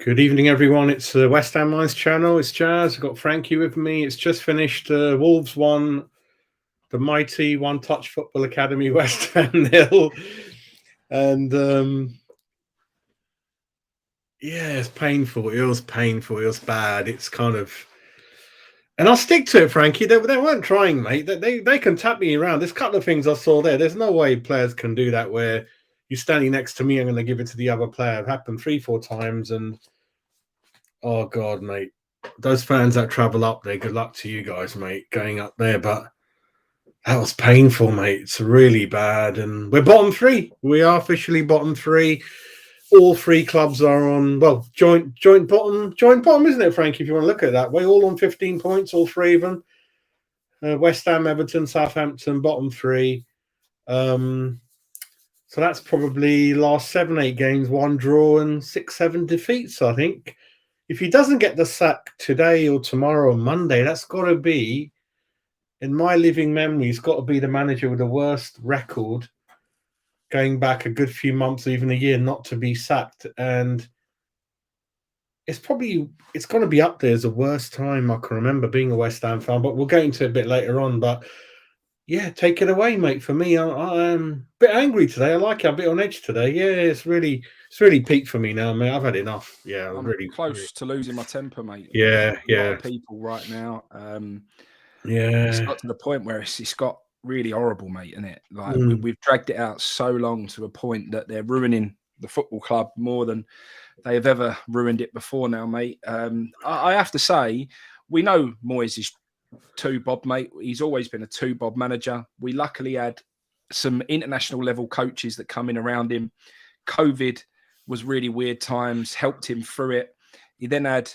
Good evening, everyone. It's the West Ham Minds channel. It's Jazz. I've got Frankie with me. It's just finished. Wolves won. The mighty One Touch Football Academy West Ham nil. And yeah, it's painful. It was painful. It was bad. It's kind of... And I'll stick to it, Frankie. They weren't trying, mate. They can tap me around. There's a couple of things I saw there. There's no way players can do that where you're standing next to me, I'm going to give it to the other player. It happened 3-4 times, and oh God, mate. Those fans that travel up there, good luck to you guys, mate, going up there. But that was painful, mate. It's really bad. And we're bottom three. We are officially bottom three. All three clubs are on, well, joint bottom, isn't it, Frankie, if you want to look at it that way? All on 15 points, all three of them. West Ham, Everton, Southampton, bottom three. So that's probably last 7-8 games, 1 draw and 6-7 defeats, I think. If he doesn't get the sack today or tomorrow or Monday, that's got to be, in my living memory, it's got to be the manager with the worst record going back a good few months, even a year, not to be sacked. And it's going to be up there as the worst time I can remember being a West Ham fan, but we'll get into it a bit later on. But yeah, take it away, mate. For me, I'm a bit angry today. I like it. I'm a bit on edge today. Yeah, it's really peaked for me now, mate. I've had enough. Yeah, I'm really close to losing my temper, mate. Yeah, a lot of people right now. Yeah, it's got to the point where it's got really horrible, mate, isn't it? Like we've dragged it out so long to a point that they're ruining the football club more than they have ever ruined it before now, mate. I have to say, we know Moyes is two-bob, mate. He's always been a two-bob manager. We luckily had some international level coaches that come in around him. COVID was really weird times, helped him through it. He then had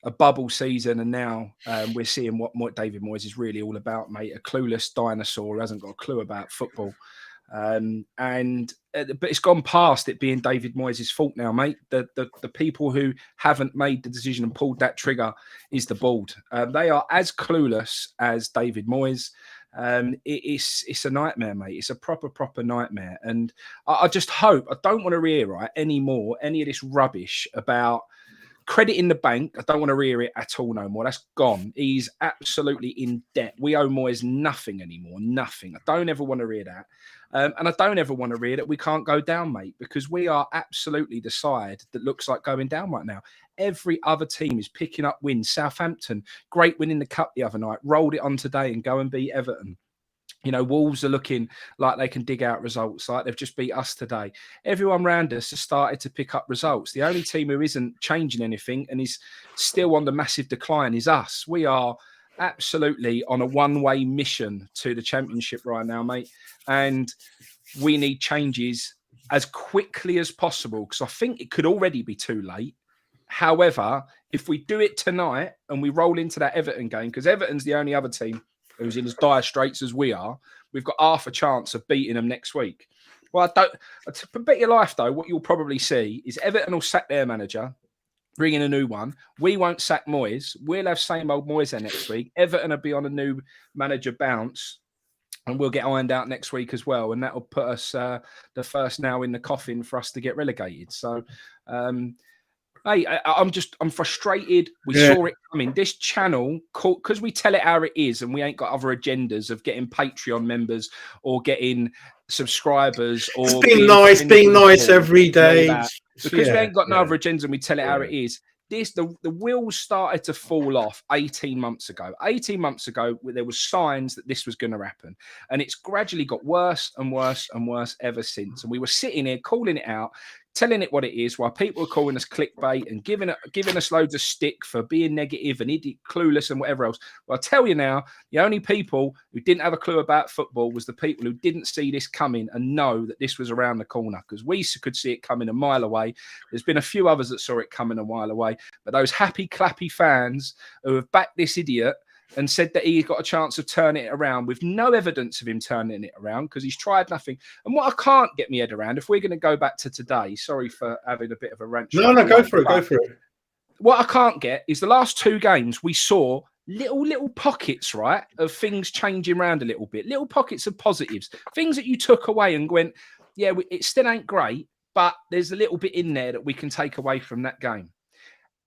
a bubble season, and now we're seeing what David Moyes is really all about, mate. A clueless dinosaur who hasn't got a clue about football. But it's gone past it being David Moyes' fault now, mate. The people who haven't made the decision and pulled that trigger is the board. They are as clueless as David Moyes. It's a nightmare, mate. It's a proper nightmare. And I just hope, I don't want to hear any of this rubbish about credit in the bank. I don't want to hear it at all no more. That's gone. He's absolutely in debt. We owe Moyes nothing anymore. Nothing. I don't ever want to hear that. And I don't ever want to hear that we can't go down, mate, because we are absolutely the side that looks like going down right now. Every other team is picking up wins. Southampton, great win in the cup the other night, rolled it on today and go and beat Everton. You know, Wolves are looking like they can dig out results, like they've just beat us today. Everyone around us has started to pick up results. The only team who isn't changing anything and is still on the massive decline is us. We are absolutely on a one-way mission to the Championship right now, mate. And we need changes as quickly as possible, because I think it could already be too late. However, if we do it tonight and we roll into that Everton game, because Everton's the only other team who's in as dire straits as we are, we've got half a chance of beating them next week. Well, to bet your life, though, what you'll probably see is Everton will sack their manager, bring in a new one. We won't sack Moyes. We'll have same old Moyes there next week. Everton will be on a new manager bounce, and we'll get ironed out next week as well. And that will put us the first nail in the coffin for us to get relegated. So, hey, I'm frustrated. We saw it coming. This channel, because we tell it how it is, and we ain't got other agendas of getting Patreon members or getting subscribers or just being nice every day. Because we ain't got no other agenda and we tell it how it is. The wheels started to fall off 18 months ago. 18 months ago, there was signs that this was going to happen. And it's gradually got worse and worse and worse ever since. And we were sitting here calling it out, telling it what it is, while people were calling us clickbait and giving us loads of stick for being negative and idiot, clueless and whatever else. Well, I tell you now, the only people who didn't have a clue about football was the people who didn't see this coming and know that this was around the corner, because we could see it coming a mile away. There's been a few others that saw it coming a mile away, but those happy, clappy fans who have backed this idiot and said that he got a chance of turning it around with no evidence of him turning it around, because he's tried nothing. And what I can't get my head around, if we're going to go back to today, sorry for having a bit of a rant. No, go for it. What I can't get is the last two games we saw little pockets, right, of things changing around a little bit, little pockets of positives, things that you took away and went, yeah, it still ain't great, but there's a little bit in there that we can take away from that game.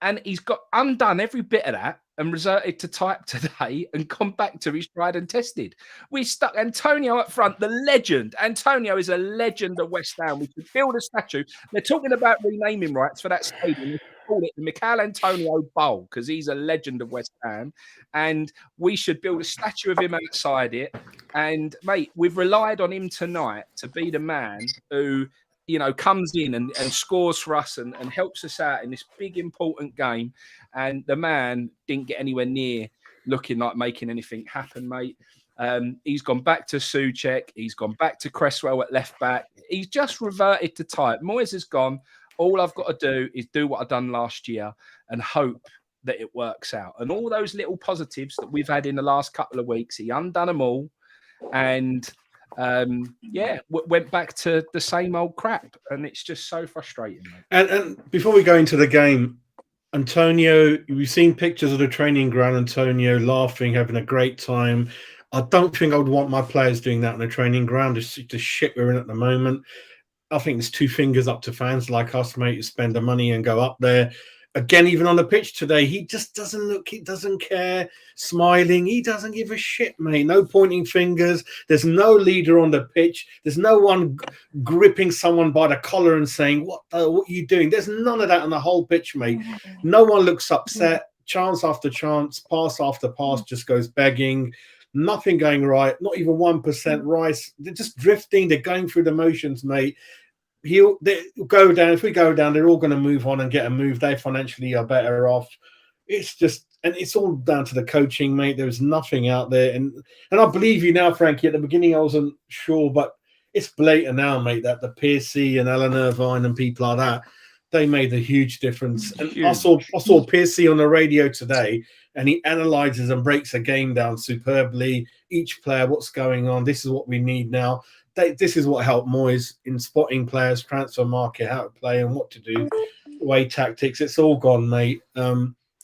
And he's got undone every bit of that and resorted to type today and gone back to his tried and tested. We stuck Antonio up front, the legend. Antonio is a legend of West Ham. We should build a statue. They're talking about renaming rights for that stadium. We should call it the Michael Antonio Bowl because he's a legend of West Ham. And we should build a statue of him outside it. And, mate, we've relied on him tonight to be the man who comes in and scores for us and helps us out in this big, important game. And the man didn't get anywhere near looking like making anything happen, mate. He's gone back to Souček. He's gone back to Cresswell at left back. He's just reverted to type. Moyes has gone. All I've got to do is do what I've done last year and hope that it works out. And all those little positives that we've had in the last couple of weeks, he undone them all. And went back to the same old crap, and it's just so frustrating, mate. And before we go into the game, Antonio, we've seen pictures of the training ground. Antonio laughing, having a great time. I don't think I would want my players doing that on the training ground. It's the shit we're in at the moment. I think it's two fingers up to fans like us, mate, who spend the money and go up there. Again, even on the pitch today, he just doesn't look, he doesn't care, smiling. He doesn't give a shit, mate. No pointing fingers. There's no leader on the pitch. There's no one gripping someone by the collar and saying, what are you doing? There's none of that on the whole pitch, mate. No one looks upset. Chance after chance, pass after pass just goes begging. Nothing going right. Not even 1% Rice. They're just drifting. They're going through the motions, mate. They go down. If we go down, they're all going to move on and get a move. They financially are better off. It's just, and it's all down to the coaching, mate. There's nothing out there, and I believe you now, Frankie. At the beginning, I wasn't sure, but it's blatant now, mate. That the Piercy and Alan Irvine and people like that, they made a huge difference. And I saw Piercy on the radio today, and he analyzes and breaks a game down superbly. Each player, what's going on? This is what we need now. This is what helped Moyes in spotting players, transfer market, how to play and what to do, away tactics. It's all gone, mate.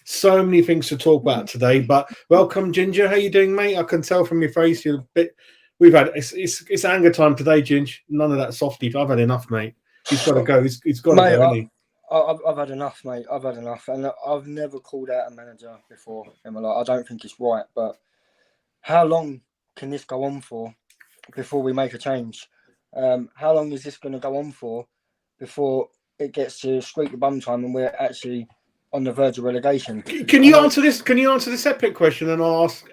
So many things to talk about today. But welcome, Ginger. How you doing, mate? I can tell from your face you're a bit. It's anger time today, Ginger. None of that softy. I've had enough, mate. He's got to go. He's got to go, hasn't he? I've had enough, mate. I've had enough, and I've never called out a manager before in my life. I don't think it's right, but how long can this go on for before we make a change? How long is this going to go on for before it gets to squeak the bum time and we're actually on the verge of relegation? Can you answer this? Can you answer this epic question? And I'll ask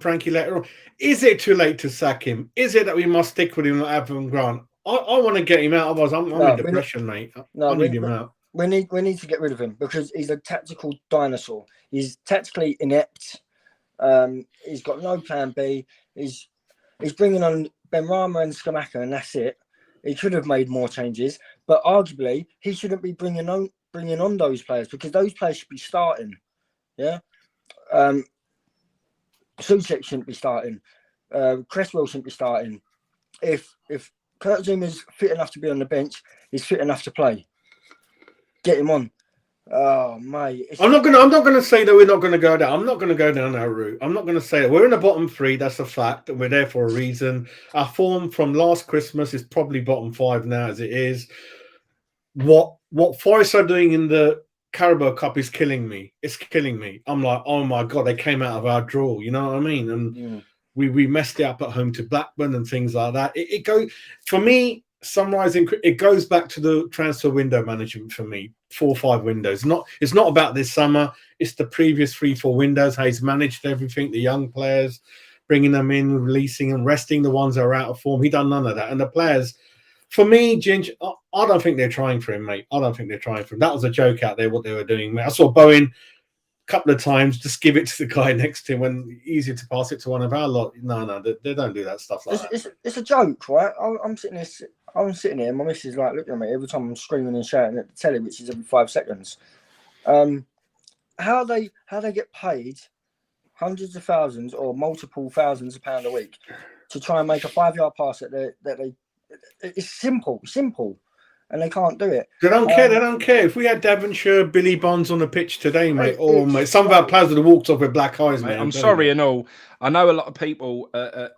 Frankie later on. Is it too late to sack him? Is it that we must stick with him like Avon Grant? I want to get him out. Otherwise, I'm in depression, mate. I need him out. We need to get rid of him because he's a tactical dinosaur. He's tactically inept. He's got no plan B. He's bringing on Benrahma and Skamaka, and that's it. He could have made more changes, but arguably he shouldn't be bringing on those players because those players should be starting. Yeah, Souček shouldn't be starting. Cresswell shouldn't be starting. If Kurt Zuma's fit enough to be on the bench, he's fit enough to play. Get him on. Oh, mate. I'm not gonna say that we're not gonna go down. I'm not gonna go down that route. I'm not gonna say that we're in the bottom three. That's a fact, and we're there for a reason. Our form from last Christmas is probably bottom five now, as it is. What Forest are doing in the Carabao Cup is killing me. It's killing me. I'm like, oh my god, they came out of our draw. You know what I mean? And we messed it up at home to Blackburn and things like that. It goes for me. Summarising, it goes back to the transfer window management for me. 4 or 5 windows. It's not about this summer. It's the previous 3-4 windows. How he's managed everything. The young players, bringing them in, releasing and resting the ones that are out of form. He done none of that. And the players, for me, Ginger, I don't think they're trying for him, mate. I don't think they're trying for him. That was a joke out there what they were doing, mate. I saw Bowen a couple of times just give it to the guy next to him when easier to pass it to one of our lot. No, they don't do that stuff like that. It's a joke, right? I'm sitting here, and my missus is like looking at me every time I'm screaming and shouting at the telly, which is every 5 seconds. How they get paid hundreds of thousands or multiple thousands of pounds a week to try and make a 5-yard pass it's simple, and they can't do it. They don't care. They don't care. If we had Devonshire, Billy Bonds on the pitch today, mate, mate, some of our players would have walked off with black eyes, mate. I'm sorry and all. I know a lot of people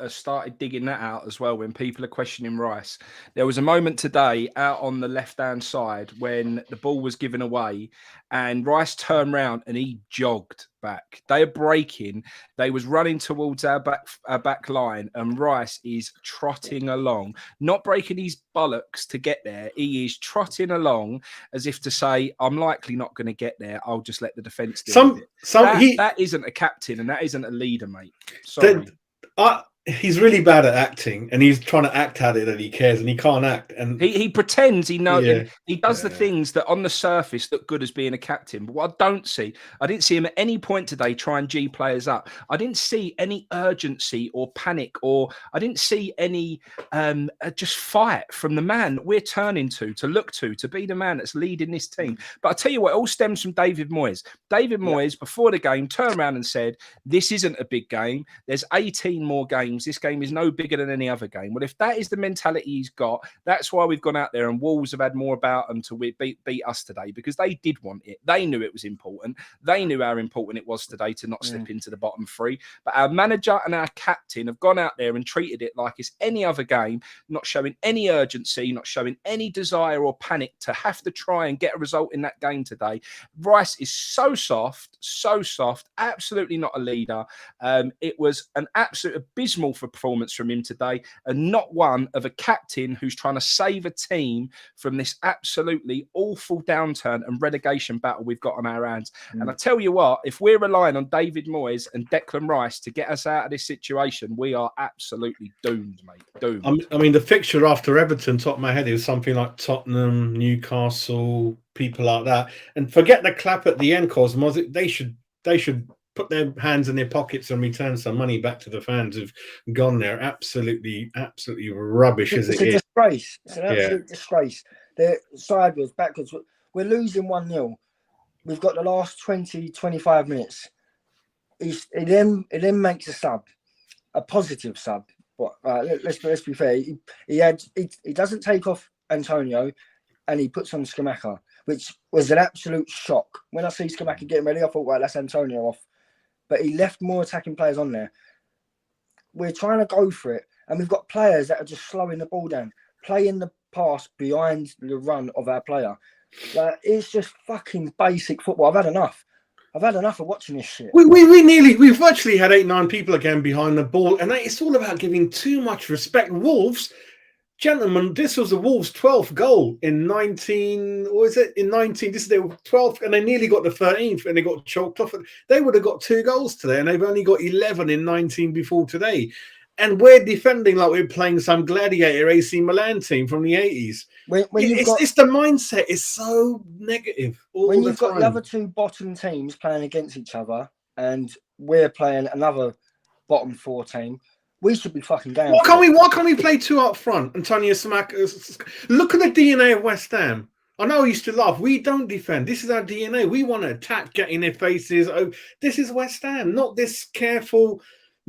started digging that out as well when people are questioning Rice. There was a moment today out on the left-hand side when the ball was given away and Rice turned round and he jogged back. They are breaking. They was running towards our back line and Rice is trotting along, not breaking his bollocks to get there. He is trotting along as if to say, I'm likely not going to get there. I'll just let the defence deal with it. That isn't a captain and that isn't a leader, mate. Sorry. He's really bad at acting, and he's trying to act at it that he cares, and he can't act. And he pretends he knows. Yeah, he does the things that on the surface look good as being a captain. But what I didn't see him at any point today try and G players up. I didn't see any urgency or panic, or I didn't see any just fight from the man that we're turning to look to be the man that's leading this team. But I tell you what, it all stems from David Moyes. David Moyes, before the game, turned around and said, "This isn't a big game. There's 18 more games. This game is no bigger than any other game." Well, if that is the mentality he's got, that's why we've gone out there and Wolves have had more about them to beat us today, because they did want it. They knew it was important. They knew how important it was today to not slip into the bottom three. But our manager and our captain have gone out there and treated it like it's any other game, not showing any urgency, not showing any desire or panic to have to try and get a result in that game today. Rice is so soft, absolutely not a leader. It was an absolute abysmal performance from him today, and not one of a captain who's trying to save a team from this absolutely awful downturn and relegation battle we've got on our hands. And I tell you what, if we're relying on David Moyes and Declan Rice to get us out of this situation, we are absolutely doomed, mate. Doomed. I mean, the fixture after Everton, top of my head, it was something like Tottenham, Newcastle, people like that. And forget the clap at the end, Cosmos. They should put their hands in their pockets and return some money back to the fans who've gone there. Absolutely rubbish as it is. It's a disgrace. It's an absolute disgrace. They're sideways, backwards. We're losing 1-0. We've got the last 20, 25 minutes. It then makes a sub, a positive sub. But let's be fair. He doesn't take off Antonio, and he puts on Scamacca, which was an absolute shock. When I see Scamacca getting ready, I thought, right, that's Antonio off. But he left more attacking players on there. We're trying to go for it, and we've got players that are just slowing the ball down, playing the pass behind the run of our player. Like, it's just fucking basic football. I've had enough of watching this shit. We've virtually had 8-9 people again behind the ball, and it's all about giving too much respect. Wolves, gentlemen, this was the Wolves' 12th goal in 19. What is it? In 19, this is their 12th, and they nearly got the 13th, and they got choked off. They would have got 2 goals today, and they've only got 11 in 19 before today. And we're defending like we're playing some gladiator AC Milan team from the 80s. It's the mindset is so negative. When you've got the other 2 bottom teams playing against each other, and we're playing another bottom 4 team, we should be fucking down. Why can't we play 2 up front? Antonio Smack. Look at the DNA of West Ham. I know I used to laugh. We don't defend. This is our DNA. We want to attack, get in their faces. Oh, this is West Ham, not this careful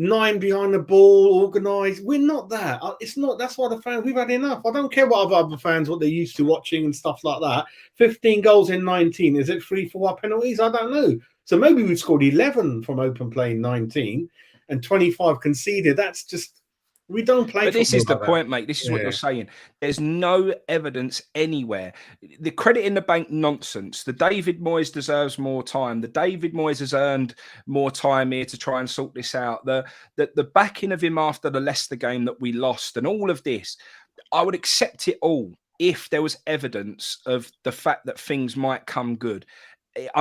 9 behind the ball, organised. We're not that. It's not. That's why the fans, we've had enough. I don't care what other fans, what they're used to watching and stuff like that. 15 goals in 19. Is it 3-4 penalties? I don't know. So maybe we've scored 11 from open play in 19 and 25 conceded. That's just, we don't play. But this is the point, mate. This is what you're saying. There's no evidence anywhere. The credit in the bank nonsense. The David Moyes deserves more time. The David Moyes has earned more time here to try and sort this out. The backing of him after the Leicester game that we lost and all of this, I would accept it all if there was evidence of the fact that things might come good.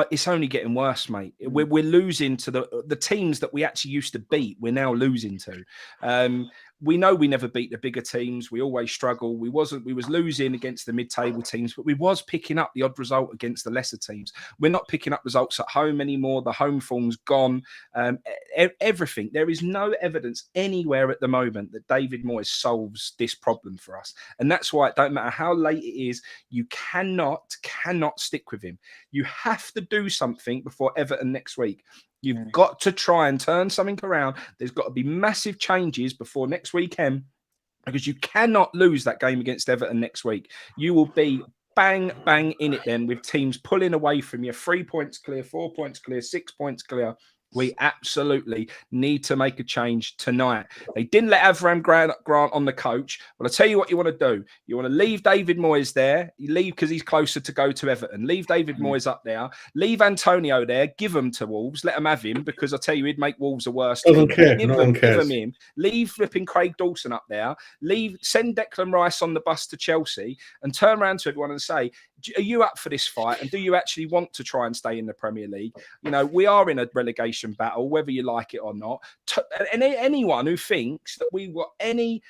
It's only getting worse, mate. We're losing to the teams that we actually used to beat. We're now losing to. We know we never beat the bigger teams. We always struggle. We was losing against the mid-table teams, but we was picking up the odd result against the lesser teams. We're not picking up results at home anymore. The home form's gone. Everything. There is no evidence anywhere at the moment that David Moyes solves this problem for us. And that's why it don't matter how late it is, you cannot stick with him. You have to do something before Everton next week. You've got to try and turn something around. There's got to be massive changes before next weekend, because you cannot lose that game against Everton next week. You will be bang in it then, with teams pulling away from you. 3 points clear, 4 points clear, 6 points clear. We absolutely need to make a change tonight. They didn't let Avram Grant on the coach. Well, I'll tell you what you want to do. You want to leave David Moyes there. You leave because he's closer to go to Everton. Leave David Moyes up there. Leave Antonio there. Give him to Wolves. Let him have him because I tell you, he'd make Wolves a worse team. Doesn't care. Give No one cares. him him. Leave flipping Craig Dawson up there. Send Declan Rice on the bus to Chelsea and turn around to everyone and say, are you up for this fight? And do you actually want to try and stay in the Premier League? You know, we are in a relegation battle, whether you like it or not. And anyone who thinks that we got any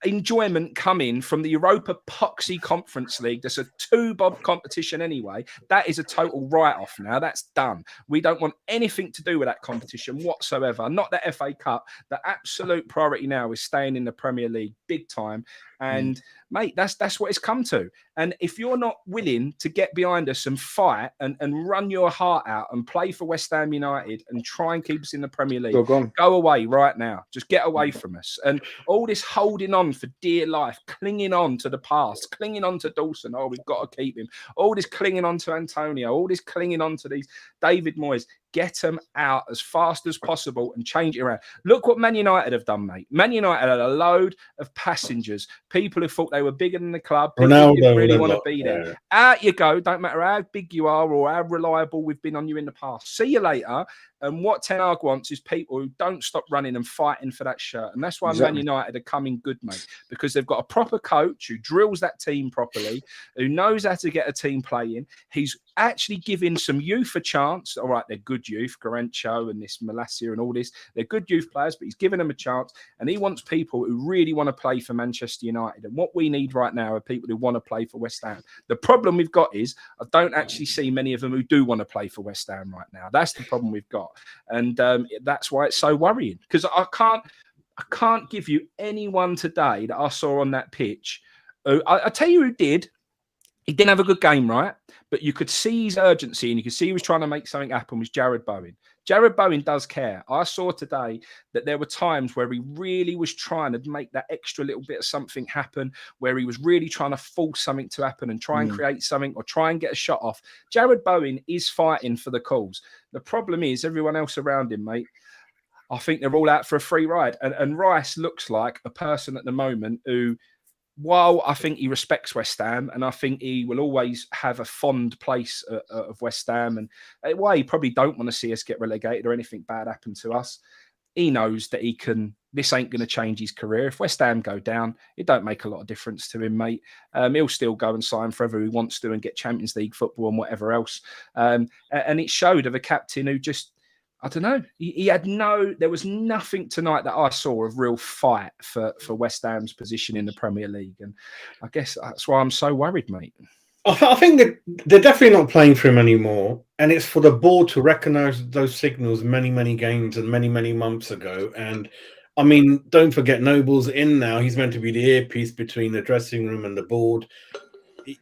enjoyment coming from the Europa Poxy Conference League, that's a 2-bob competition anyway, that is a total write-off now. That's done. We don't want anything to do with that competition whatsoever. Not the FA Cup. The absolute priority now is staying in the Premier League big time. And mate, that's what it's come to. And if you're not willing to get behind us and fight and run your heart out and play for West Ham United and try and keep us in the Premier League, go away right now. Just get away from us. And all this holding on for dear life, clinging on to the past, clinging on to Dawson. Oh, we've got to keep him. All this clinging on to Antonio, all this clinging on to these David Moyes. Get them out as fast as possible and change it around. Look what Man United have done, mate. Man United had a load of passengers, people who thought they were bigger than the club, people who didn't really want to be there. Out you go. Don't matter how big you are or how reliable we've been on you in the past. See you later. And what Ten Hag wants is people who don't stop running and fighting for that shirt. And that's why Man United are coming good, mate, because they've got a proper coach who drills that team properly, who knows how to get a team playing. He's actually giving some youth a chance. All right, they're good youth, Garencho and this Malacia and all this. They're good youth players, but he's giving them a chance. And he wants people who really want to play for Manchester United. And what we need right now are people who want to play for West Ham. The problem we've got is I don't actually see many of them who do want to play for West Ham right now. That's the problem we've got. And that's why it's so worrying, because I can't give you anyone today that I saw on that pitch. I tell you who did. He didn't have a good game, right? But you could see his urgency and you could see he was trying to make something happen, was Jared Bowen. Jared Bowen does care. I saw today that there were times where he really was trying to make that extra little bit of something happen, where he was really trying to force something to happen and try and create something or try and get a shot off. Jared Bowen is fighting for the cause. The problem is everyone else around him, mate. I think they're all out for a free ride. And Rice looks like a person at the moment who, while I think he respects West Ham and I think he will always have a fond place of West Ham, and why he probably don't want to see us get relegated or anything bad happen to us, he knows that this ain't going to change his career. If West Ham go down, it don't make a lot of difference to him, mate. He'll still go and sign forever he wants to and get Champions League football and whatever else. And it showed of a captain who just, I don't know. There was nothing tonight that I saw of real fight for West Ham's position in the Premier League. And I guess that's why I'm so worried, mate. I think that they're definitely not playing for him anymore. And it's for the board to recognise those signals many, many games and many, many months ago. And I mean, don't forget Noble's in now. He's meant to be the earpiece between the dressing room and the board.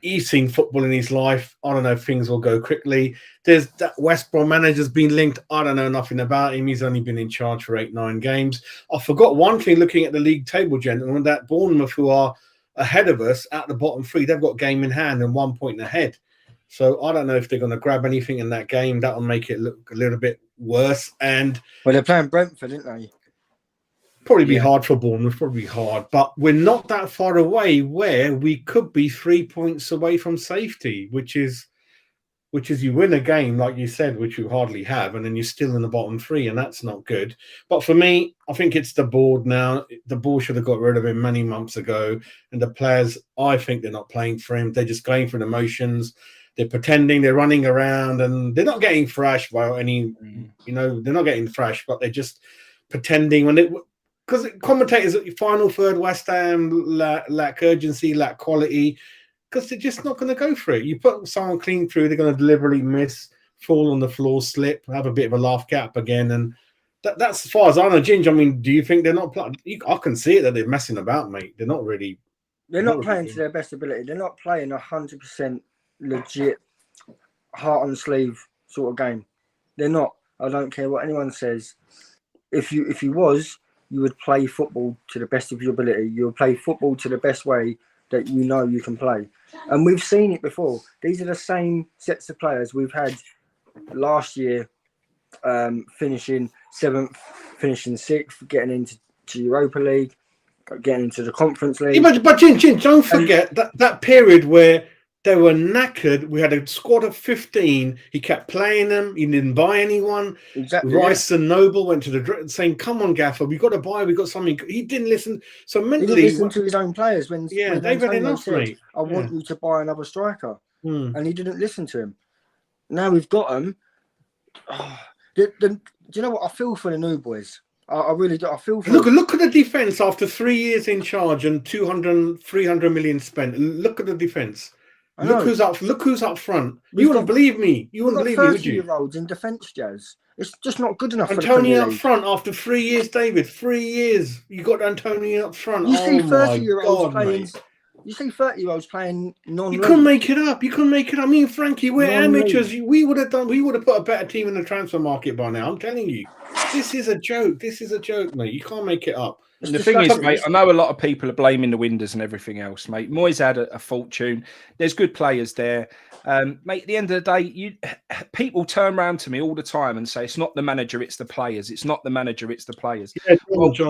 He's seen football in his life. I don't know if things will go quickly. There's that West Brom manager's been linked. I don't know nothing about him. He's only been in charge for 8-9 games. I forgot one thing looking at the league table, gentlemen, that Bournemouth, who are ahead of us at the bottom three, they've got game in hand and 1 point ahead. So I don't know if they're going to grab anything in that game. That'll make it look a little bit worse. And well, they're playing Brentford, aren't they? Probably be hard for Bournemouth, probably hard, but we're not that far away where we could be 3 points away from safety, which is you win a game, like you said, which you hardly have, and then you're still in the bottom three, and that's not good. But for me, I think it's the board now. The board should have got rid of him many months ago, and the players, I think they're not playing for him. They're just going for the emotions. They're pretending, they're running around, and they're not getting thrashed by any, they're not getting thrashed, but they're just pretending when it. Because commentators at your final third, West Ham lack urgency, lack quality, because they're just not going to go for it. You put someone clean through, they're going to deliberately miss, fall on the floor, slip, have a bit of a laugh gap again. And that's as far as I know. Ginge, I mean, do you think they're not playing? I can see it that they're messing about, mate. They're not really. They're not playing to their best ability. They're not playing 100% legit, heart on the sleeve sort of game. They're not. I don't care what anyone says. If you was, you would play football to the best of your ability. You would play football to the best way that you know you can play. And we've seen it before. These are the same sets of players we've had last year finishing 7th, finishing 6th, getting into Europa League, getting into the Conference League. Yeah, but Jin, don't forget that period where they were knackered. We had a squad of 15. He kept playing them. He didn't buy anyone. Exactly. Rice and Noble went to the saying, "Come on, Gaffer, we got to buy. We got something." He didn't listen. So He mentally, didn't listen to his own players when they've had Antonio enough, said, mate. "I want you to buy another striker," Hmm. and he didn't listen to him. Now we've got him. Do you know what? I feel for the new boys. I really do. I feel for Look at the defense after 3 years in charge and 300 million spent. Look at the defense. Look who's up front. You wouldn't believe me. You wouldn't believe me, would you? 30-year-olds in defence, Jazz. It's just not good enough. Antonio for up the front after 3 years, David. 3 years. You got Antonio up front. You see 30-year-olds playing. mate. You see 30-year-olds playing non-league. You couldn't make it up. I mean, Frankie, we're amateurs. We would have put a better team in the transfer market by now. I'm telling you. This is a joke. Mate. You can't make it up. And the thing is, mate, I know a lot of people are blaming the windows and everything else, mate. Moyes had a fortune. There's good players there. Mate, at the end of the day, people turn around to me all the time and say, it's not the manager, it's the players. It's not the manager, it's the players. Yeah,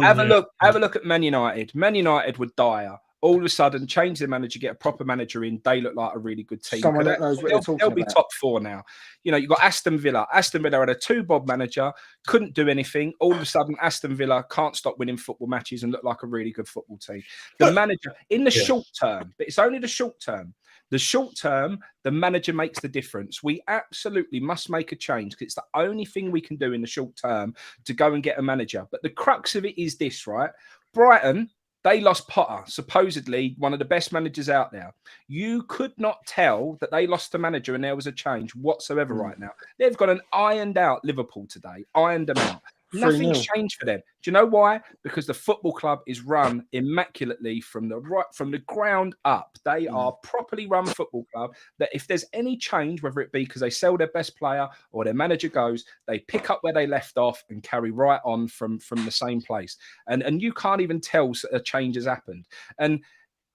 have a look at Man United. Man United were dire. All of a sudden, change the manager, get a proper manager in. They look like a really good team. Someone that knows what they're talking about. They'll be top 4 now. You know, you've got Aston Villa. Aston Villa had a 2-bob manager, couldn't do anything. All of a sudden, Aston Villa can't stop winning football matches and look like a really good football team. The manager, in the short term, but it's only the short term. The short term, the manager makes the difference. We absolutely must make a change because it's the only thing we can do in the short term to go and get a manager. But the crux of it is this, right? Brighton, they lost Potter, supposedly one of the best managers out there. You could not tell that they lost the manager and there was a change whatsoever right now. They've got an ironed out Liverpool today, ironed them out. Nothing's changed for them. Do you know why? Because the football club is run immaculately from the ground up. They are properly run football club that if there's any change, whether it be because they sell their best player or their manager goes, they pick up where they left off and carry right on from the same place. And you can't even tell a change has happened. And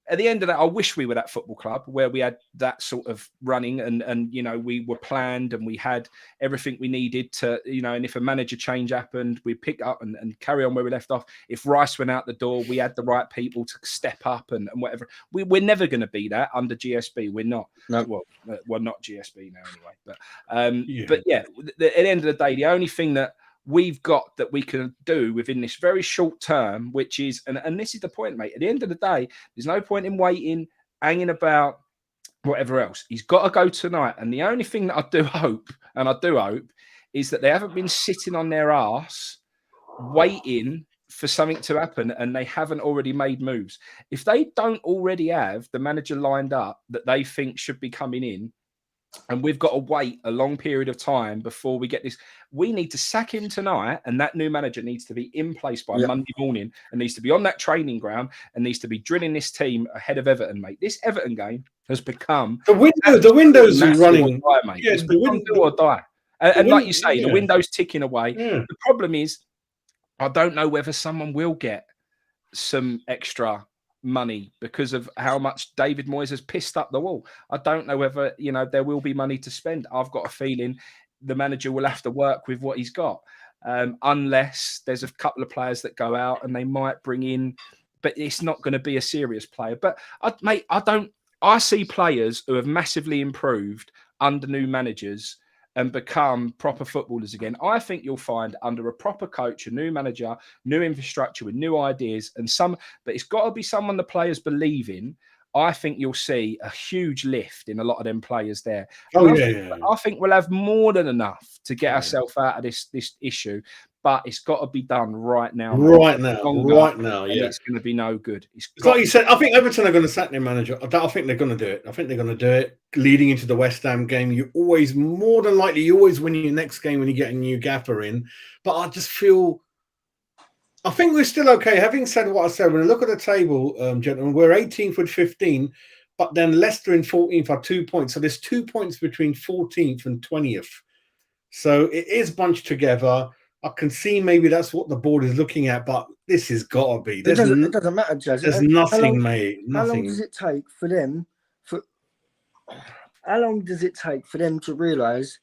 at the end of that, I wish we were that football club where we had that sort of running and you know, we were planned and we had everything we needed to, you know, and if a manager change happened, we pick up and carry on where we left off. If Rice went out the door, we had the right people to step up and whatever. We're never going to be that under GSB. We're not. No. Well, we're not GSB now anyway. But yeah, at the end of the day, the only thing that we've got that we can do within this very short term, which is, and this is the point, mate, at the end of the day, there's no point in waiting, hanging about, whatever else. He's got to go tonight. And the only thing that I do hope, is that they haven't been sitting on their arse waiting for something to happen and they haven't already made moves. If they don't already have the manager lined up that they think should be coming in, and we've got to wait a long period of time before we get this. We need to sack him tonight, and that new manager needs to be in place by Monday morning and needs to be on that training ground and needs to be drilling this team ahead of Everton, mate. This Everton game has become the windows are running, die, mate. Yeah, the window or die. And like you say, the window's ticking away. Yeah. The problem is, I don't know whether someone will get some extra money because of how much David Moyes has pissed up the wall. I don't know whether, you know, there will be money to spend. I've got a feeling the manager will have to work with what he's got, unless there's a couple of players that go out and they might bring in, but it's not going to be a serious player. But I see players who have massively improved under new managers and become proper footballers again. I think you'll find under a proper coach, a new manager, new infrastructure with new ideas but it's got to be someone the players believe in. I think you'll see a huge lift in a lot of them players there. I think we'll have more than enough to get ourselves out of this issue, but it's got to be done right now. Right now. It's going to be no good. It's like you said, I think Everton are going to sack their manager. I think they're going to do it. I think they're going to do it. Leading into the West Ham game, you always win your next game when you get a new gaffer in. But I just feel, I think we're still okay. Having said what I said, when I look at the table, gentlemen, we're 18th with 15, but then Leicester in 14th are 2 points. So there's 2 points between 14th and 20th. So it is bunched together. I can see maybe that's what the board is looking at, but this has got to be. It doesn't matter, Jazz. There's nothing, mate. Nothing. How long does it take for them? How long does it take for them to realise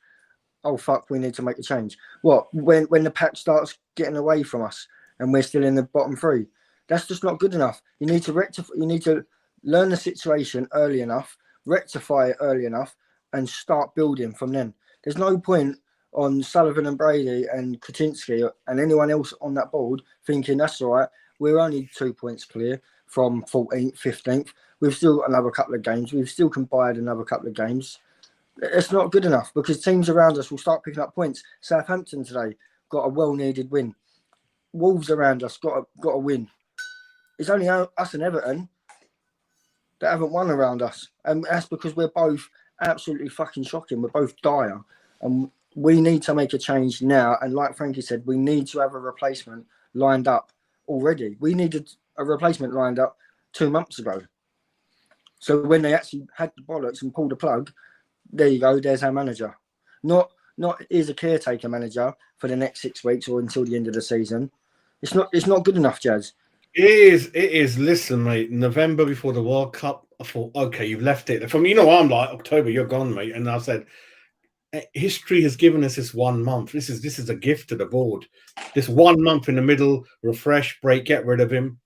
oh fuck, we need to make a change. What when the pack starts getting away from us and we're still in the bottom three? That's just not good enough. You need to rectify. You need to learn the situation early enough, rectify it early enough, and start building from then. There's no point on Sullivan and Brady and Kaczynski and anyone else on that board thinking that's all right. We're only 2 points clear from 14th, 15th. We've still got another couple of games. We've still can buy another couple of games. It's not good enough because teams around us will start picking up points. Southampton today got a well-needed win. Wolves around us got a win. It's only us and Everton that haven't won around us. And that's because we're both absolutely fucking shocking. We're both dire. And we need to make a change now. And like Frankie said, we need to have a replacement lined up already. We needed a replacement lined up 2 months ago. So when they actually had the bollocks and pulled the plug, there you go, there's our manager. Not is a caretaker manager for the next 6 weeks or until the end of the season. It's not good enough, Jazz. It is. Listen, mate, November before the World Cup, I thought, okay, you've left it. From I'm like, October, you're gone, mate. And I said, history has given us this 1 month. This is a gift to the board. This 1 month in the middle, refresh, break, get rid of him.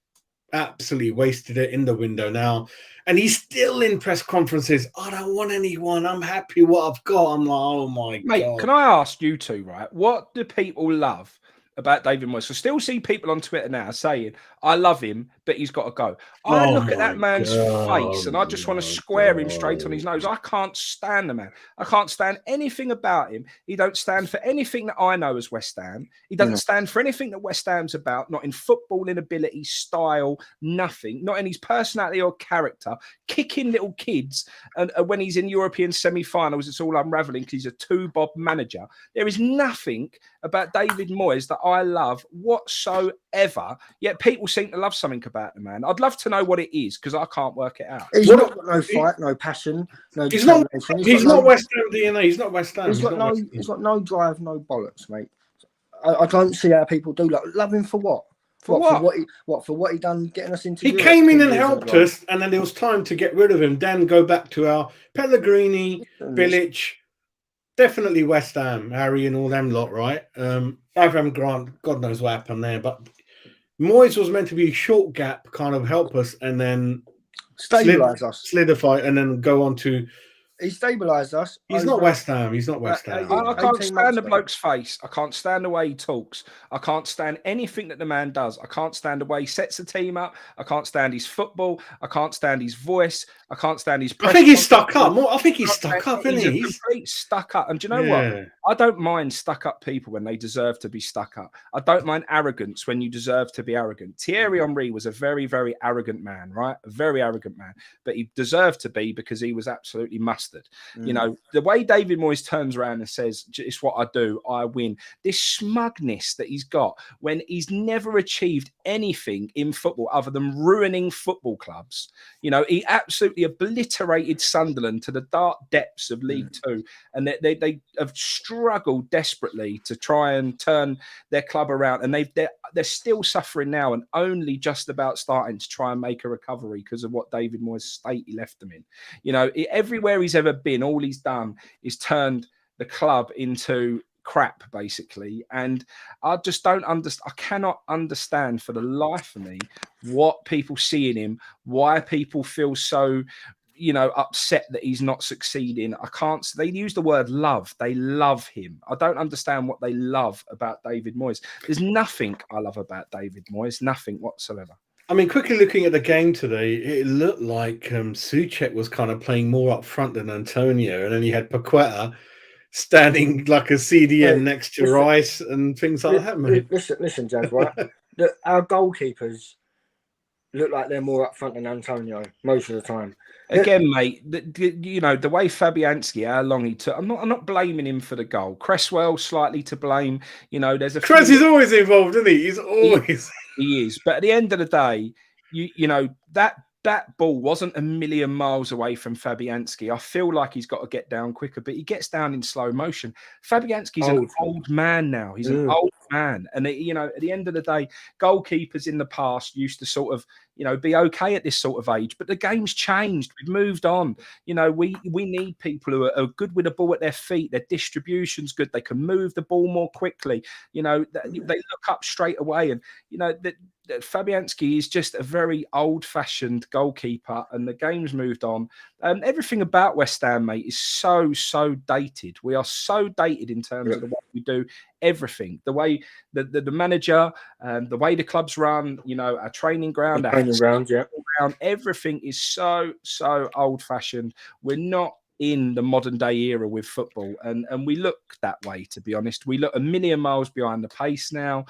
Absolutely wasted it in the window now. And he's still in press conferences. I don't want anyone. I'm happy what I've got. I'm like, oh my God. Mate, can I ask you two, right? What do people love about David Moyes? So still see people on Twitter now saying, I love him, but he's got to go. I look at that man's face and I just want to square him straight on his nose. I can't stand the man. I can't stand anything about him. He don't stand for anything that I know as West Ham. He doesn't stand for anything that West Ham's about, not in footballing ability, style, nothing, not in his personality or character. Kicking little kids, and when he's in European semi-finals, it's all unravelling because he's a two-bob manager. There is nothing about David Moyes that I love whatsoever, yet people seem to love something about the man. I'd love to know what it is because I can't work it out. He's not got no fight, no passion, no He's not West Ham DNA. He's not West Ham. He's got no drive, no bollocks, mate. I don't see how people do love him for what? For what he done getting us into. He came in and helped us, and then there was time to get rid of him. Then go back to our Pellegrini, Bilic, definitely West Ham, Harry, and all them lot, right? Avram Grant, God knows what happened there, but Moyes was meant to be a short gap, kind of help us, and then stabilise us, solidify, and then go on to. He stabilised us. He's not West Ham. He's not West Ham. I can't stand the bloke's face. I can't stand the way he talks. I can't stand anything that the man does. I can't stand the way he sets the team up. I can't stand his football. I can't stand his voice. I can't stand his. I think he's stuck up. I think he's stuck up, isn't he? He's complete stuck up. And do you know what? I don't mind stuck up people when they deserve to be stuck up. I don't mind arrogance when you deserve to be arrogant. Thierry Henry was a very, very arrogant man, right? A very arrogant man. But he deserved to be because he was absolutely mustard. You know, the way David Moyes turns around and says, it's what I do, I win. This smugness that he's got when he's never achieved anything in football other than ruining football clubs. You know, he absolutely obliterated Sunderland to the dark depths of League Two. And they have struggled desperately to try and turn their club around. And they're still suffering now and only just about starting to try and make a recovery because of what David Moyes' state he left them in. You know, everywhere he's ever been, all he's done is turned the club into crap, basically. And I just don't understand. I cannot understand for the life of me what people see in him, why people feel so, upset that he's not succeeding. They use the word love. They love him. I don't understand what they love about David Moyes. There's nothing I love about David Moyes, nothing whatsoever. I mean, quickly looking at the game today, it looked like Souček was kind of playing more up front than Antonio, and then you had Paqueta standing like a CDM next to Rice and things like that, mate. Listen, Jazz, right? Our goalkeepers look like they're more up front than Antonio most of the time. Again, mate, the way Fabianski, how long he took, I'm not blaming him for the goal. Cresswell slightly to blame. There's a Cress is always involved, isn't he? He's always he is. But at the end of the day, that that ball wasn't a million miles away from Fabianski. I feel like he's got to get down quicker, but he gets down in slow motion. Fabianski's an old man now. He's an old man. And, you know, at the end of the day, goalkeepers in the past used to sort of, you know, be okay at this sort of age. But the game's changed. We've moved on. You know, we need people who are good with the ball at their feet. Their distribution's good. They can move the ball more quickly. You know, they look up straight away. And, you know, that Fabianski is just a very old-fashioned goalkeeper, and the game's moved on. Everything about West Ham, mate, is so dated. We are so dated in terms of the way we do everything. The way the manager, the way the club's run, you know, our training ground, everything is so old-fashioned. We're not in the modern day era with football, and we look that way, to be honest. We look a million miles behind the pace now.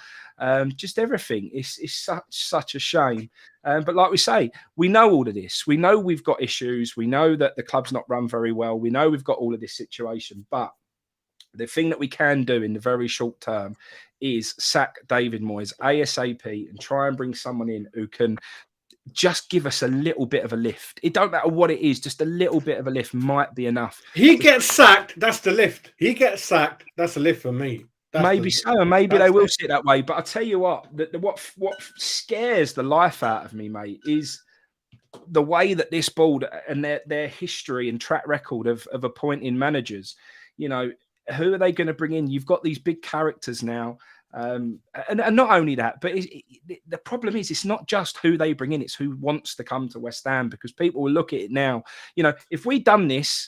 Just everything is such a shame. But like we say, we know all of this. We know we've got issues. We know that the club's not run very well. We know we've got all of this situation. But the thing that we can do in the very short term is sack David Moyes ASAP and try and bring someone in who can just give us a little bit of a lift. It don't matter what it is, just a little bit of a lift might be enough. He gets sacked, that's the lift. He gets sacked, that's a lift for me. Maybe so, and maybe they will see it that way. But I tell you what, what scares the life out of me, mate, is the way that this board and their history and track record of appointing managers. You know, who are they going to bring in? You've got these big characters now. And not only that, but the problem is it's not just who they bring in, it's who wants to come to West Ham, because people will look at it now. You know, if we'd done this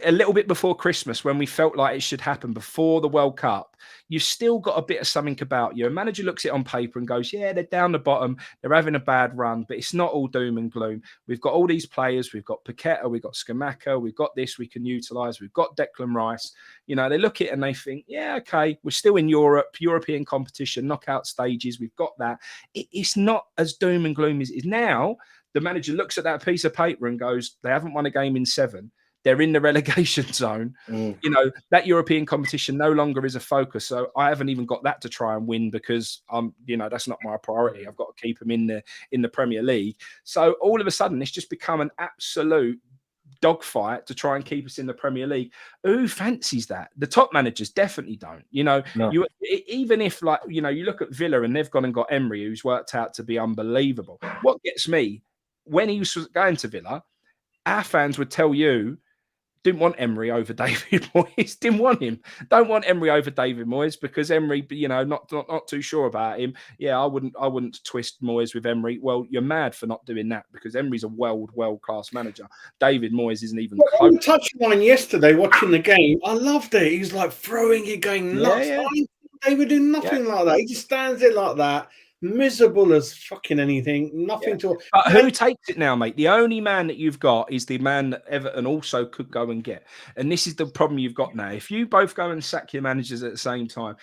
a little bit before Christmas, when we felt like it should happen before the World Cup, you've still got a bit of something about you. A manager looks at it on paper and goes, yeah, they're down the bottom, they're having a bad run, but it's not all doom and gloom. We've got all these players, we've got Paqueta, we've got Scamacca, we've got this we can utilise, we've got Declan Rice. You know, they look at it and they think, yeah, okay, we're still in European competition, knockout stages, we've got that. It's not as doom and gloom as it is now. The manager looks at that piece of paper and goes, they haven't won a game in 7. They're in the relegation zone. You know, that European competition no longer is a focus. So I haven't even got that to try and win because you know, that's not my priority. I've got to keep them in the Premier League. So all of a sudden, it's just become an absolute dogfight to try and keep us in the Premier League. Who fancies that? The top managers definitely don't. You know, even if, like, you know, you look at Villa and they've gone and got Emery, who's worked out to be unbelievable. What gets me, when he was going to Villa, our fans would tell you, didn't want Emery over David Moyes. Didn't want him. Don't want Emery over David Moyes because Emery, you know, not too sure about him. Yeah, I wouldn't twist Moyes with Emery. Well, you're mad for not doing that because Emery's a world class manager. David Moyes isn't even close. I touched on yesterday watching the game. I loved it. He's like throwing it, going nuts. Yeah. David doing nothing like that. He just stands it like that. Miserable as fucking anything. Nothing to. But who takes it now, mate? The only man that you've got is the man that Everton also could go and get. And this is the problem you've got now. If you both go and sack your managers at the same time,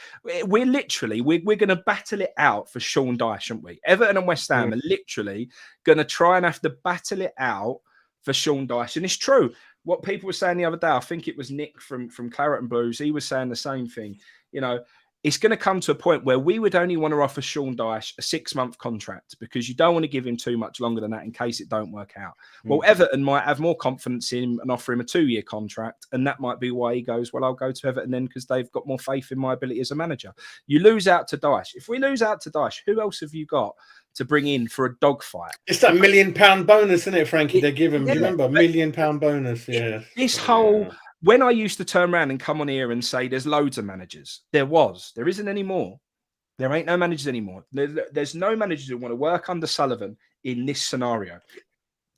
we're going to battle it out for Sean Dyche, aren't we? Everton and West Ham are literally going to try and have to battle it out for Sean Dyche. And it's true. What people were saying the other day, I think it was Nick from Claret and Blues, he was saying the same thing. You know, it's going to come to a point where we would only want to offer Sean Dyche a 6-month contract because you don't want to give him too much longer than that in case it don't work out. Well, Everton might have more confidence in him and offer him a 2-year contract, and that might be why he goes, well, I'll go to Everton then because they've got more faith in my ability as a manager. You lose out to Dyche. If we lose out to Dyche, who else have you got to bring in for a dogfight? It's that £1 million bonus, isn't it, Frankie? They give him. Do you remember? £1 million bonus. Yeah. This whole... When I used to turn around and come on here and say there's loads of managers, there isn't anymore. There ain't no managers anymore. There's no managers who want to work under Sullivan in this scenario.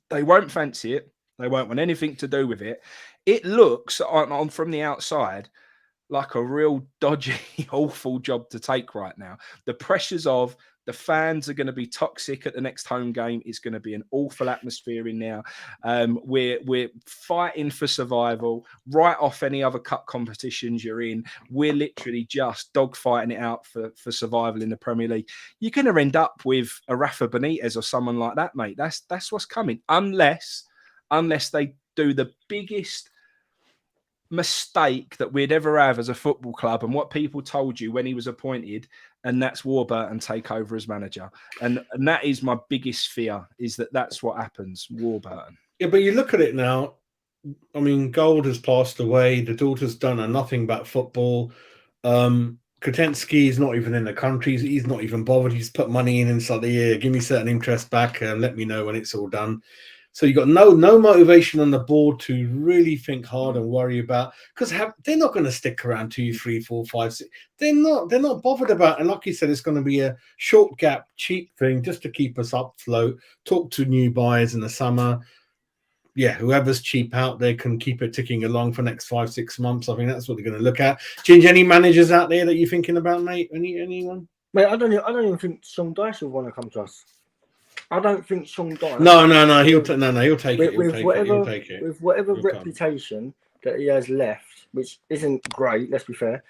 They won't fancy it. They won't want anything to do with it. It looks on from the outside like a real dodgy, awful job to take right now. The pressures of the fans are going to be toxic at the next home game. It's going to be an awful atmosphere in there. We're fighting for survival. Right off any other cup competitions you're in, we're literally just dogfighting it out for survival in the Premier League. You're going to end up with a Rafa Benitez or someone like that, mate. That's what's coming. Unless they do the biggest mistake that we'd ever have as a football club and what people told you when he was appointed, and that's Warburton take over as manager. And that is my biggest fear, is that's what happens, Warburton. Yeah, but you look at it now. I mean, Gold has passed away. The daughter's done nothing but football. Kotensky's not even in the country. He's not even bothered. He's put money in inside the year. Give me certain interest back and let me know when it's all done. So you got no motivation on the board to really think hard and worry about, because they're not going to stick around 2, 3, 4, 5, 6. They're not bothered about. And like you said, it's going to be a short gap, cheap thing just to keep us afloat. Talk to new buyers in the summer. Yeah, whoever's cheap out there can keep it ticking along for the next 5, 6 months. I think that's what they're going to look at. Ginge, any managers out there that you're thinking about, mate? Anyone? Mate, I don't even think Sean Dyche will want to come to us. I don't think Sean Dyche. No, he'll take it. He'll take it. With whatever reputation that he has left, which isn't great. Let's be fair.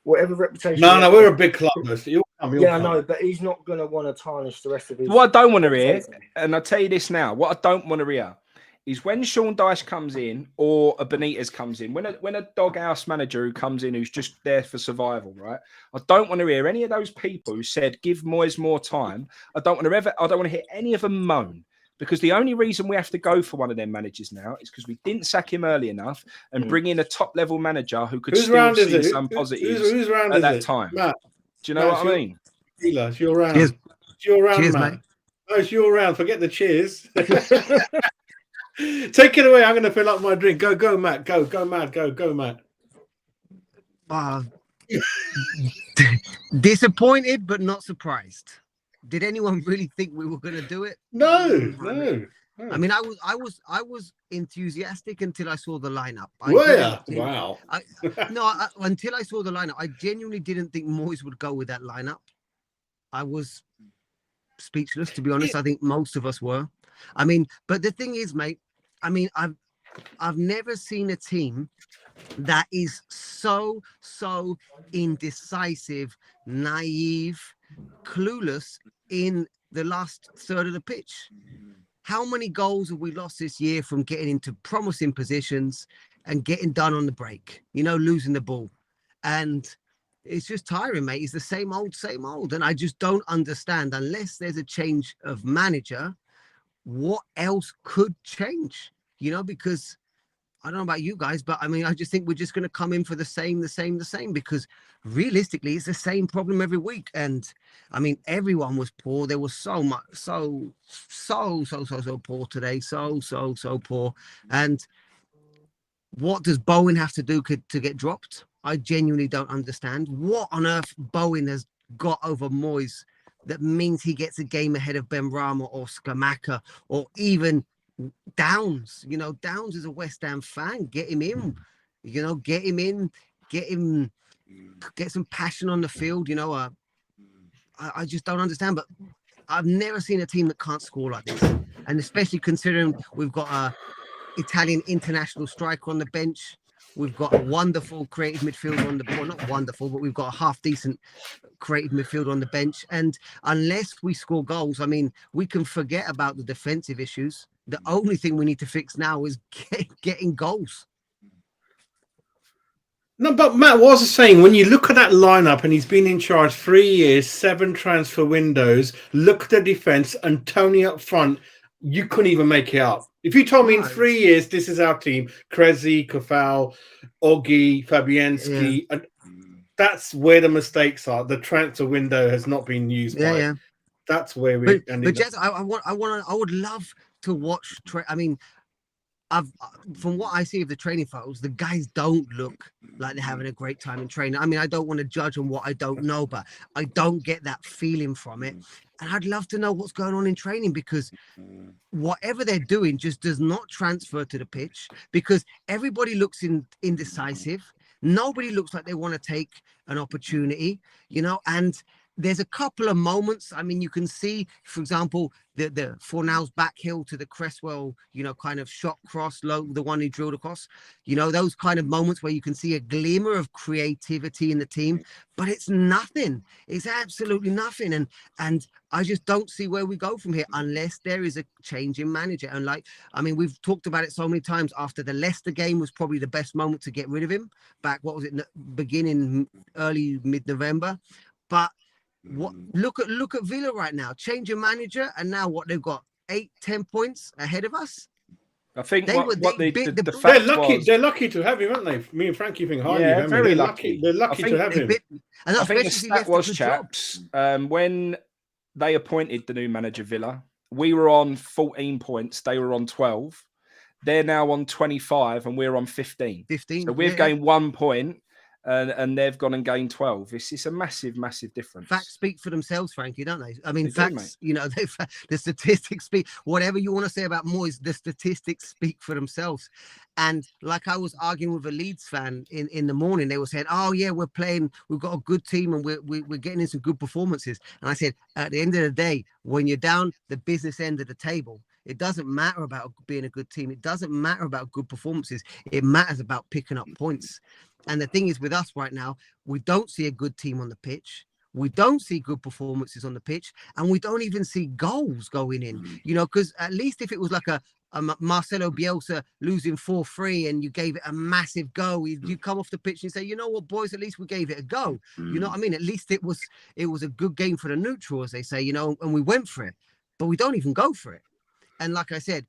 Whatever reputation. No, we're a big club. He'll come. I know, but he's not going to want to tarnish the rest of his. What I don't want to hear, and I'll tell you this now, what I don't want to hear is when Sean Dyche comes in or a Benitez comes in, when a doghouse manager who comes in who's just there for survival, right? I don't want to hear any of those people who said give Moyes more time. I don't want to hear any of them moan, because the only reason we have to go for one of them managers now is because we didn't sack him early enough and bring in a top level manager who could still see some positives who's round at that time. Matt, do you know what I mean? It's your round. Cheers. It's your round, Cheers, Matt. mate. Oh, it's your round. Forget the cheers. Take it away. I'm going to fill up my drink. Go, Matt. Go, Matt. Go, Matt. Disappointed, but not surprised. Did anyone really think we were going to do it? No. I mean, I was enthusiastic until I saw the lineup. Wow. Until I saw the lineup, I genuinely didn't think Moyes would go with that lineup. I was speechless, to be honest. I think most of us were. I mean, but the thing is, mate, I mean, I've never seen a team that is so indecisive, naive, clueless in the last third of the pitch. How many goals have we lost this year from getting into promising positions and getting done on the break, losing the ball? And it's just tiring, mate. It's the same old. And I just don't understand, unless there's a change of manager, what else could change? Because I don't know about you guys, but I mean, I just think we're just going to come in for the same, because realistically, it's the same problem every week. And I mean, everyone was poor. There was so poor today. So poor. And what does Bowen have to do to get dropped? I genuinely don't understand. What on earth Bowen has got over Moyes that means he gets a game ahead of Benrahma or Scamacca or even Downs? Downs is a West Ham fan. Get him in. Get him in. Get some passion on the field. I just don't understand. But I've never seen a team that can't score like this, and especially considering we've got a Italian international striker on the bench. We've got a wonderful creative midfield on the board. Not wonderful, but we've got a half decent creative midfield on the bench. And unless we score goals, I mean, we can forget about the defensive issues. The only thing we need to fix now is getting goals. No, but Matt was saying, when you look at that lineup, and he's been in charge 3 years, 7 transfer windows, look at the defense, and Tony up front, you couldn't even make it up. If you told me in 3 years, this is our team, Krezi, Kofal, Oggy, Fabianski, and that's where the mistakes are. The transfer window has not been used. That's where we. But Jez, I would love to watch. I mean, from what I see of the training photos, the guys don't look like they're having a great time in training. I mean, I don't want to judge on what I don't know, but I don't get that feeling from it. And I'd love to know what's going on in training, because whatever they're doing just does not transfer to the pitch, because everybody looks indecisive. Nobody looks like they want to take an opportunity, and there's a couple of moments. I mean, you can see, for example, the Fornals back heel to the Cresswell, kind of shot cross, the one he drilled across, those kind of moments where you can see a glimmer of creativity in the team, but it's nothing. It's absolutely nothing. And I just don't see where we go from here unless there is a change in manager. And we've talked about it so many times. After the Leicester game was probably the best moment to get rid of him back. What was it? Beginning early mid-November. But What look at Villa right now. Change your manager, and now what they've got 8-10 points ahead of us. I think They the bit the- They're fact lucky. was, They're lucky to have him, aren't they? Me and Frankie think highly Yeah, of him. very They're lucky. They're I lucky think to have they him. bit, and I think the especially if he stat left a was, good job. chaps, when they appointed the new manager Villa, we were on 14 points. They were on 12. They're now on 25 and we're on 15. 15. So we've yeah. gained 1 point and they've gone and gained 12. It's a massive, massive difference. Facts speak for themselves, Frankie, don't they? I mean, They do, facts, the statistics speak. Whatever you want to say about Moyes, the statistics speak for themselves. And like I was arguing with a Leeds fan in the morning, they were saying, "Oh yeah, we've got a good team, and we're getting in some good performances." And I said, at the end of the day, when you're down the business end of the table, it doesn't matter about being a good team. It doesn't matter about good performances. It matters about picking up points. And the thing is with us right now, we don't see a good team on the pitch. We don't see good performances on the pitch, and we don't even see goals going in, because at least if it was like a Marcelo Bielsa losing 4-3 and you gave it a massive go, you come off the pitch and say, you know what, boys, at least we gave it a go. You know what I mean? At least it was a good game for the neutral, as they say, and we went for it, but we don't even go for it. And like I said,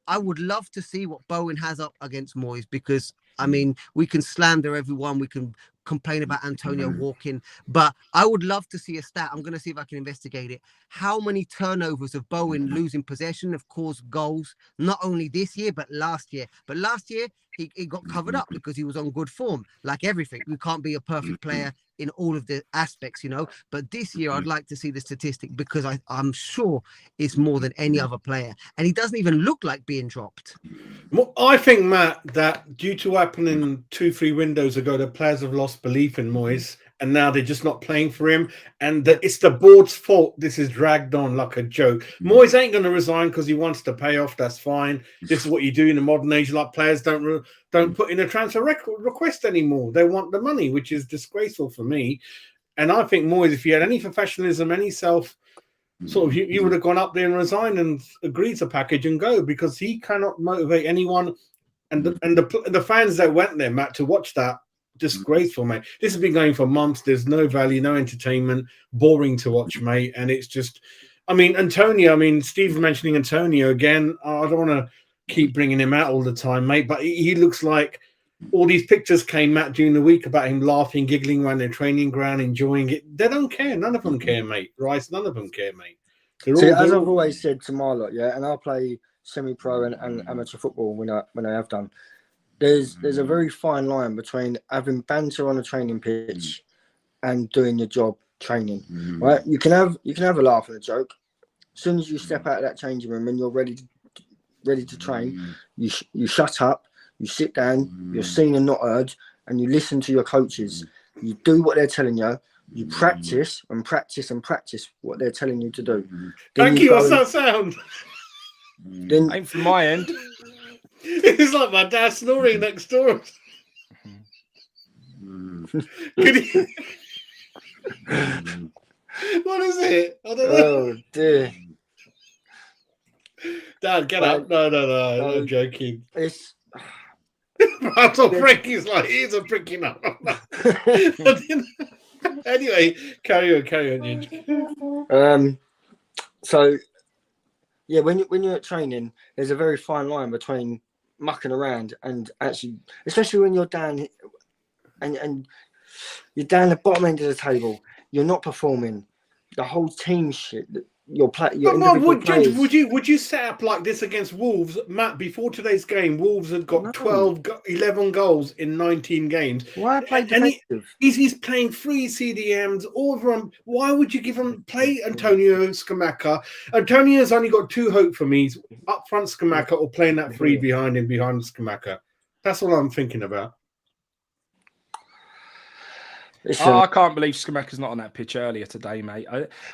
I would love to see what Bowen has up against Moyes, because I mean, we can slander everyone, we can complain about Antonio walking, but I would love to see a stat. I'm going to see if I can investigate it. How many turnovers of Bowen losing possession have caused goals, not only this year, but last year. But last year, he got covered up because he was on good form. Like everything, we can't be a perfect player in all of the aspects, But this year, I'd like to see the statistic, because I'm sure it's more than any other player. And he doesn't even look like being dropped. Well, I think, Matt, that due to what happened in 2-3 windows ago, the players have lost belief in Moyes, and now they're just not playing for him. And it's the board's fault. This is dragged on like a joke. Moyes ain't going to resign because he wants to pay off. That's fine. This is what you do in the modern age. Like, players don't put in a transfer request anymore. They want the money, which is disgraceful for me. And I think Moyes, if he had any professionalism, any self, sort of, he would have gone up there and resigned and agreed to package and go, because he cannot motivate anyone. And the fans that went there, Matt, to watch that, disgraceful, mate. This has been going for months. There's no value, no entertainment, boring to watch, mate. And it's just, Antonio, Steve's mentioning Antonio again. I don't want to keep bringing him out all the time, mate, but he looks like all these pictures came, Matt, during the week about him laughing, giggling around their training ground, enjoying it. They don't care. None of them care, mate. Rice, none of them care, mate. As I've always said to Marlot, and I play semi-pro and amateur football when I have done. There's a very fine line between having banter on a training pitch and doing your job training. Right? You can have a laugh and a joke. As soon as you step out of that changing room and you're ready to train, you shut up, you sit down, you're seen and not heard, and you listen to your coaches. You do what they're telling you. You practice and practice and practice what they're telling you to do. Thank you. What's that sound? Then, ain't from my end. It's like my dad snoring next door. What is it? I don't know. Oh dear. Dad, get up. No, I'm joking. It's I thought Frankie's like, he's a freaking up. Anyway, carry on, Ginge. So yeah, when you're at training, there's a very fine line between mucking around and actually, especially when you're down and you're down the bottom end of the table, you're not performing. The whole team shit. Would you set up like this against Wolves, Matt? Before today's game, Wolves had got 11 goals in 19 games. Why play defensive? He's playing 3 CDMs all of them. Why would you give him play Antonio Scamacca? Antonio's only got 2 hope for me: he's up front Scamacca or playing that 3 behind Scamacca. That's all I'm thinking about. I can't believe Scamacca's not on that pitch earlier today, mate.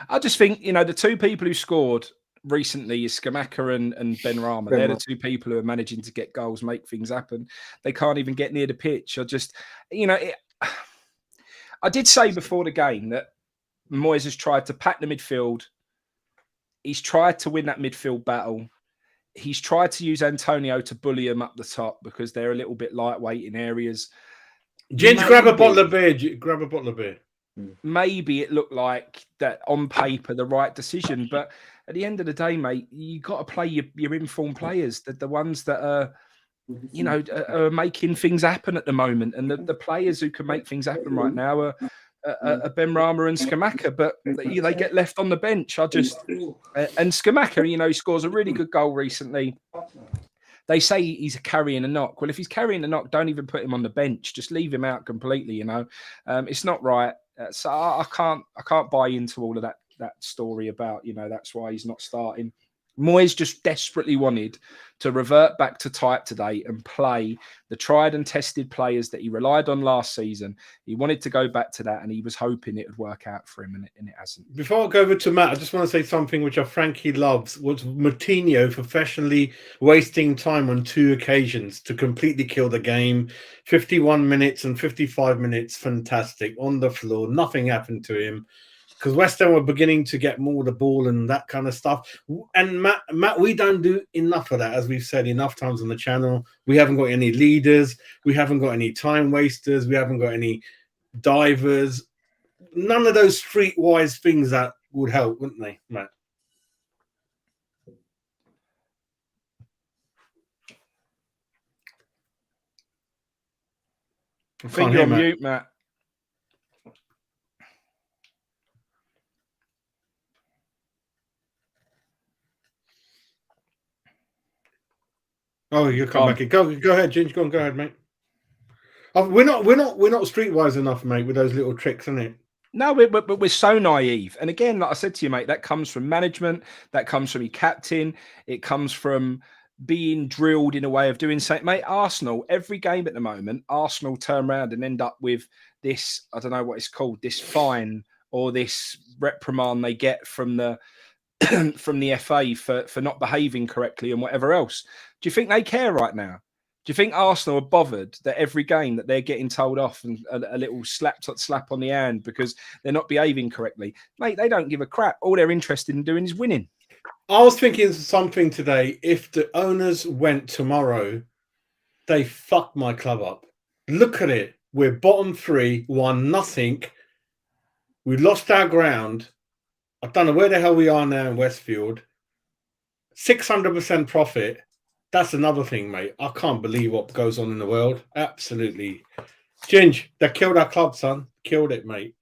I just think, the 2 people who scored recently is Scamacca and Ben Rama. They're the 2 people who are managing to get goals, make things happen. They can't even get near the pitch. I did say before the game that Moyes has tried to pack the midfield. He's tried to win that midfield battle. He's tried to use Antonio to bully him up the top because they're a little bit lightweight in areas. Ginge, grab a bottle of beer. Grab a bottle of beer. maybe it looked like that on paper the right decision, but at the end of the day, mate, you got to play your informed players, the ones that are, you know, are making things happen at the moment, and the players who can make things happen right now are Ben Rama and Skamaka, but they get left on the bench. And Skamaka, you know, he scores a really good goal recently. They say he's carrying a knock. Well, if he's carrying a knock, don't even put him on the bench. Just leave him out completely. You know, it's not right. So I can't buy into all of that story about, you know, that's why he's not starting. Moyes just desperately wanted to revert back to type today and play the tried and tested players that he relied on last season. He wanted to go back to that, and he was hoping it would work out for him, and it hasn't. Before I go over to Matt, I just want to say something which Frankie loves, was Moutinho professionally wasting time on 2 occasions to completely kill the game. 51 minutes and 55 minutes, fantastic, on the floor. Nothing happened to him, because West Ham were beginning to get more the ball and that kind of stuff. And Matt, we don't do enough of that, as we've said enough times on the channel. We haven't got any leaders. We haven't got any time wasters. We haven't got any divers. None of those streetwise things that would help, wouldn't they, Matt? I think you're on mute, Matt. Oh, you come back. Go ahead, Ginge. Go ahead, mate. We're not streetwise enough, mate, with those little tricks, isn't it? No, but we're so naive. And again, like I said to you, mate, that comes from management. That comes from your captain. It comes from being drilled in a way of doing something. Mate, Arsenal, every game at the moment, Arsenal turn around and end up with this, I don't know what it's called, this fine or this reprimand they get from the from the FA for not behaving correctly and whatever else. Do you think they care right now? Do you think Arsenal are bothered that every game that they're getting told off and a little slap on the hand because they're not behaving correctly? Mate, they don't give a crap. All they're interested in doing is winning. I was thinking something today. If the owners went tomorrow, they fucked my club up. Look at it. We're bottom 3, 1-0. We lost our ground. I don't know where the hell we are now in Westfield. 600% profit. That's another thing, mate. I can't believe what goes on in the world. Absolutely. Ginge, they killed our club, son. Killed it, mate.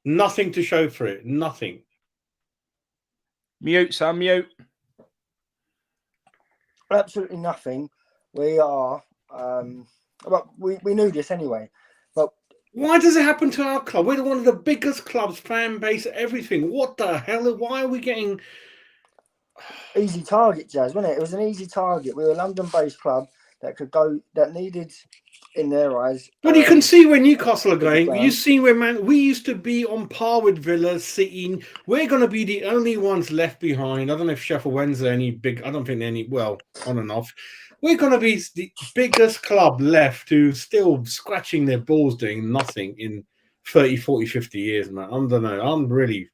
Nothing to show for it. Nothing. Mute, son, mute. Absolutely nothing. We are, but we knew this anyway. But why does it happen to our club? We're one of the biggest clubs, fan base, everything. What the hell? Why are we getting... Easy target, Jazz, wasn't it? It was an easy target. We were a London-based club that could go, that needed, in their eyes. Well, you can see where Newcastle are going. You see where we used to be on par with Villa, City. We're going to be the only ones left behind. I don't know if Sheffield Wednesday are any big. I don't think they're any, well, on and off. We're going to be the biggest club left who's still scratching their balls doing nothing in 30, 40, 50 years, man. I don't know. I'm really...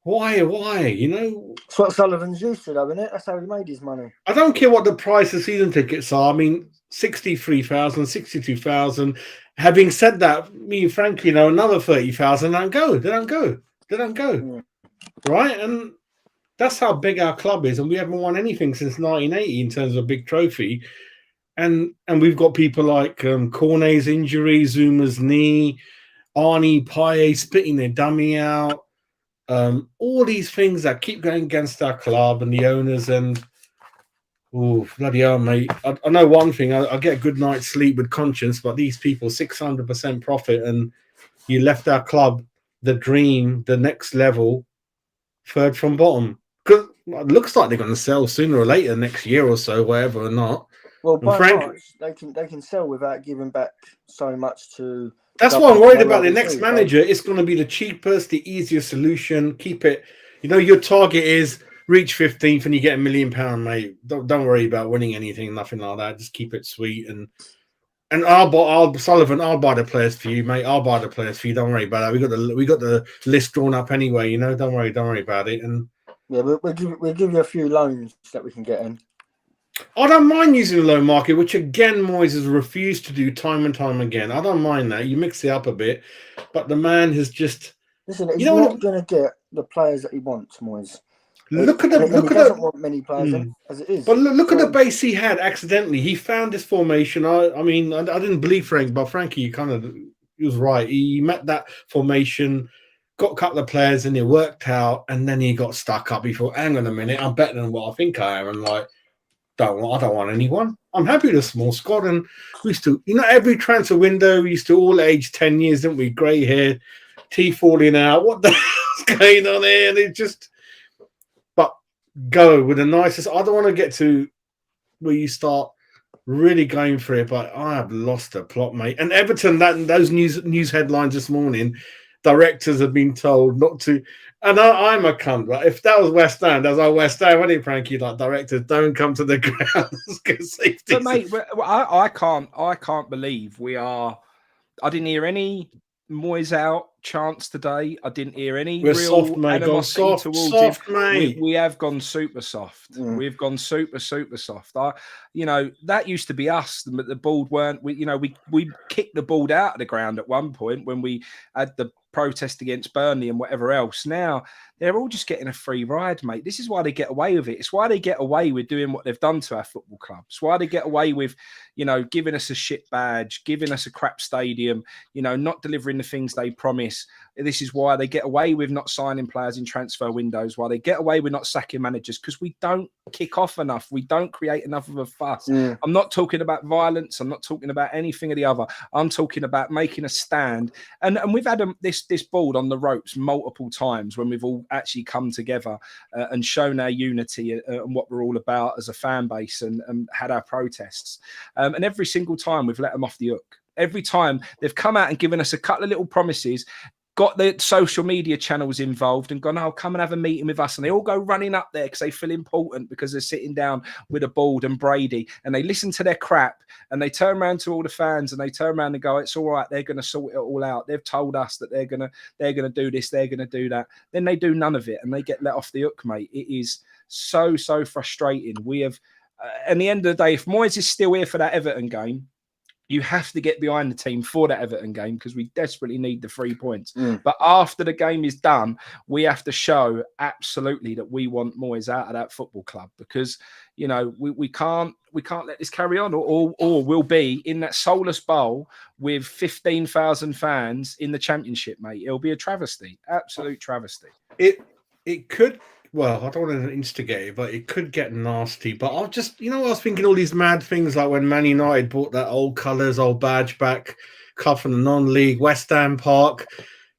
Why? You know? That's what Sullivan's used to, though, isn't it? That's how he made his money. I don't care what the price of season tickets are. I mean, 63,000, 62,000. Having said that, me and Frankie, you know, another 30,000 don't go. They don't go. Yeah. Right? And that's how big our club is. And we haven't won anything since 1980 in terms of a big trophy. And we've got people like Cornet's injury, Zuma's knee, Arnie, Paye spitting their dummy out. All these things that keep going against our club and the owners, and oh bloody hell, mate! I know one thing: I get a good night's sleep with conscience. But these people, 600% profit, and you left our club, the dream, the next level, third from bottom. Because it looks like they're going to sell sooner or later, next year or so, whatever or not. Well, by March, they can sell without giving back so much to. That's what I'm worried about. The next manager, it's going to be the cheapest, the easiest solution. Keep it. You know, your target is reach 15th and you get £1 million, mate. Don't worry about winning anything, nothing like that. Just keep it sweet. And Sullivan, I'll buy the players for you, mate. I'll buy the players for you. Don't worry about that. We got the list drawn up anyway. You know, don't worry about it. And yeah, we'll give you a few loans that we can get in. I don't mind using the low market, which again Moyes has refused to do time and time again. I don't mind that. You mix it up a bit, but the man has just. Listen, he's You know, not going to get the players that he wants, Moyes. look at And the he doesn't want many players in, as it is. But look at So- the base he had accidentally. He found this formation. I mean, I didn't believe Frank, but Frankie he was right. He met that formation, got a couple of players in, it worked out, and then he got stuck up. He thought, hang on a minute, I'm better than what I think I am. And like, I don't want anyone. I'm happy with a small squad. And we used to, every transfer window, we used to all age 10 years, didn't we? Grey hair, teeth falling out. What the hell's going on here? And it just, but go with the nicest. I don't want to get to where you start really going for it, but I have lost the plot, mate. And Everton, those news headlines this morning, directors have been told not to. And I'm a cunt, right? If that was West Ham, that's our West Ham, wasn't it, Frankie? Like, directors don't come to the ground. Safety. But mate, I can't believe we are. I didn't hear any Moyes out chance today. I didn't hear any We're real soft, mate. Gone animosity soft, towards him. mate. We have gone super soft. Mm. We've gone super soft. That used to be us. The ball weren't. We kicked the ball out of the ground at one point when we had the protest against Burnley and whatever else. Now they're all just getting a free ride, mate. This is why they get away with it. It's why they get away with doing what they've done to our football club. It's why they get away with, giving us a shit badge, giving us a crap stadium, not delivering the things they promise. This is why they get away with not signing players in transfer windows, why they get away with not sacking managers, because we don't kick off enough. We don't create enough of a fuss. Mm. I'm not talking about violence. I'm not talking about anything of the other. I'm talking about making a stand. And we've had this board on the ropes multiple times when we've all actually come together and shown our unity and what we're all about as a fan base and had our protests. And every single time we've let them off the hook. Every time they've come out and given us a couple of little promises, got the social media channels involved and gone, come and have a meeting with us. And they all go running up there because they feel important because they're sitting down with a Bald and Brady and they listen to their crap and they turn around to all the fans and they turn around and go, it's all right. They're going to sort it all out. They've told us that they're going to do this. They're going to do that. Then they do none of it and they get let off the hook, mate. It is so frustrating. We have, at the end of the day, if Moyes is still here for that Everton game, you have to get behind the team for that Everton game because we desperately need the 3 points. Mm. But after the game is done, we have to show absolutely that we want Moyes out of that football club because, we can't let this carry on or we'll be in that soulless bowl with 15,000 fans in the Championship, mate. It'll be a travesty, absolute travesty. It could. Well, I don't want to instigate it, but it could get nasty. But I'll just, I was thinking all these mad things like when Man United bought that old colours, old badge back, cup from the non-league, West Ham Park.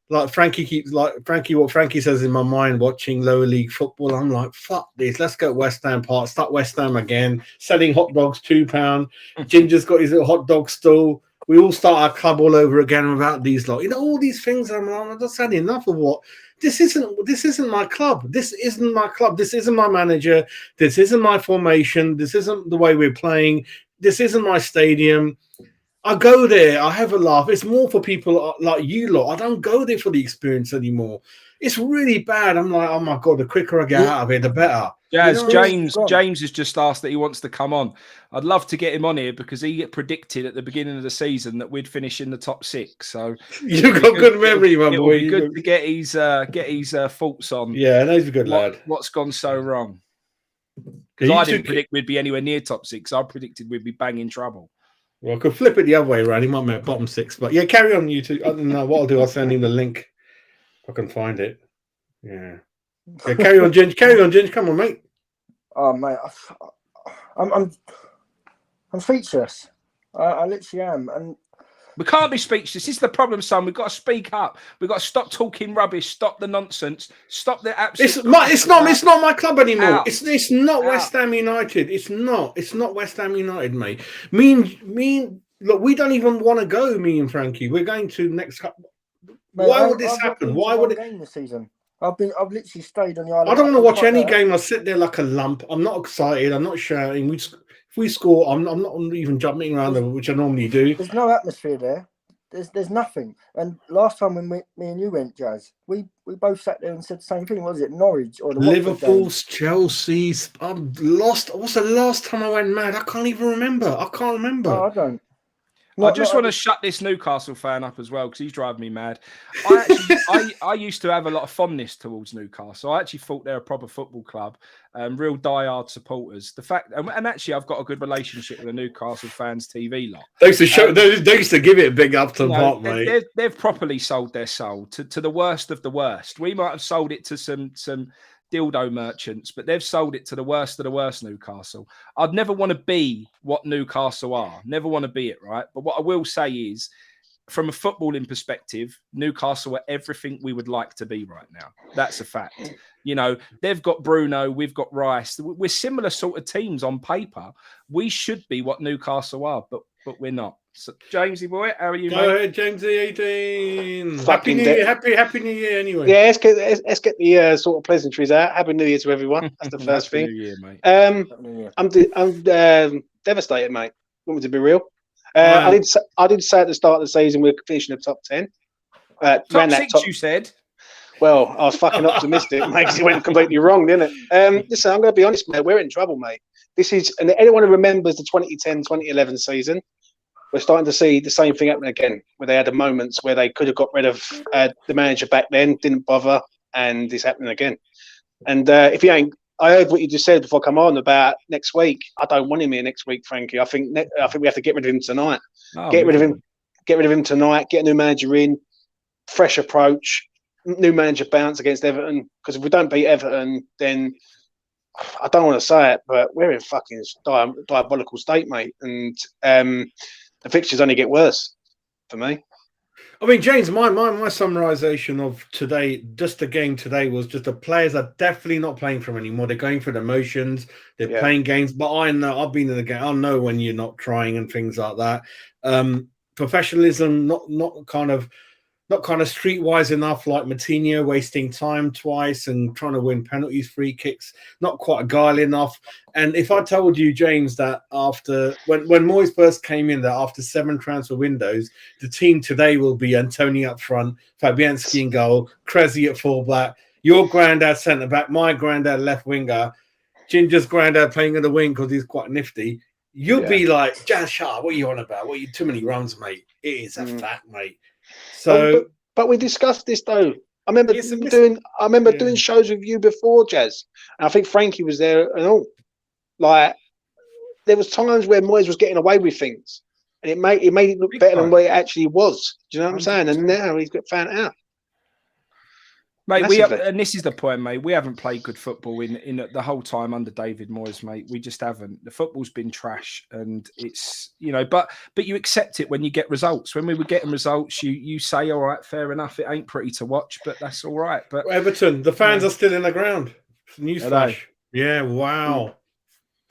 Like what Frankie says in my mind, watching lower league football, I'm like, fuck this. Let's go West Ham Park, start West Ham again, selling hot dogs, £2. Ginger's got his little hot dog stall. We all start our club all over again without these all these things. I'm just had enough of what. This isn't my club. This isn't my club. This isn't my manager. This isn't my formation. This isn't the way we're playing. This isn't my stadium. I go there. I have a laugh. It's more for people like you lot. I don't go there for the experience anymore. It's really bad. I'm like, oh my God, the quicker I get out of here, the better. James has just asked that he wants to come on. I'd love to get him on here because he predicted at the beginning of the season that we'd finish in the top 6. So you've got good memory, my boy. It'll be good to get his thoughts on. Yeah, no, he's a good lad. What's gone so wrong? Because I didn't predict we'd be anywhere near top 6. I predicted we'd be banging trouble. Well, I could flip it the other way around. He might make bottom 6, but yeah, carry on YouTube. I don't know what I'll do. I'll send him the link if I can find it. Yeah, carry on, Ginge. Carry on, Ginge. Come on, mate. Oh, mate, I'm speechless. I literally am, and we can't be speechless. This is the problem, son. We've got to speak up. We've got to stop talking rubbish. Stop the nonsense. Stop the absolute. It's not my club anymore. Out. It's not West Ham United. It's not West Ham United, mate. Look, we don't even want to go. Me and Frankie, we're going to next cup. Why would this happen? Why would it? Game this season. I've literally stayed on the island. I don't want to watch any game. I sit there like a lump. I'm not excited. I'm not shouting. If we score, I'm not even jumping around, which I normally do. There's no atmosphere there. There's nothing. And last time when me and you went, Jazz, we both sat there and said the same thing. Was it Norwich or the Liverpool's, Chelsea's? I'm lost. What's the last time I went mad? I can't even remember. I can't remember. Oh, I don't. I just want to shut this Newcastle fan up as well because he's driving me mad. I used to have a lot of fondness towards Newcastle. I actually thought they're a proper football club, real diehard supporters. The fact, and actually, I've got a good relationship with the Newcastle fans TV lot. They used to show. They used to give it a big Upton Park, mate. They've properly sold their soul to the worst of the worst. We might have sold it to some dildo merchants, but they've sold it to the worst of the worst, Newcastle. I'd never want to be what Newcastle are. Never want to be it, right? But what I will say is, from a footballing perspective, Newcastle are everything we would like to be right now. That's a fact. You know, they've got Bruno, we've got Rice. We're similar sort of teams on paper. We should be what Newcastle are, but we're not. So, Jamesy boy, how are you, Go mate? ahead, Jamesy 18. Fucking Happy New Year, anyway. Yeah, let's get the sort of pleasantries out. Happy New Year to everyone. That's the first Happy thing. New Year, mate. I'm devastated, mate. Want me to be real? I did say at the start of the season we're finishing the top 10. Top 6, you said. Well, I was fucking optimistic, mate, because it went completely wrong, didn't it? Listen, I'm going to be honest, mate. We're in trouble, mate. This is, and anyone who remembers the 2010-2011 season, we're starting to see the same thing happen again, where they had the moments where they could have got rid of the manager back then, didn't bother, and it's happening again. And if you ain't, I heard what you just said before I come on about next week. I don't want him here next week, Frankie. I think we have to get rid of him tonight. Get rid of him tonight. Get a new manager in, fresh approach, new manager bounce against Everton. Because if we don't beat Everton, then I don't want to say it, but we're in fucking diabolical state, mate. And the fixtures only get worse for me. I mean, James, my summarization of today, just the game today, was just the players are definitely not playing from anymore. They're going through the motions. They're playing games. But I know, I've been in the game. I know when you're not trying and things like that. Professionalism, not kind of streetwise enough, like Matinho wasting time twice and trying to win penalties, free kicks, not quite guile enough. And if I told you, James, that after when Moyes first came in, that after 7 transfer windows, the team today will be Antonio up front, Fabianski in goal, Kresi at fullback, your granddad centre back, my granddad left winger, Ginger's granddad playing in the wing because he's quite nifty. You'll be like, Jazz Shah, what are you on about? What are you too many runs, mate? It is a fact, mate. So, but we discussed this though. I remember doing shows with you before, Jazz, and I think Frankie was there and all. Like, there was times where Moyes was getting away with things, and it made it look better than what it actually was. Do you know what I'm saying? And now he's got found out. Mate, and this is the point, mate. We haven't played good football in the whole time under David Moyes, mate. We just haven't. The football's been trash, and it's, you know, but you accept it when you get results. When we were getting results, you say, all right, fair enough. It ain't pretty to watch, but that's all right. But Everton, the fans are still in the ground. Newsflash. Yeah, wow.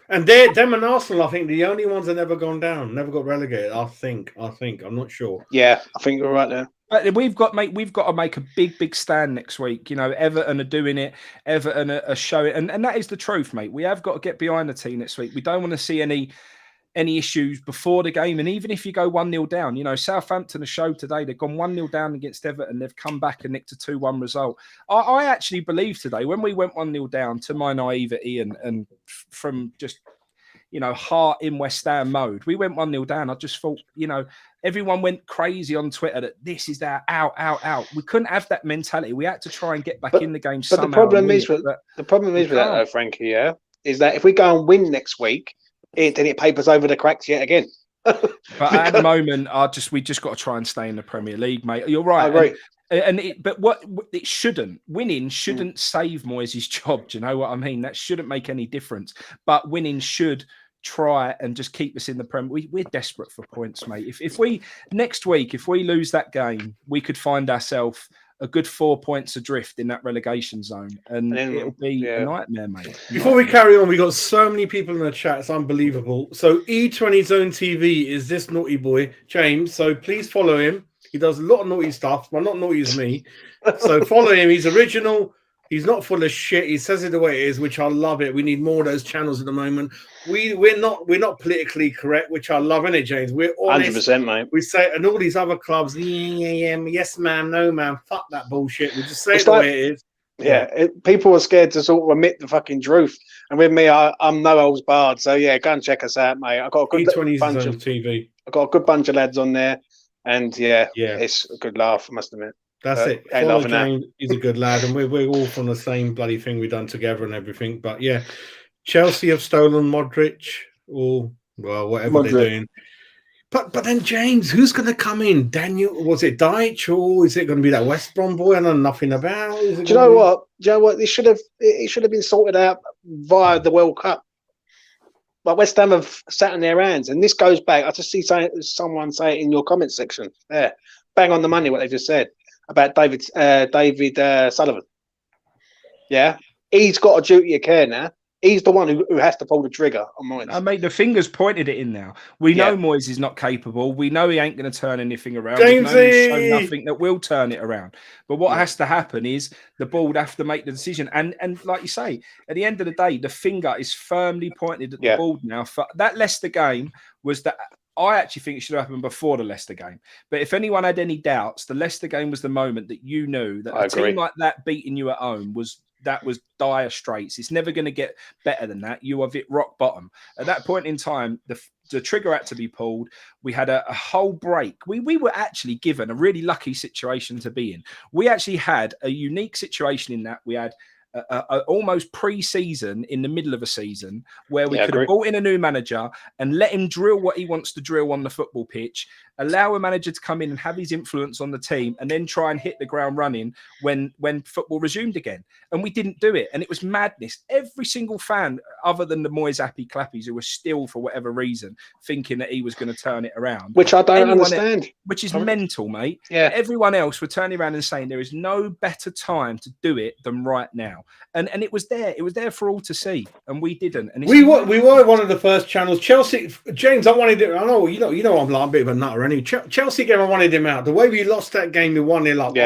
And them and Arsenal, I think, the only ones that never gone down, never got relegated. I think. I'm not sure. Yeah, I think you're right there. But we've got to make a big stand next week. You know, Everton are doing it. Everton are showing, and that is the truth, mate. We have got to get behind the team next week. We don't want to see any issues before the game. And even if you go 1-0 down, you know, Southampton have showed today they've gone 1-0 down against Everton. They've come back and nicked a 2-1 result. I actually believe today when we went 1-0 down, to my naivety and from just, you know, heart in West Ham mode, we went 1-0 down. I just thought, you know, everyone went crazy on Twitter that this is that out. We couldn't have that mentality. We had to try and get back in the game somehow. But the problem is with that, though, Frankie, is that if we go and win next week, then it papers over the cracks yet again. But at the moment, we just got to try and stay in the Premier League, mate. You're right. I agree. But it shouldn't. Winning shouldn't save Moyes' job. Do you know what I mean? That shouldn't make any difference. But winning should try and just keep us in the Premier. We're desperate for points, mate. If we next week, if we lose that game, we could find ourselves a good 4 points adrift in that relegation zone, and it'll be a nightmare, mate. Before we carry on, we got so many people in the chat. It's unbelievable. So E20 Zone TV is this naughty boy, James. So please follow him. He does a lot of naughty stuff, but not naughty as me. So follow him. He's original. He's not full of shit. He says it the way it is, which I love it. We need more of those channels at the moment. We're not politically correct, which I love, innit, James? We're honest. 100%, mate. We say, and all these other clubs, yes, ma'am, no, ma'am, fuck that bullshit. We just say It's it the like- way it is. Yeah, people are scared to sort of admit the fucking truth. And with me, I'm no holds barred. So yeah, go and check us out, mate. I've got a good E20's bunch on of TV. I've got a good bunch of lads on there, and yeah, Yeah. it's a good laugh, I must admit. That's it. Ain't Follow laughing at. James. He's a good lad, and we're all from the same bloody thing we've done together and everything. But yeah, Chelsea have stolen Modric, or well, whatever they're doing. But then James, who's going to come in? Daniel, was it Deitch, or is it going to be that West Brom boy I know nothing about? Do you know what? It should have been sorted out via the World Cup. Like West Ham have sat in their hands, and this goes back. I just see someone say it in your comment section. Yeah, bang on the money what they just said about David Sullivan. Yeah, he's got a duty of care now. He's the one who has to pull the trigger on Moyes. I mean, the fingers pointed it in now. We know Moyes is not capable. We know he ain't going to turn anything around. We know he's shown nothing that will turn it around. But what has to happen is the board have to make the decision. And like you say, at the end of the day, the finger is firmly pointed at the board now. For that Leicester game was that. I actually think it should have happened before the Leicester game. But if anyone had any doubts, the Leicester game was the moment that you knew that a team like that beating you at home was dire straits. It's never going to get better than that. You have hit rock bottom. At that point in time, the trigger had to be pulled. We had a whole break. We were actually given a really lucky situation to be in. We actually had a unique situation in that we had almost pre-season in the middle of a season where we could have brought in a new manager and let him drill what he wants to drill on the football pitch, allow a manager to come in and have his influence on the team, and then try and hit the ground running when football resumed again. And we didn't do it. And it was madness. Every single fan, other than the Moyes happy clappies, who were still, for whatever reason, thinking that he was going to turn it around. Which I don't understand. Which is mental, mate. Yeah. Everyone else were turning around and saying there is no better time to do it than right now. And it was there. It was there for all to see. And we didn't. And we were one of the first channels. Chelsea, James, I wanted it. I know, you know I'm like a bit of a nutter anyway. Chelsea game, I wanted him out. The way we lost that game, we 1-0 up.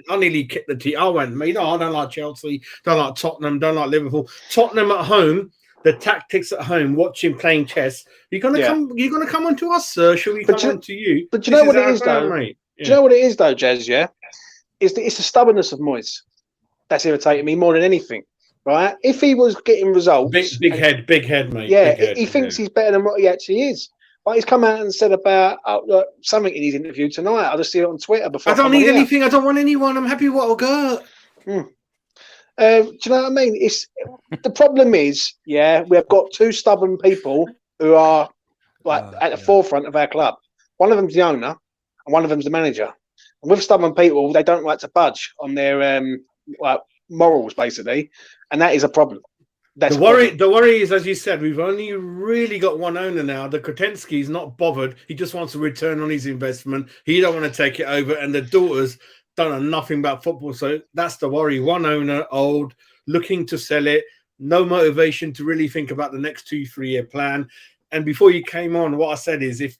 I nearly kicked the team. I went, I don't like Chelsea, don't like Tottenham, don't like Liverpool. Tottenham at home, the tactics at home, watching playing chess. You're gonna come onto us, sir. Shall we come on to you? But do you know what it is, though? Mate? Do you know what it is, though, Jez? Yeah, it's the stubbornness of Moyes that's irritating me more than anything. Right? If he was getting results, big head, mate. Yeah, big head, he thinks he's better than what he actually is. But he's come out and said about something in his interview tonight. I just see it on Twitter before. I don't need anything. I don't want anyone. I'm happy with what I got. Do you know what I mean? It's the problem is, we have got two stubborn people who are at the forefront of our club. One of them's the owner, and one of them's the manager. And with stubborn people, they don't like to budge on their morals, basically, and that is a problem. The worry is, as you said, we've only really got one owner now. The Kotensky's not bothered. He just wants a return on his investment. He don't want to take it over, and the daughters don't know nothing about football. So that's the worry. One owner, old, looking to sell it, no motivation to really think about the next 2-3 year plan. And before you came on, what I said is if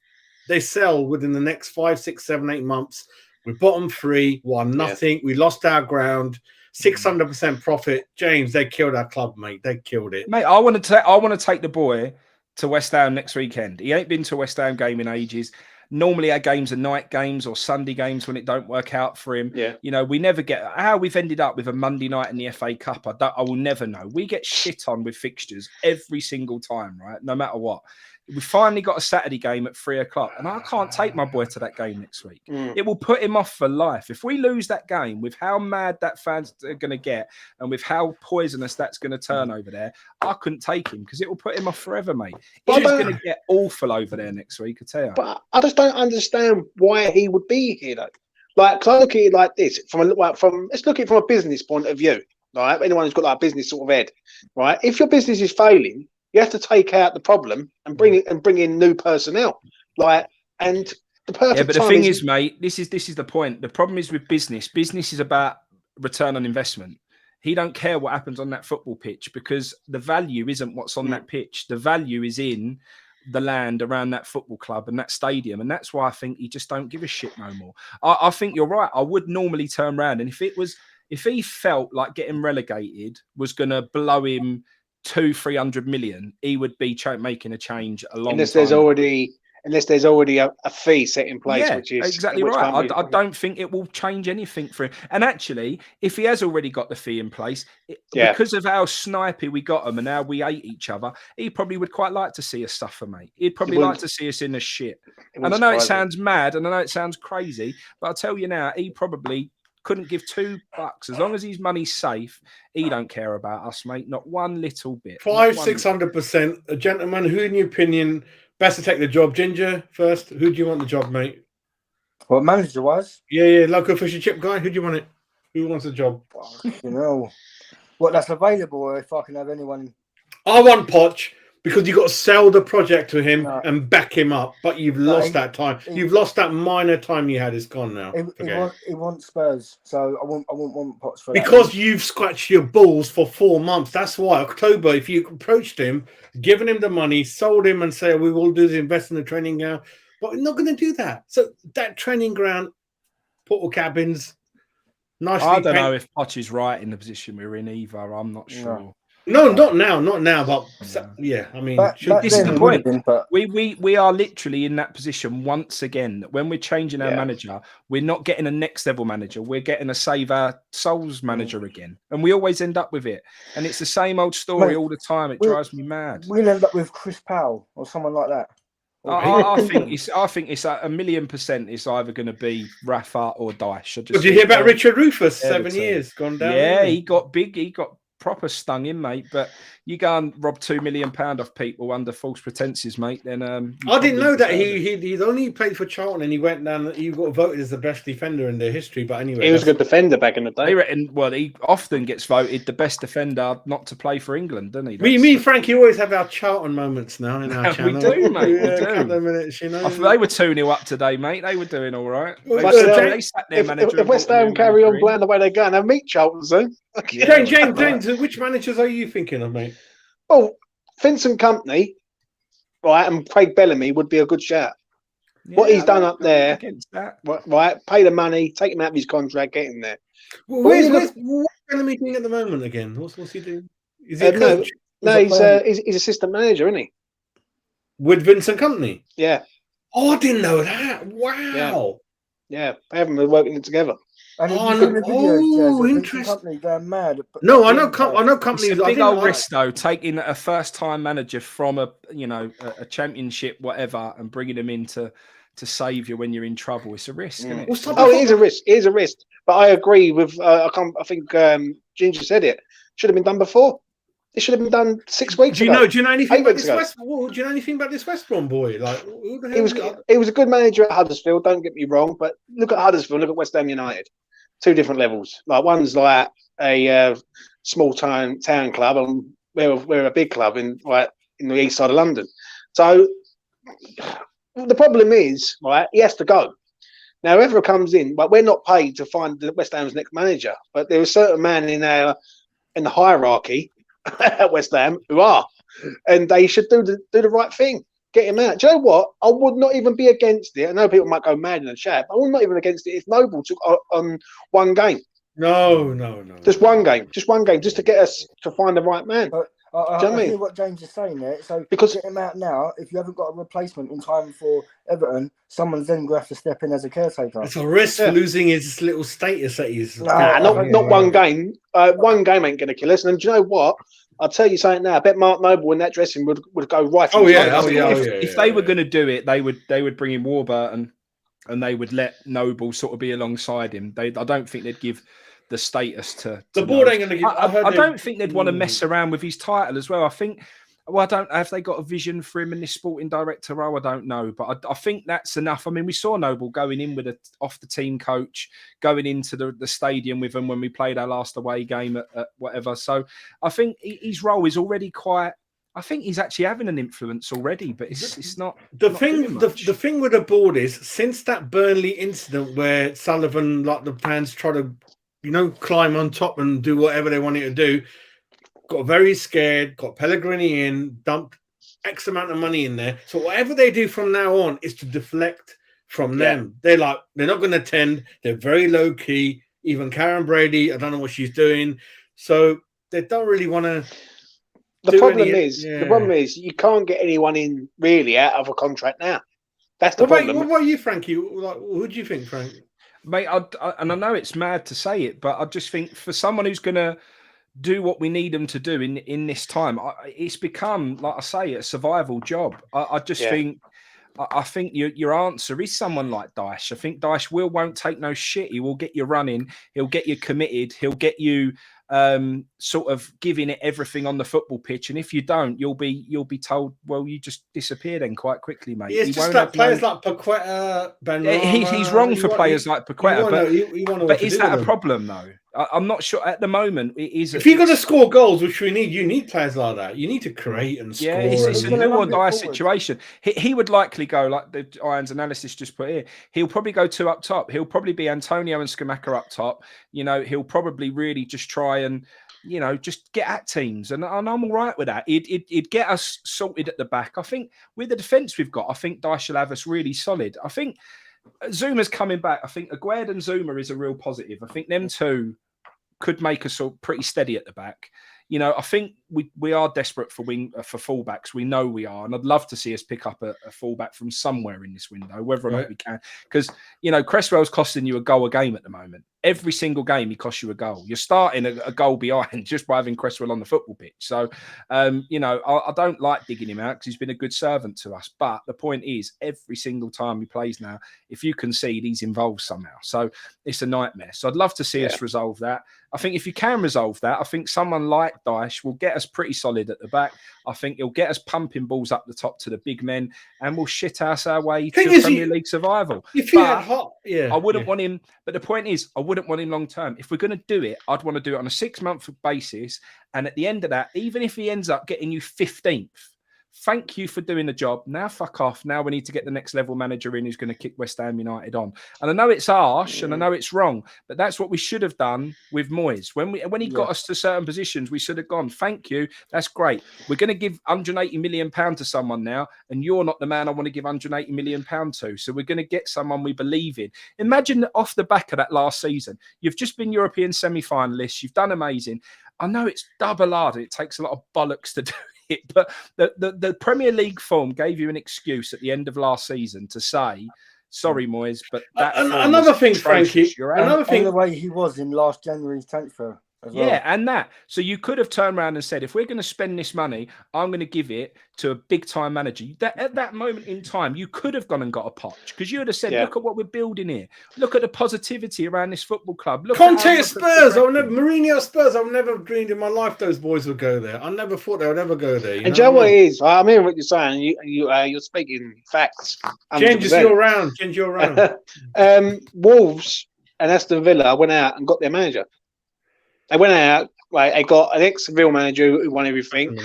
they sell within the next 5, 6, 7, 8 months, we're bottom 3, won nothing. We lost our ground. 600% profit. James, they killed our club, mate. They killed it. Mate, I want to take the boy to West Ham next weekend. He ain't been to a West Ham game in ages. Normally our games are night games or Sunday games when it don't work out for him. Yeah. You know, we never get how we've ended up with a Monday night in the FA Cup. I will never know. We get shit on with fixtures every single time, right? No matter what. We finally got a Saturday game at 3:00, and I can't take my boy to that game next week. It will put him off for life. If we lose that game, with how mad that fans are going to get and with how poisonous that's going to turn over there, I couldn't take him because it will put him off forever, mate. He's going to get awful over there next week, I tell you. But I just don't understand why he would be here, though. Like, cause I look at it like this let's look at it from a business point of view. Right? Anyone who's got like a business sort of head, right? If your business is failing, you have to take out the problem and bring in new personnel. But the thing is, mate, this is the point. The problem is with business. Business is about return on investment. He don't care what happens on that football pitch because the value isn't what's on that pitch. The value is in the land around that football club and that stadium. And that's why I think he just don't give a shit no more. I think you're right. I would normally turn around. And if it was If he felt like getting relegated was going to blow him 200-300 million, he would be making a change a long unless time. there's already a fee set in place, Yeah, which is exactly right. I don't think it will change anything for him. And actually, if he has already got the fee in place, because of how snipey we got him and how we hate each other, he probably would quite like to see us suffer, mate. He'd probably like to see us in the shit. And I know it sounds mad, and I know it sounds crazy, but I'll tell you now, he probably couldn't give $2. As long as his money's safe, he don't care about us, mate. Not one little bit. 500-600%. Gentlemen, who in your opinion best to take the job? Ginger first. Who do you want the job, mate? What, manager-wise? Yeah, local fish and chip guy. Who do you want it? Who wants the job? You know, what, that's available, or if I can have anyone. I want Poch because you've got to sell the project to him and back him up. But you've lost that time. You've lost that minor time you had. It's gone now. He wants Spurs, so I won't want Poch for that. Because you've scratched your balls for 4 months. That's why October, if you approached him, given him the money, sold him and say, we will do this, invest in the training ground. But we're not going to do that. So that training ground, portal cabins, nicely I don't know if Poch is right in the position we're in either. I'm not sure. No, not now. But yeah, I mean, this is the point. We are literally in that position once again. When we're changing our manager, we're not getting a next level manager. We're getting a save our souls manager again, and we always end up with it. And it's the same old story all the time. It drives me mad. We'll end up with Chris Powell or someone like that. I think it's 1,000,000%. It's either going to be Rafa or Dyche. Did you hear about Richard Rufus? 7 years gone down. Yeah, he got big. He got proper stung in, mate. But you go and rob £2 million off people under false pretenses, mate. Then I didn't know that he'd only played for Charlton and he went down. He got voted as the best defender in their history. But anyway, he was a good defender back in the day. Well, he often gets voted the best defender not to play for England, doesn't he? Me and Frankie always have our Charlton moments now in our channel. We do, mate. We do. A couple of minutes, you know. They were 2-0 up today, mate. They were doing all right. If West Ham carry on playing the way they're going, they'll meet Charlton soon. James, which managers are you thinking of, mate? Well, Vincent Kompany, right, and Craig Bellamy would be a good shout. Yeah, what he's done up there, that. right? Pay the money, take him out of his contract, get him there. Well, what's Bellamy doing at the moment again? What's he doing? Is he a coach? No, he's assistant manager, isn't he? With Vincent Kompany? Yeah. Oh, I didn't know that. Wow. Yeah. They haven't been working together. Interesting. Going mad. No, I know companies. It's a big old risk though, taking a first-time manager from a championship, whatever, and bringing them in to save you when you're in trouble. It's a risk, isn't it? It is a risk. It is a risk. But I agree with. I think Ginger said it should have been done before. It should have been done 6 weeks ago. Do you know anything about this West? Do you know anything about this West Brom boy? Like, who the hell he was a good manager at Huddersfield. Don't get me wrong, but look at Huddersfield. Look at West Ham United. 2 different levels. Like one's like a small town club, and we're a big club in the east side of London. So the problem is, right, he has to go. Now, whoever comes in, but we're not paid to find the West Ham's next manager. But there are certain men in the hierarchy at West Ham who are, and they should do the right thing. Get him out. Do you know what? I would not even be against it. I know people might go mad in the chat, but I'm not even against it if Noble took on one game. No. Just one game, just to get us to find the right man. But I hear what James is saying there. So because get him out now, if you haven't got a replacement in time for Everton, someone's then going to have to step in as a caretaker. It's a risk for losing his little status that he's. Not one game. One game ain't going to kill us. And do you know what? I'll tell you something now. I bet Mark Noble in that dressing would go right. If they were going to do it, they would bring in Warburton, and they would let Noble sort of be alongside him. I don't think they'd give the status to the board ain't going to give. I don't think they'd want to mess around with his title as well. I think. Well, I don't. Have they got a vision for him in this sporting director role? I don't know, but I think that's enough. I mean, we saw Noble going in with off the team coach, going into the stadium with him when we played our last away game at whatever. So I think his role is already quite. I think he's actually having an influence already, but it's not. The thing with the board is since that Burnley incident where Sullivan, like the fans, try to, climb on top and do whatever they wanted to do. Got very scared, got Pellegrini in, dumped X amount of money in there. So whatever they do from now on is to deflect from them. They're not going to attend. They're very low key. even Karen Brady. I don't know what she's doing. So they don't really want to. The problem is you can't get anyone in really out of a contract now. That's the problem. What about you, Frankie? Like, who do you think, Frank? Mate, and I know it's mad to say it, but I just think for someone who's going to do what we need them to do in this time, it's become, like I say, a survival job. I just think. I think your answer is someone like Dyche. I think Dyche won't take no shit. He will get you running. He'll get you committed. He'll get you sort of giving it everything on the football pitch. And if you don't, you'll be told, well, you just disappear then quite quickly, mate. Yeah, it's just like players like Paqueta, Benrahma. He's wrong for players like Paqueta, but is that a problem though? I'm not sure at the moment. It is. If you're going to score goals, which we need, you need players like that. You need to create and score. Yeah, it's a new or die situation. He would likely go like the Irons analysis just put here. He'll probably go 2 up top. He'll probably be Antonio and Scamacca up top. You know, he'll probably really just try and, you know, just get at teams. And I'm all right with that. It'd get us sorted at the back. I think with the defence we've got, I think Dyche will have us really solid. I think Zuma's coming back. I think Aguerd and Zuma is a real positive. I think them two could make us all pretty steady at the back. You know, I think we are desperate for fullbacks. We know we are, and I'd love to see us pick up a fullback from somewhere in this window, whether or not we can. Because, you know, Cresswell's costing you a goal a game at the moment. Every single game he costs you a goal. You're starting a goal behind just by having Cresswell on the football pitch. So, you know, I don't like digging him out because he's been a good servant to us. But the point is, every single time he plays now, if you concede, he's involved somehow. So it's a nightmare. So I'd love to see us resolve that. I think if you can resolve that, I think someone like Dyche will get us pretty solid at the back. I think he'll get us pumping balls up the top to the big men, and we'll shit us our way to Premier League survival. If he had hot, I wouldn't want him. But the point is, I wouldn't want him long term. If we're going to do it, I'd want to do it on a 6-month basis. And at the end of that, even if he ends up getting you 15th, thank you for doing the job. Now fuck off. Now we need to get the next level manager in who's going to kick West Ham United on. And I know it's harsh and I know it's wrong, but that's what we should have done with Moyes. When he got us to certain positions, we should have gone, thank you. That's great. We're going to give £180 million to someone now, and you're not the man I want to give £180 million to. So we're going to get someone we believe in. Imagine off the back of that last season, you've just been European semi-finalists. You've done amazing. I know it's double hard and it takes a lot of bollocks to do it, but the Premier League form gave you an excuse at the end of last season to say, sorry, Moyes, but that another thing, Frankie. Another thing, the way he was in last January's transfer. Yeah, and that. So you could have turned around and said, if we're going to spend this money, I'm going to give it to a big-time manager. At that moment in time, you could have gone and got a Poch, because you would have said, look at what we're building here. Look at the positivity around this football club. Look Conte at Spurs. Mourinho Spurs. I've never dreamed in my life those boys would go there. I never thought they would ever go there. And Joe, what it is, I'm hearing what you're saying. You're speaking facts. Change your round. Change your round. Wolves and Aston Villa went out and got their manager. They went out, like, they got an ex-Villa manager who won everything,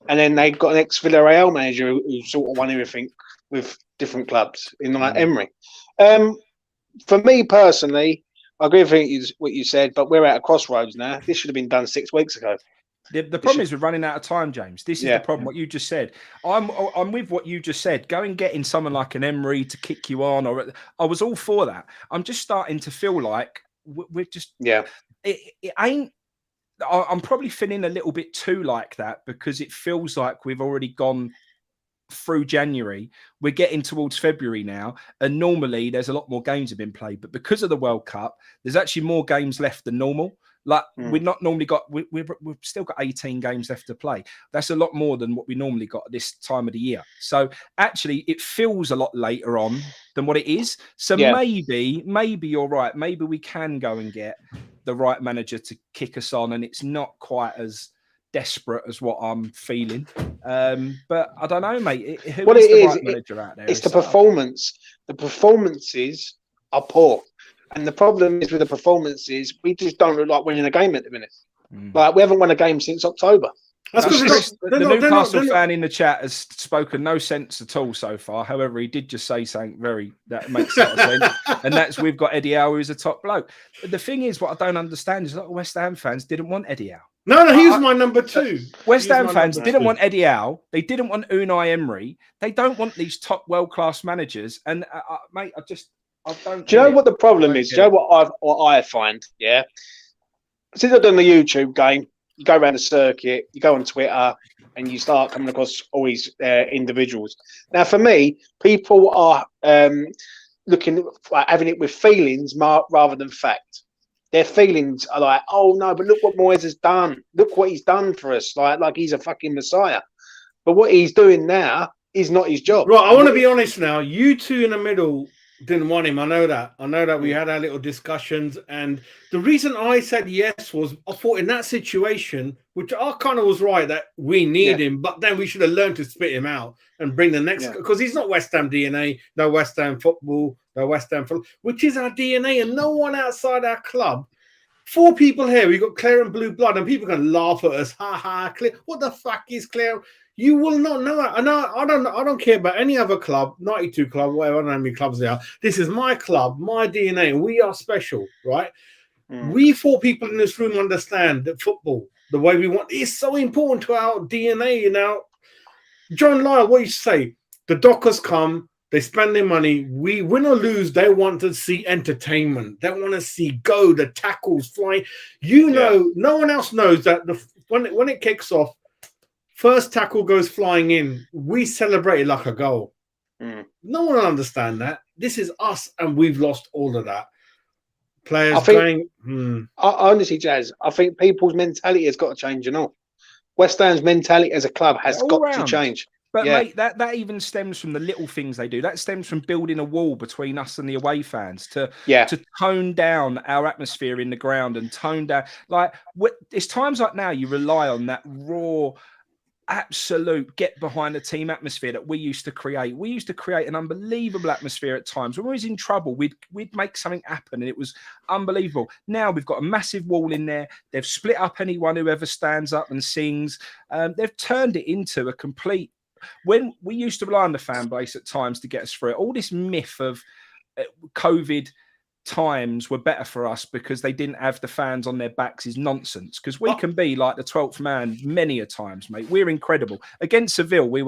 and then they got an ex-Villarreal manager who sort of won everything with different clubs in like Emery. For me personally, I agree with what you said, but we're at a crossroads now. This should have been done 6 weeks ago. The problem is we're running out of time, James. This is the problem, what you just said. I'm with what you just said. Go and getting someone like an Emery to kick you on. I was all for that. I'm just starting to feel like we're just... Yeah. It ain't. I'm probably feeling a little bit too like that because it feels like we've already gone through January. We're getting towards February now, and normally there's a lot more games have been played. But because of the World Cup, there's actually more games left than normal. Like we've not normally got, we've still got 18 games left to play. That's a lot more than what we normally got at this time of the year. So actually, it feels a lot later on than what it is. So maybe you're right. Maybe we can go and get the right manager to kick us on, and it's not quite as desperate as what I'm feeling. But I don't know, mate. Who is the right manager out there? It's the performance. The performances are poor. And the problem is with the performances, we just don't look like winning a game at the minute. Like, we haven't won a game since October. That's because the Newcastle fan in the chat has spoken no sense at all so far. However, he did just say something that makes a lot of sense. And that's, we've got Eddie Howe, who's a top bloke. But the thing is, what I don't understand is a lot of West Ham fans didn't want Eddie Howe. No, he was my number 2. West Ham fans didn't want Eddie Howe. They didn't want Unai Emery. They don't want these top world-class managers. And, mate, I don't. Do you know what the problem don't is? Do get you know what I find? Yeah. Since I've done the YouTube game, you go around the circuit, you go on Twitter, and you start coming across all these individuals. Now, for me, people are looking like having it with feelings rather than fact. Their feelings are like, oh no, but look what Moyes has done. Look what he's done for us. Like he's a fucking messiah. But what he's doing now is not his job. Right, I want to be honest now. You two in the middle didn't want him. I know that. We had our little discussions, and the reason I said yes was I thought in that situation, which I kind of was right, that we need him, but then we should have learned to spit him out and bring the next, because he's not West Ham DNA, no West Ham football, no West Ham football, which is our DNA, and no one outside our club. 4 people here. We got clear and blue blood, and people can laugh at us. Ha ha! Clear. What the fuck is clear? You will not know it. And I don't care about any other club, 92 club, whatever. I don't know how many clubs they are. This is my club, my DNA, and we are special, right? We 4 people in this room understand that football, the way we want, is so important to our DNA. You know, John Lyle, what you say? The Dockers come. They spend their money. We win or lose, they want to see entertainment. They want to see the tackles flying. You know, no one else knows that when it kicks off, first tackle goes flying in, we celebrate it like a goal. No one will understand that. This is us, and we've lost all of that. Players honestly, Jazz, I think people's mentality has got to change and all. West Ham's mentality as a club has got to change. But mate, that even stems from the little things they do. That stems from building a wall between us and the away fans to tone down our atmosphere in the ground and tone down. Like, it's times like now you rely on that raw, absolute get behind the team atmosphere that we used to create. We used to create an unbelievable atmosphere at times. When we was in trouble, we'd make something happen, and it was unbelievable. Now we've got a massive wall in there. They've split up anyone who ever stands up and sings. They've turned it into a complete. When we used to rely on the fan base at times to get us through it, all this myth of COVID times were better for us because they didn't have the fans on their backs is nonsense, because we can be like the 12th man many a times, mate. We're incredible. Against Seville, we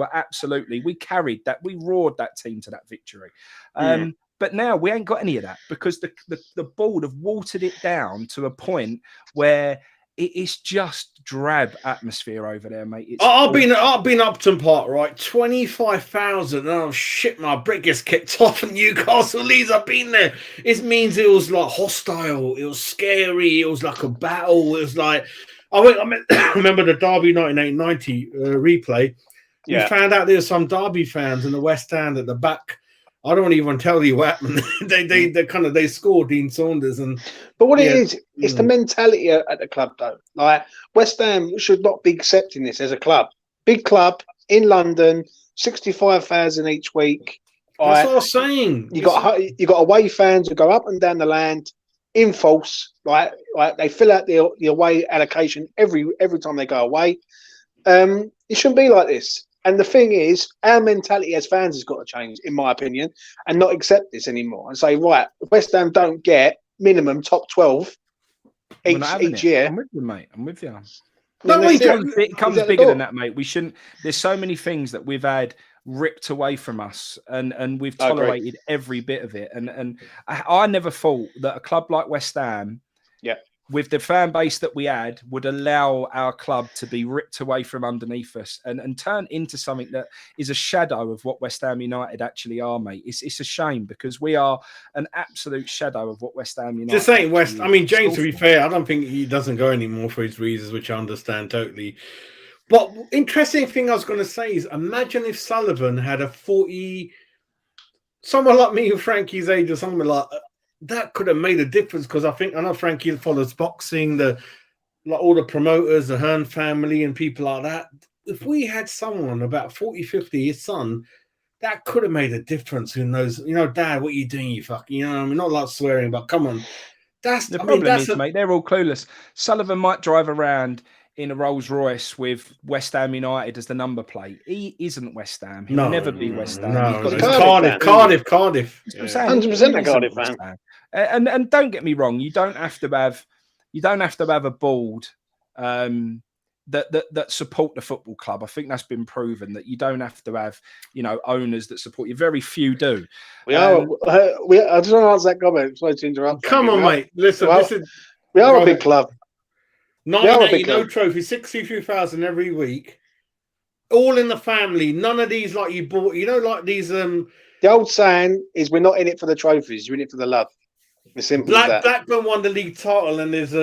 carried that, we roared that team to that victory. But now we ain't got any of that because the board have watered it down to a point where it's just drab atmosphere over there, mate. I've been Upton Park, right? 25,000. Oh shit, my brick gets kicked off in Newcastle Leeds. I've been there. It means it was like hostile. It was scary. It was like a battle. It was like I remember the Derby 1990 replay. We found out there were some Derby fans in the West End at the back. I don't even tell you what happened. they scored Dean Saunders But what it is, it's the mentality at the club though. Like West Ham should not be accepting this as a club. Big club in London, 65,000 each week. That's what I was saying. You got away fans who go up and down the land in false. Like they fill out the away allocation every time they go away. It shouldn't be like this. And the thing is, our mentality as fans has got to change, in my opinion, and not accept this anymore and say, right, West Ham don't get minimum top 12 each year. I'm with you, mate. I'm with you. It comes bigger than that, mate. We shouldn't. There's so many things that we've had ripped away from us, and we've tolerated every bit of it. And I never thought that a club like West Ham, with the fan base that we had, would allow our club to be ripped away from underneath us and turn into something that is a shadow of what West Ham United actually are, mate. It's a shame because we are an absolute shadow of what West Ham United. Just saying West. I mean, James, to be fair, I don't think he doesn't go anymore for his reasons, which I understand totally. But interesting thing I was going to say is, imagine if Sullivan had a 40, someone like me, Frankie's age, or something like. That could have made a difference because I know Frankie follows boxing, all the promoters, the Hearn family and people like that. If we had someone about 40, 50, his son, that could have made a difference. Who knows? You know, Dad, what are you doing? You fucking, you know, I mean, not like swearing, but come on. That's the problem mate. They're all clueless. Sullivan might drive around in a Rolls Royce with West Ham United as the number plate. He isn't West Ham. He'll never be West Ham. No, Cardiff. 100% a Cardiff fan. And don't get me wrong, you don't have to have a board that support the football club. I think that's been proven that you don't have to have, owners that support you. Very few do. I just want to answer that comment. Sorry to interrupt. Come on, mate. Listen, we are a big club. 980, no trophy, 62,000 every week. All in the family. None of these like you bought. Like these. The old saying is, "We're not in it for the trophies. You're in it for the love." It's simple as that. Blackburn won the league title, and there's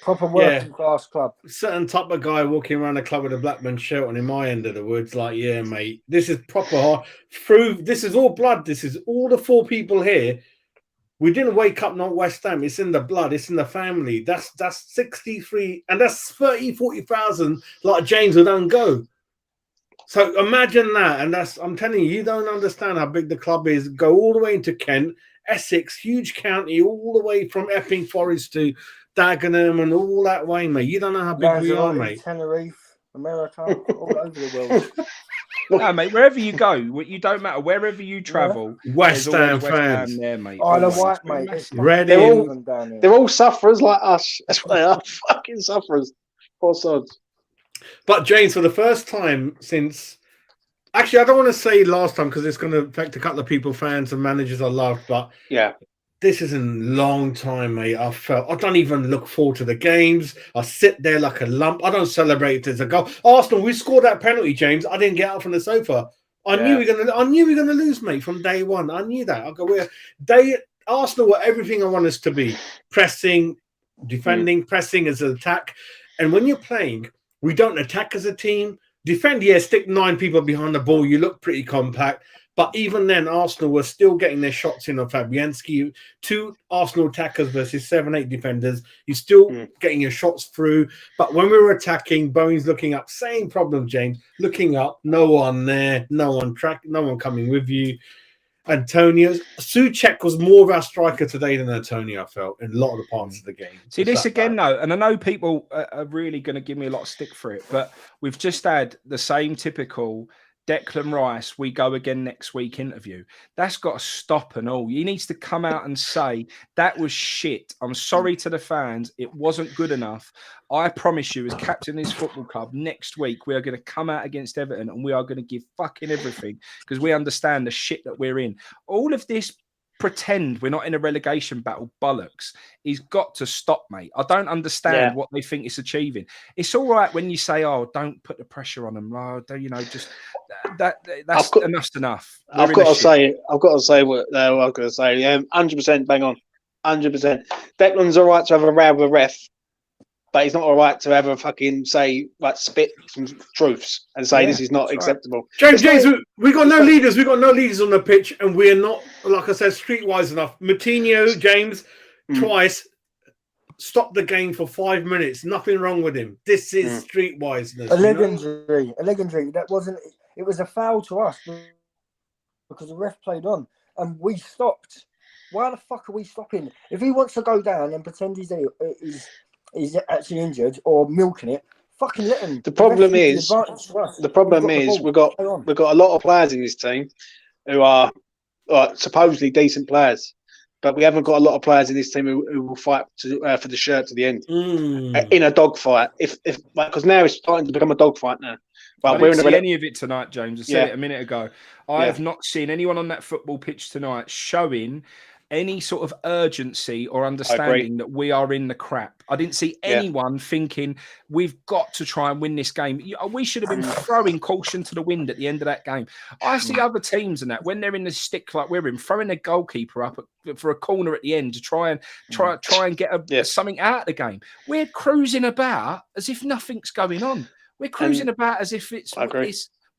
proper working class club. Certain type of guy walking around the club with a Blackburn shirt on in my end of the woods, like, yeah, mate, this is proper hard. This is all blood. This is all the 4 people here. We didn't wake up not West Ham. It's in the blood. It's in the family. That's 63, and that's 40,000. Like James would don't go. So imagine that, and I'm telling you, you don't understand how big the club is. Go all the way into Kent. Essex, huge county, all the way from Epping Forest to Dagenham and all that way, mate. You don't know how big we are, mate. Tenerife, America, all over the world. No, mate, wherever you go, you don't matter. Wherever you travel, West Ham fans. There, mate. Isle of Wight, mate. They're all sufferers like us. That's what they are. Fucking sufferers. Poor sods. But James, for the first time since... Actually, I don't want to say last time because it's going to affect a couple of people, fans and managers I love. But yeah, this is a long time, mate. I don't even look forward to the games. I sit there like a lump. I don't celebrate it as a goal. Arsenal, we scored that penalty, James. I didn't get up from the sofa. I knew we were going to lose, mate, from day one. I knew that. Arsenal were everything I want us to be: pressing, defending, pressing as an attack. And when you're playing, we don't attack as a team. Defend, stick 9 people behind the ball. You look pretty compact. But even then, Arsenal were still getting their shots in on Fabianski. 2 Arsenal attackers versus 7-8 defenders. You're still getting your shots through. But when we were attacking, Bowen's looking up. Same problem, James. Looking up, no one there, no one coming with you. Antonio, Souček was more of our striker today than Antonio, I felt, in a lot of the parts of the game. See, this again, though, and I know people are really going to give me a lot of stick for it, but we've just had the same typical Declan Rice, we go again next week interview. That's got to stop and all. He needs to come out and say, that was shit. I'm sorry to the fans. It wasn't good enough. I promise you, as captain of this football club, next week we are going to come out against Everton and we are going to give fucking everything because we understand the shit that we're in. All of this pretend we're not in a relegation battle bollocks. He's got to stop, mate. I don't understand what they think it's achieving. It's all right when you say, "Oh, don't put the pressure on them." Oh, just that's enough's enough. I've got to say what I've got to say. 100% bang on. 100%. Declan's all right to have a row with a ref, but he's not all right to have a fucking spit some truths and say this is not acceptable. James, we got no leaders. We got no leaders on the pitch, and we're not, like I said, streetwise enough. Moutinho, James, twice stopped the game for 5 minutes. Nothing wrong with him. This is streetwiseness. A leg injury. That wasn't. It was a foul to us because the ref played on, and we stopped. Why the fuck are we stopping? If he wants to go down and pretend he's actually injured or milking it, fucking let him. The problem is we've got a lot of players in this team who are supposedly decent players, but we haven't got a lot of players in this team who will fight for the shirt to the end in a dogfight. Because now it's starting to become a dogfight now. But I didn't see any of it tonight, James. I said it a minute ago. I have not seen anyone on that football pitch tonight showing any sort of urgency or understanding that we are in the crap. I didn't see anyone thinking we've got to try and win this game. We should have been throwing caution to the wind at the end of that game. I see other teams and that when they're in the stick like we're in, throwing their goalkeeper up for a corner at the end to try and get something out of the game. We're cruising about as if nothing's going on. We're cruising about as if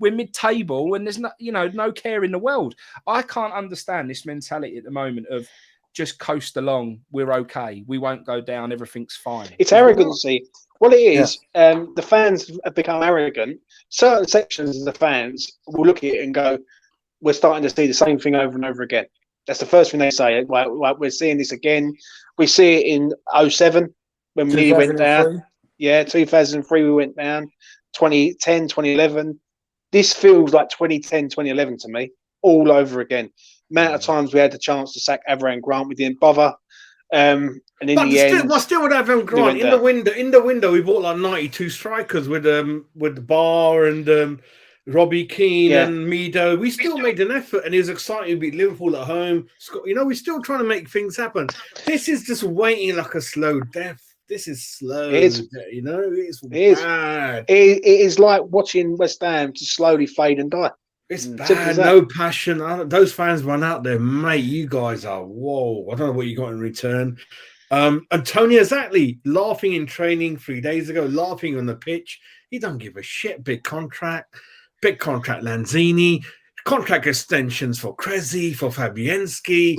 we're mid-table and there's no care in the world. I can't understand this mentality at the moment of just coast along. We're okay. We won't go down. Everything's fine. It's arrogancy. What it is, the fans have become arrogant. Certain sections of the fans will look at it and go, we're starting to see the same thing over and over again. That's the first thing they say. Like we're seeing this again. We see it in 2007 when we went down. 2003 we went down. 2010, 2011. This feels like 2010, 2011 to me, all over again. Amount of times we had the chance to sack Avram Grant, we didn't bother. And And in But the end, still would have them Grant went in the window. We bought like 92 strikers with Barr and Robbie Keane Yeah. and Mido. We still made an effort, and it was exciting to beat Liverpool at home. We're still trying to make things happen. This is just waiting like a slow death. This is slow. It is. It's It bad. it is like watching West Ham to slowly fade and die. It's Simple bad. as that. No passion. Those fans run out there, mate. You guys are whoa. I don't know what you got in return. Antonio Exactly laughing in training 3 days ago, laughing on the pitch. He don't give a shit. Big contract Lanzini, contract extensions for Krezi, for Fabianski.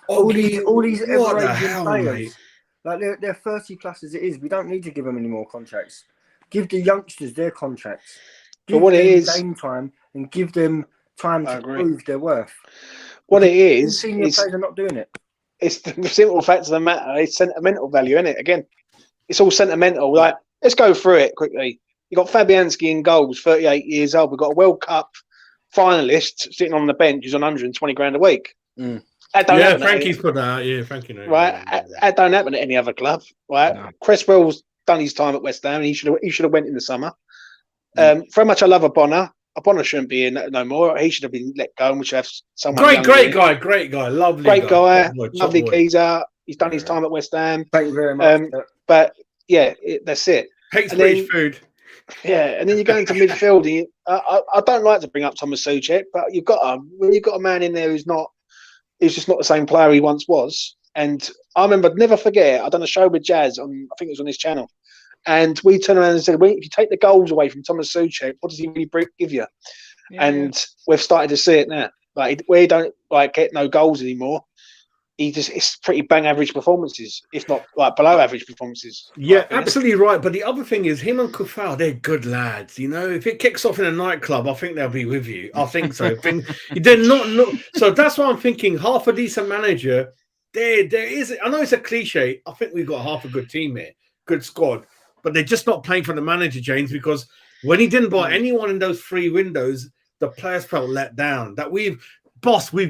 All these what the ever-aging hell, players, mate? like they're 30 plus as it is. We don't need to give them any more contracts. Give the youngsters their contracts. But what it is, game time and give them time to prove their worth. What it is, senior players are not doing it. It's the simple fact of the matter. It's sentimental value, isn't it? Again, it's all sentimental. Like, let's go through it quickly. You got Fabianski in goals, 38 years old. We've got a World Cup finalist sitting on the bench who's on 120 grand a week. That don't happen Frankie's put that out. Yeah, Frankie knows. Right, that don't happen at any other club. Right, no. Cresswell's done his time at West Ham, and he should have went in the summer. For how much I love Abona shouldn't be in no more. He should have been let go, and we should have someone. Great guy, lovely guy, lovely geezer. He's done his time at West Ham. Thank you very much. But yeah, that's it. Hates British food. Yeah, and then you go into midfield. And I don't like to bring up Thomas Souček, but you've got a man in there who's just not the same player he once was. And I remember, never forget, I done a show with Jazz I think it was on his channel. And we turned around and said, well, if you take the goals away from Thomas Souček, what does he really give you? Yeah. And we've started to see it now. Like, where he don't get no goals anymore, it's pretty bang average performances, if not below average performances. Yeah, absolutely right. But the other thing is, him and Kufal, they're good lads. If it kicks off in a nightclub, I think they'll be with you. I think so. They're not. So that's why I'm thinking half a decent manager. There is. I know it's a cliche. I think we've got half a good team here, good squad. But they're just not playing for the manager, James, because when he didn't buy anyone in those 3 windows, the players felt let down. That we've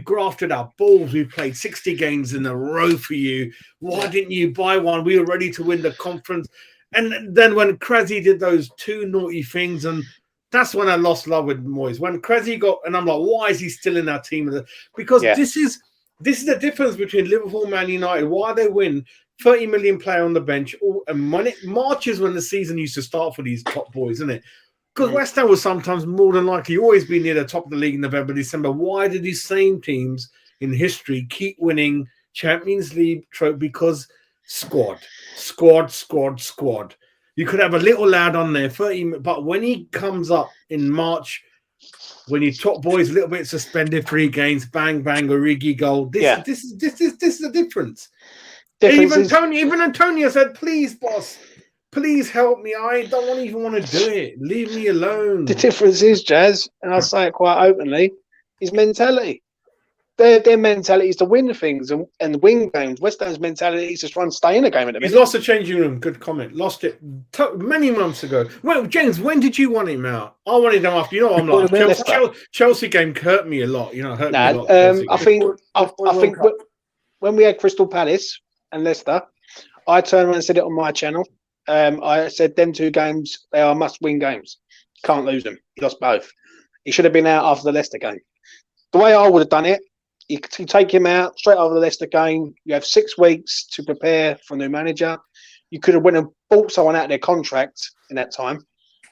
grafted our balls. We've played 60 games in a row for you. Why didn't you buy one? We were ready to win the conference. And then when Krezi did those 2 naughty things, and that's when I lost love with Moyes. When Krezi and I'm like, why is he still in our team? Because this is the difference between Liverpool, Man United. Why they win 30 million player on the bench, and March is when the season used to start for these top boys, isn't it? Because West Ham was sometimes more than likely always be near the top of the league in November, December. Why did these same teams in history keep winning Champions League trophy? Because squad. You could have a little lad on there, 30, but when he comes up in March, when your top boys a little bit suspended, 3 games, bang, Origi goal. This is the difference. Even Antonio said, please, boss, please help me. I don't even want to do it. Leave me alone. The difference is, Jazz, and I say it quite openly, is mentality. Their mentality is to win things and win games. West Ham's mentality is to try and stay in a game at the minute. He's lost the changing room. Good comment. Lost it many months ago. Well, James, when did you want him out? I wanted him after. I'm like, Chelsea game hurt me a lot. Hurt me a lot. I think when we had Crystal Palace and Leicester, I turned around and said it on my channel. I said them 2 games, they are must-win games. Can't lose them. He lost both. He should have been out after the Leicester game. The way I would have done it, you take him out straight after the Leicester game. You have 6 weeks to prepare for a new manager. You could have went and bought someone out of their contract in that time.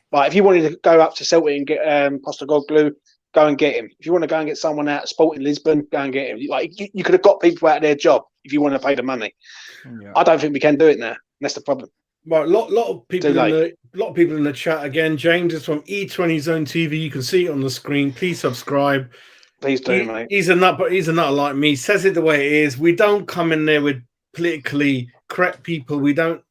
But if you wanted to go up to Celtic and get Postecoglou, go and get him. If you want to go and get someone out of Sporting Lisbon, go and get him. You could have got people out of their job if you want to pay the money. Yeah. I don't think we can do it now. That's the problem. Well, a lot of people in the chat again. James is from E20 Zone TV. You can see it on the screen. Please subscribe. Please do, mate. He's a nut, but he's a nut like me. Says it the way it is. We don't come in there with politically correct people. We don't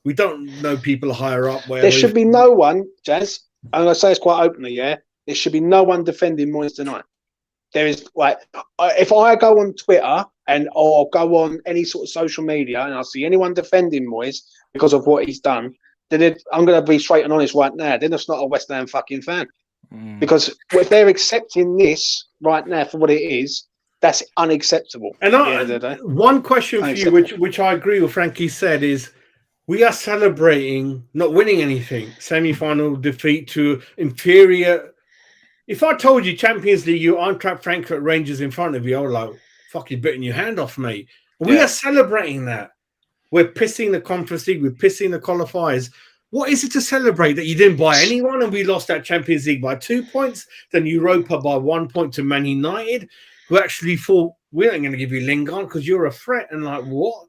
know people higher up. There should be no one, Jazz. And I say this quite openly. Yeah, there should be no one defending Moyes tonight. There is if I go on Twitter or go on any sort of social media and I see anyone defending Moyes because of what he's done, then I'm going to be straight and honest right now. Then it's not a West Ham fucking fan. Because if they're accepting this right now for what it is, That's unacceptable. And at the end of the day. one question for you, which I agree with Frankie said, is we are celebrating not winning anything. Semi-final defeat to inferior. If I told you Champions League, you Eintracht Frankfurt Rangers in front of you, I was like, fuck, you're biting your hand off, mate. We are celebrating that. We're pissing the Conference League. We're pissing the qualifiers. What is it to celebrate that you didn't buy anyone and we lost that Champions League by 2 points, then Europa by 1 point to Man United, who actually thought, we ain't going to give you Lingard because you're a threat. And like, what?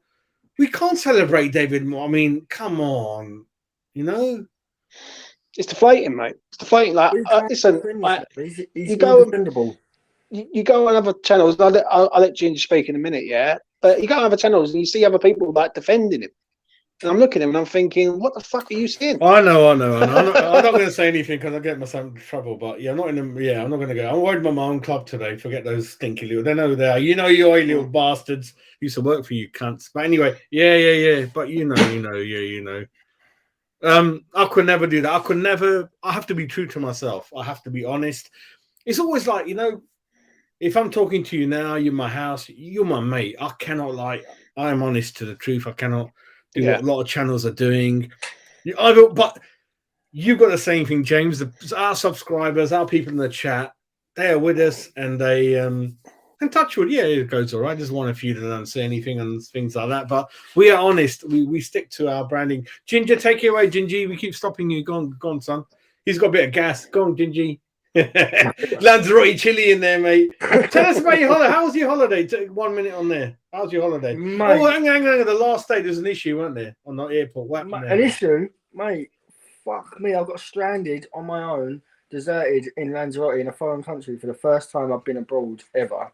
We can't celebrate David Moore. I mean, come on. You know? It's deflating, mate. It's deflating. Like, listen, he's you go undefendable. You go on other channels. I'll let Ginger speak in a minute, yeah. But you go on other channels and you see other people like defending him. And I'm looking at him and I'm thinking, what the fuck are you saying? I know. I'm not going to say anything because I get myself in trouble. But yeah, I'm not going to go. I'm worried about my own club today. Forget those stinky little. They know who they are. You know, you oily little bastards. Used to work for you cunts. But anyway, yeah. But you know. I could never do that. I have to be true to myself. I have to be honest. It's always like, you know, if I'm talking to you now, you're my house, you're my mate. I cannot I am honest to the truth. I cannot do what a lot of channels are doing. But you've got the same thing, James. Our subscribers, our people in the chat, they are with us and they and touch wood, it goes all right. There's one or few that don't say anything and things like that. But we are honest. We stick to our branding. Ginger, take it away, Gingy. We keep stopping you. Go on, son. He's got a bit of gas. Go on, Gingy. Lanzarote chili in there, mate. Tell us about your holiday. How was your holiday? Take 1 minute on there. How's your holiday? Mate. Oh, hang on. The last day, there's an issue, weren't there? On the airport. What happened there? An issue? Mate, fuck me. I got stranded on my own, deserted in Lanzarote in a foreign country for the first time I've been abroad ever.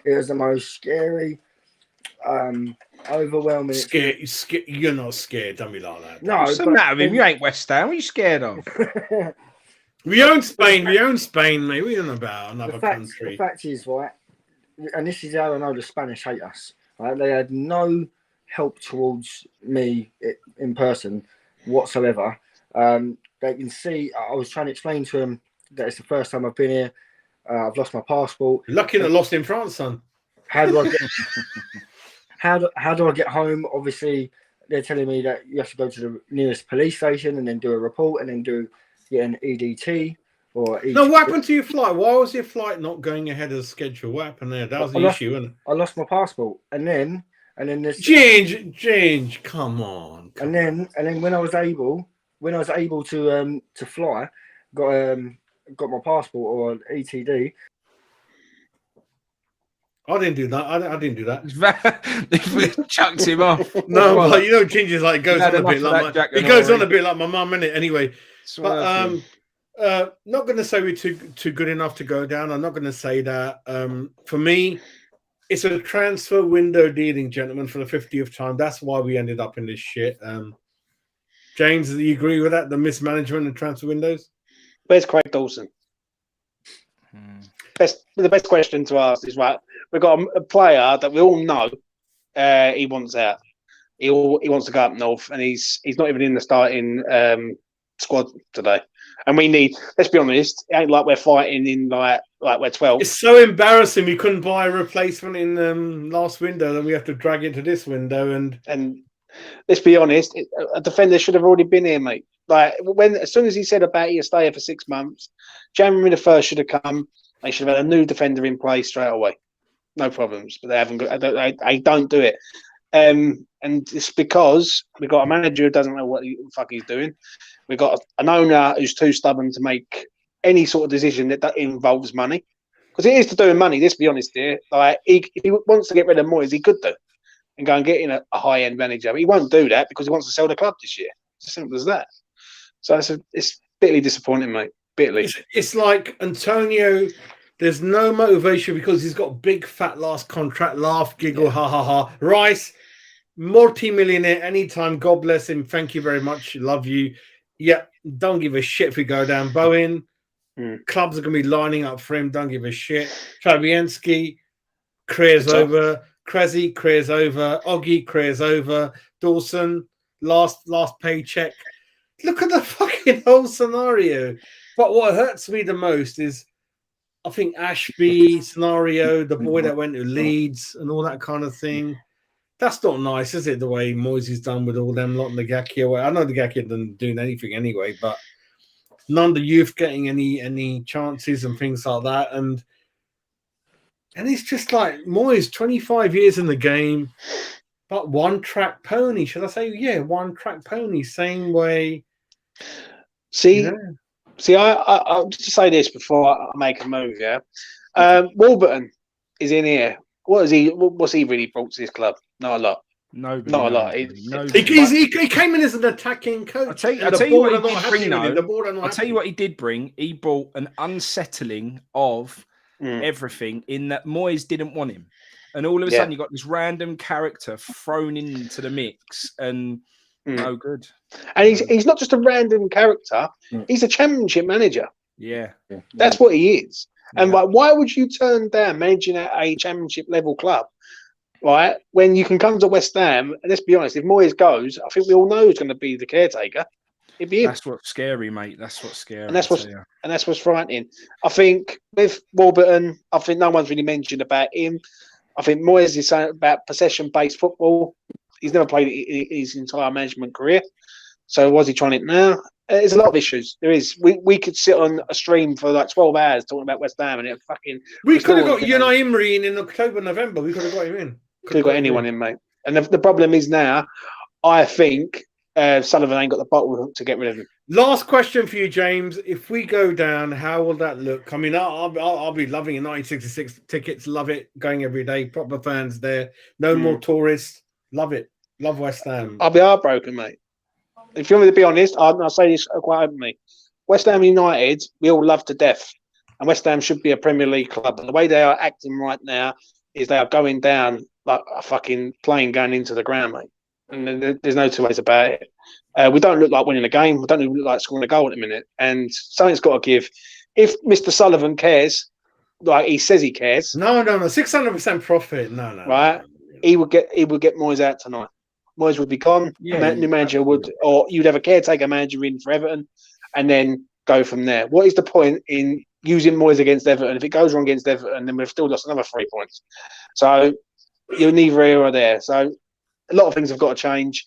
It was the most scary, overwhelming. You're not scared. Don't be like that. No, what's the matter with him? You ain't West Ham. What are you scared of? We own Spain, mate. We don't know about another country. The fact is, right, and this is how I know the Spanish hate us. Right? They had no help towards me in person whatsoever. They can see. I was trying to explain to them that it's the first time I've been here. I've lost my passport. Lucky that lost in France, son. How do I get? how do I get home? Obviously, they're telling me that you have to go to the nearest police station and then do a report and then get an EDT or. No, what happened to your flight? Why was your flight not going ahead as scheduled? What happened there? That was the issue, wasn't it? I lost my passport, and then this. Change. Come on. And then when I was able to fly, got my passport or ETD. I didn't do that. I didn't do that. Chucked him off. No, but you know, Ginger's like goes on a bit like my mum, innit? Anyway, but not going to say we're too good enough to go down. I'm not going to say that. For me, it's a transfer window dealing, gentlemen, for the 50th time. That's why we ended up in this shit. James, do you agree with that? The mismanagement of transfer windows? Where's Craig Dawson? The best question to ask is, right, we've got a player that we all know he wants out. He wants to go up north, and he's not even in the starting squad today. And we need, let's be honest, it ain't like we're fighting in like we're 12. It's so embarrassing we couldn't buy a replacement in last window, then we have to drag it to this window. And let's be honest, a defender should have already been here, mate. Like as soon as he said about he'll stay here for 6 months, January the 1st should have come. They should have had a new defender in place straight away. No problems, but they haven't got. They don't do it, and it's because we've got a manager who doesn't know what the fuck he's doing. We've got an owner who's too stubborn to make any sort of decision that involves money, because it is to do with money. Let's be honest here. Like if he wants to get rid of Moyes, he could do, and go and get in a high-end manager. But he won't do that because he wants to sell the club this year. It's as simple as that. So it's bitterly disappointing, mate. Bitterly. It's like Antonio. There's no motivation because he's got big fat last contract. Laugh, giggle, ha ha ha. Rice, multi-millionaire anytime. God bless him. Thank you very much. Love you. Yeah, don't give a shit if we go down. Bowen, clubs are going to be lining up for him. Don't give a shit. Fabianski, career's over. Krezi, career's over. Oggy, career's over. Dawson, last paycheck. Look at the fucking whole scenario. But what hurts me the most is I think Ashby scenario, the boy that went to Leeds and all that kind of thing. That's not nice, is it? The way Moyes is done with all them lot in the Gaki away. I know the Gaki didn't do anything anyway, but none of the youth getting any chances and things like that. And it's just like Moyes, 25 years in the game, but one-track pony. Should I say, yeah, one-track pony, same way. See, I'll just say this before I make a move. Yeah, Warburton is in here. What's he really brought to this club? Not a lot. Nobody. Not a lot. He came in as an attacking coach. I'll tell you what he did bring, though. I'll tell you what he did bring. He brought an unsettling of everything in that Moyes didn't want him. And all of a sudden, you got this random character thrown into the mix and no good. And he's not just a random character. He's a championship manager. Yeah. That's what he is. And like, why would you turn down managing at a championship level club, right? When you can come to West Ham, and let's be honest, if Moyes goes, I think we all know who's going to be the caretaker. It'd be him. That's what's scary, mate. That's what's scary. And that's what's frightening. I think with Warburton, I think no one's really mentioned about him. I think Moyes is saying about possession-based football. He's never played his entire management career. So was he trying it now? There's a lot of issues. There is. We could sit on a stream for like 12 hours talking about West Ham, and it fucking. We could have got Unai Emery in October, November. We could have got him in. Could have got anyone in, mate. And the problem is now, I think Sullivan ain't got the bottle to get rid of him. Last question for you, James. If we go down, how will that look? I mean, I'll be loving it. 1966 tickets. Love it. Going every day. Proper fans there. No more tourists. Love it. Love West Ham. I'll be heartbroken, mate. If you want me to be honest, I'll say this quite openly. West Ham United, we all love to death. And West Ham should be a Premier League club. But the way they are acting right now is they are going down like a fucking plane going into the ground, mate. And there's no two ways about it. We don't look like winning a game. We don't look like scoring a goal at the minute. And something's got to give. If Mr. Sullivan cares, like he says he cares. No. 600% profit. No. Right? He would get Moyes out tonight. Moyes would be gone. New manager would, or you'd have a caretaker manager in for Everton, and then go from there. What is the point in using Moyes against Everton? If it goes wrong against Everton, then we've still lost another 3 points. So you're neither here or there. So a lot of things have got to change,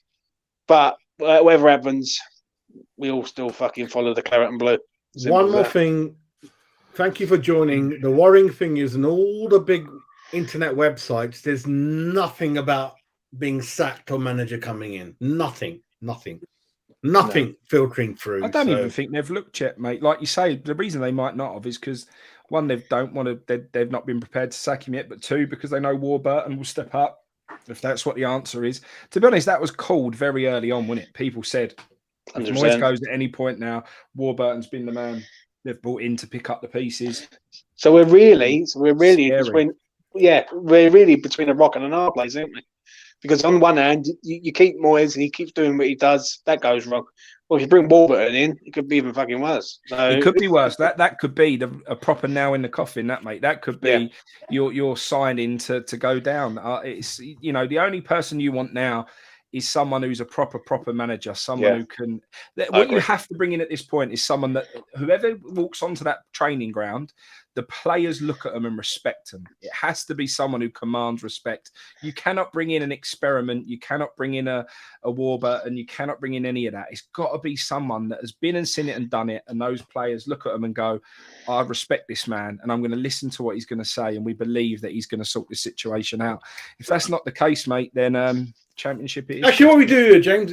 but whatever happens, we all still fucking follow the claret and blue. One more thing. Thank you for joining. The worrying thing is, in all the big internet websites, there's nothing about being sacked or manager coming in. Nothing filtering through. I don't even think they've looked yet, mate. Like you say, the reason they might not have is because one, they've not been prepared to sack him yet, but two, because they know Warburton will step up if that's what the answer is. To be honest, that was called very early on, wasn't it? People said if Moyes goes at any point now, Warburton's been the man they've brought in to pick up the pieces. So we're really between between a rock and an hard place, aren't we? Because on one hand, you keep Moyes and he keeps doing what he does, that goes wrong. Well, if you bring Warburton in, it could be even fucking worse. So, it could be worse. That could be a proper nail in the coffin, that, mate. That could be your signing to go down. It's the only person you want now is someone who's a proper manager, someone who can. What you have to bring in at this point is someone that whoever walks onto that training ground, the players look at them and respect them. It has to be someone who commands respect. You cannot bring in an experiment. You cannot bring in a Warburton. You cannot bring in any of that. It's got to be someone that has been and seen it and done it. And those players look at them and go, I respect this man and I'm going to listen to what he's going to say. And we believe that he's going to sort this situation out. If that's not the case, mate, then Championship it is. Actually, what we do, James,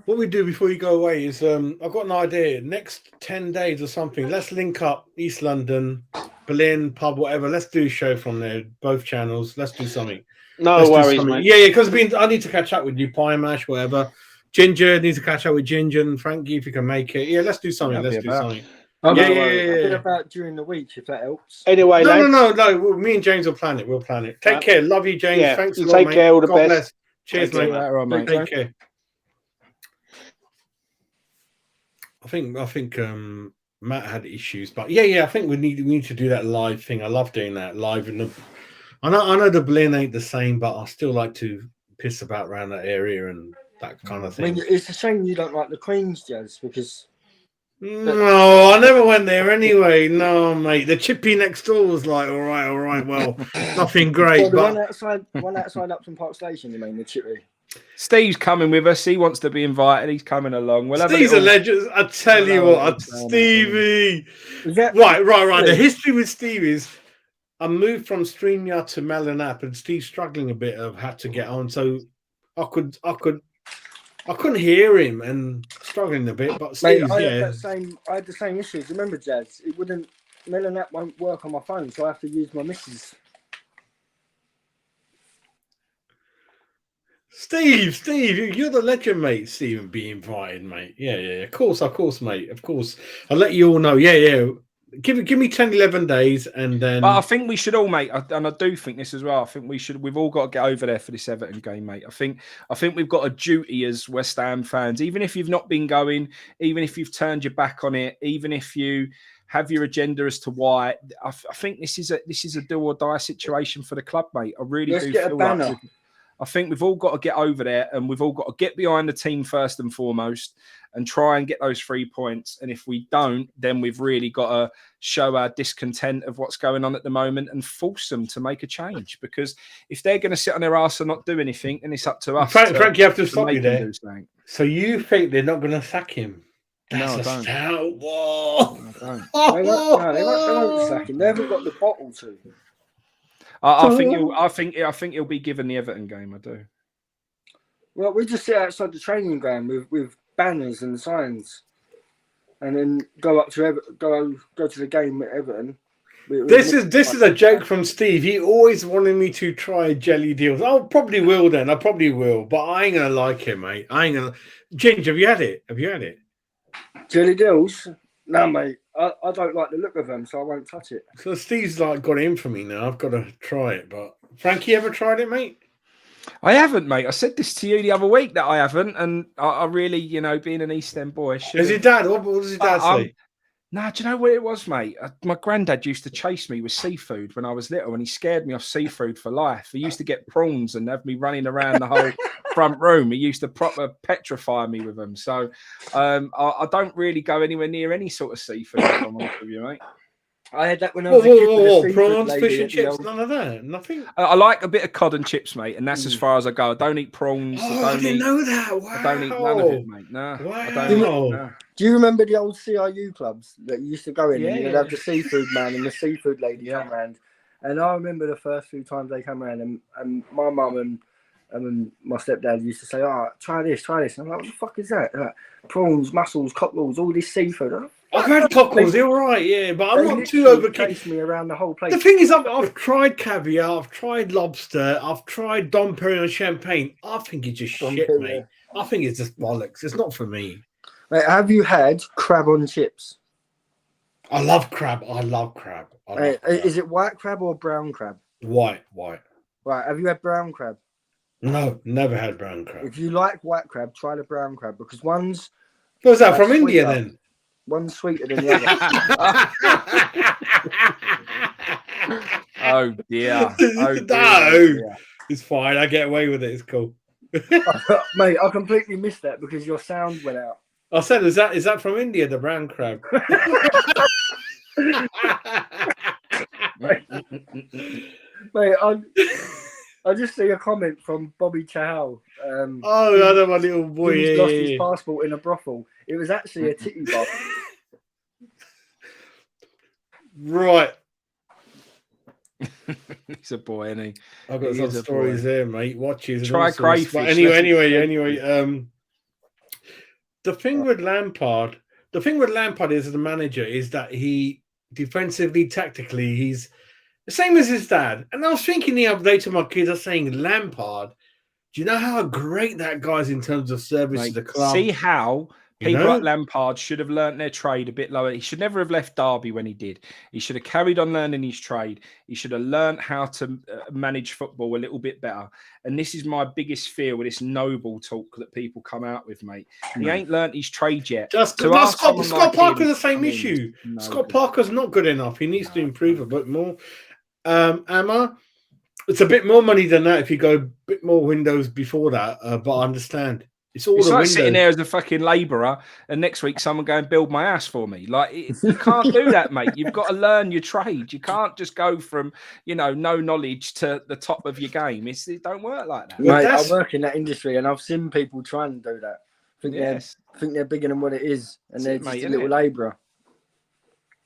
what we do before you go away is I've got an idea. Next 10 days or something, let's link up East London, Berlin, pub, whatever. Let's do a show from there, both channels. Let's do something. No worries, mate. Yeah, because I need to catch up with you, Pie Mash, whatever. Ginger needs to catch up with Ginger and Frankie if you can make it. Yeah, let's do something. Let's do something. Yeah. About during the week, if that helps. Anyway, no. Me and James will plan it. We'll plan it. Take care. Love you, James. Yeah. Thanks a lot, Take mate. care. All the God best. Bless. Cheers, mate. Mate. Take care. I think Matt had issues, but I think we need to do that live thing. I love doing that live in the. I know the Berlin ain't the same, but I still like to piss about around that area and that kind of thing. I mean, it's a shame you don't like the Queen's Jazz because No, I never went there anyway. No, mate. The chippy next door was like, all right. Well, nothing great. So the But one outside Upton Park Station, you mean, the chippy? Steve's coming with us. He wants to be invited. He's coming along. We'll have Steve's a a legend. I tell you what, Stevie. Right. The history with Steve is I moved from StreamYard to Melon App, and Steve's struggling a bit of how to get on. So I couldn't hear him and struggling a bit. But Steve's, I had the same issues. Remember, Jazz? It wouldn't. Melon App won't work on my phone, so I have to use my missus. Steve, you're the legend, mate. Stephen, be invited, mate. Yeah. Of course, mate. Of course. I'll let you all know. Yeah. Give me 10, 11 days, and then. But I think we should all, mate, and I do think this as well. I think we've all got to get over there for this Everton game, mate. I think we've got a duty as West Ham fans, even if you've not been going, even if you've turned your back on it, even if you have your agenda as to why. I think this is a do or die situation for the club, mate. I really do feel like. I think we've all got to get over there, and we've all got to get behind the team first and foremost and try and get those 3 points. And if we don't, then we've really got to show our discontent of what's going on at the moment and force them to make a change. Because if they're going to sit on their arse and not do anything, then it's up to us. Frank, you have to stop you there. So you think they're not going to sack him? That's no, I don't. I don't. They won't sack him. They haven't got the bottle to. I think he'll be given the Everton game. I do. Well, we just sit outside the training ground with banners and signs, and then go up to go to the game at Everton. This is a joke from Steve. He always wanted me to try jelly deals. I probably will then. I probably will, but I ain't gonna like it, mate. I ain't gonna. Ginge, have you had it? Jelly deals? No, mate. I don't like the look of them, so I won't touch it. So Steve's like got it in for me now. I've got to try it. But Frankie, ever tried it, mate? I haven't, mate. I said this to you the other week that I haven't, and I really, being an East End boy. Is your dad? What does your dad say? Nah, do you know what it was, mate? My granddad used to chase me with seafood when I was little, and he scared me off seafood for life. He used to get prawns and have me running around the whole front room. He used to proper petrify me with them. So I don't really go anywhere near any sort of seafood, if I'm honest with you, mate. I had that when I was a kid. Prawns, fish and chips, none of that, nothing. I like a bit of cod and chips, mate, and that's as far as I go. I don't eat prawns. I didn't know that. Wow. I don't eat none of it, mate. No. Wow. I don't eat, no. Do you remember the old CRU clubs that you used to go in? Yeah, and you'd have the seafood man and the seafood lady come round. And I remember the first few times they come around, and my mum and my stepdad used to say, "Oh, try this." And I'm like, "What the fuck is that?" Like, prawns, mussels, cockles, all this seafood. I've had cockles, they're all right, yeah, but I'm not too overkill. Me around the whole place. The thing is, I've tried caviar, I've tried lobster, I've tried Dom Perignon champagne. I think it's just shit, mate. I think it's just bollocks. It's not for me. Mate, have you had crab on chips? I love crab. Crab. Is it white crab or brown crab? White. Right, have you had brown crab? No, never had brown crab. If you like white crab, try the brown crab because one's... Was that from India then? One's sweeter than the other. Oh dear. No, it's fine. I get away with it. It's cool. Mate, I completely missed that because your sound went out. I said, is that from India, the brown crab? Mate, I just see a comment from Bobby Chahal. I know my little boy. He's lost his passport in a brothel. It was actually a titty bar. Right. He's a boy, isn't he? I've got some stories there, mate. Watches. Try crayfish. But anyway. The thing with Lampard is the manager is that he defensively, tactically, he's the same as his dad. And I was thinking the other day to my kids, I was saying, Lampard, do you know how great that guy's in terms of service to the club? See how people like Lampard should have learnt their trade a bit lower. He should never have left Derby when he did. He should have carried on learning his trade. He should have learnt how to manage football a little bit better. And this is my biggest fear with this noble talk that people come out with, mate. He ain't learnt his trade yet. Scott Parker's the same issue. Scott Parker's not good enough. He needs to improve a bit more. Emma, it's a bit more money than that if you go a bit more windows before that, but I understand. It's all It's the like windows. sitting there as a fucking labourer, and next week someone go and build my house for me. Like you can't do that, mate. You've got to learn your trade. You can't just go from no knowledge to the top of your game. It don't work like that. Well, Mate, I that's- work in that industry, and I've seen people try and do that. Yes, Think they're bigger than what it is, and That's they're it, just mate, a isn't little it? labourer.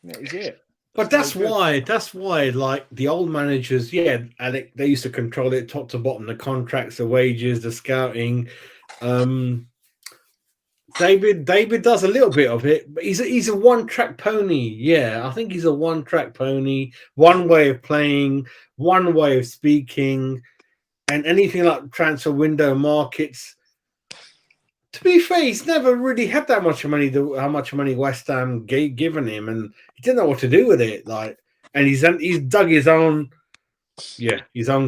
that is it. But It's no good. that's why, like the old managers, Alec, they used to control it top to bottom, the contracts, the wages, the scouting. David does a little bit of it, but he's a one-track pony. Yeah, I think he's a one-track pony, one way of playing, one way of speaking, and anything like transfer window markets. To be fair, he's never really had that much money. How much money West Ham given him, and he didn't know what to do with it. Like, and he's dug his own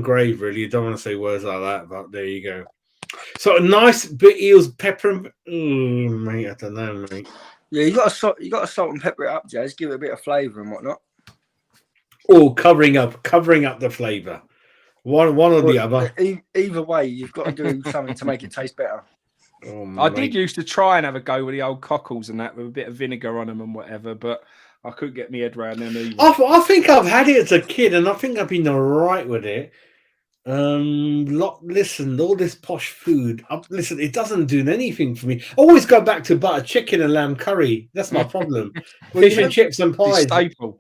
grave. Really, you don't want to say words like that, but there you go. So a nice bit eels pepper and mate, I don't know, mate. Yeah, you got to salt and pepper it up, Jazz. Give it a bit of flavour and whatnot. Oh, covering up the flavour. One or the other. Either way, you've got to do something to make it taste better. Oh, I mate. did used to try and have a go with the old cockles and that with a bit of vinegar on them and whatever, but I couldn't get my head around them either. I think I've had it as a kid, and I think I've been all right with it. Listen, all this posh food. Listen, it doesn't do anything for me. I always go back to butter chicken and lamb curry. That's my problem. Fish and chips and It's pies. staple.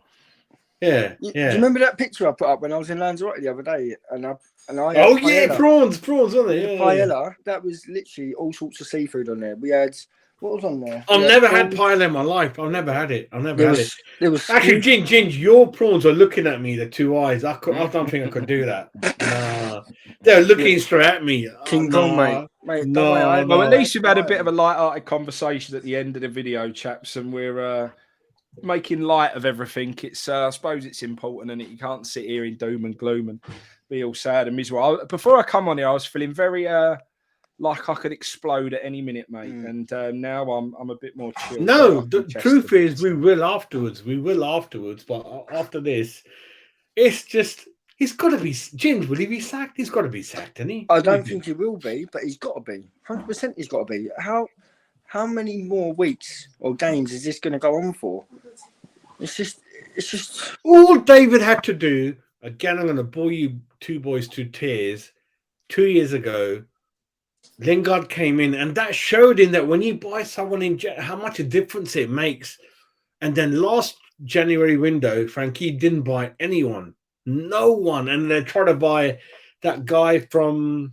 Yeah. Do you remember that picture I put up when I was in Lanzarote the other day? And I Oh had yeah, paella. prawns, wasn't it? Yeah. Paella. That was literally all sorts of seafood on there. We had what was on there? I've We never had prawns. paella in my life. I've never had it. There was Actually, Ginge, your prawns are looking at me, the two eyes. I don't think I could do that. Nah. They're looking straight at me. King Kong, mate. No, don't worry, I- Well, at no. least we've had a bit of a light-hearted conversation at the end of the video, chaps, and we're making light of everything. It's I suppose it's important, and you can't sit here in doom and gloom and be all sad and miserable. Before I come on here, I was feeling very like I could explode at any minute, mate. And now I'm a bit more chill. No, the truth is we will afterwards. But after this, it's just he's got to be. Ginge, will he be sacked? He's got to be sacked, isn't he? I don't think he will be, but he's got to be. 100% he's got to be. How many more weeks or games is this going to go on for? It's just. All David had to do. Again, I'm going to bore you two boys to tears. 2 years ago, Lingard came in, and that showed him that when you buy someone in, how much a difference it makes. And then last January window, Frankie didn't buy anyone, no one, and they tried to buy that guy from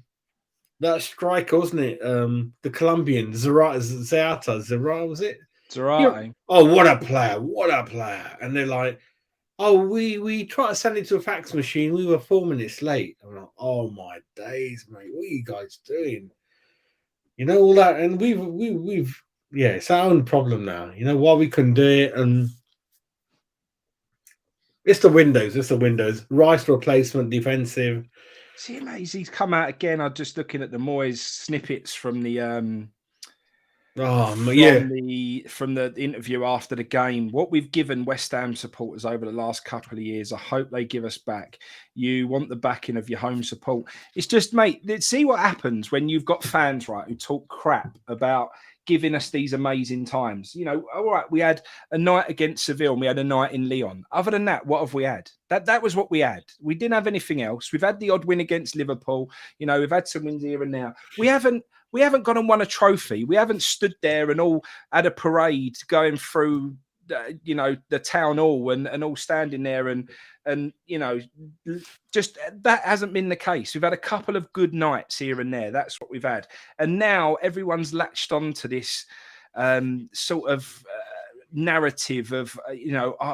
that striker, wasn't it? The Colombian Zerata, was it? Zarate. Oh, what a player! And they're like, oh, we tried to send it to a fax machine. We were 4 minutes late. I'm like, oh my days, mate, what are you guys doing? You know, all that, and we've it's our own problem now. You know why we couldn't do it, and it's the windows. Rice replacement, defensive. See, mate, he's come out again. I'm just looking at the Moyes snippets from the from the interview after the game. What we've given West Ham supporters over the last couple of years, I hope they give us back. You want the backing of your home support. It's just, mate, let's see what happens when you've got fans, right, who talk crap about giving us these amazing times. You know, all right, we had a night against Seville and we had a night in Lyon. Other than that, what have we had? That was what we had. We didn't have anything else. We've had the odd win against Liverpool. You know, we've had some wins here and now. We haven't gone and won a trophy. We haven't stood there and all had a parade going through, the town hall and all standing there and just that hasn't been the case. We've had a couple of good nights here and there. That's what we've had. And now everyone's latched on to this sort of narrative of,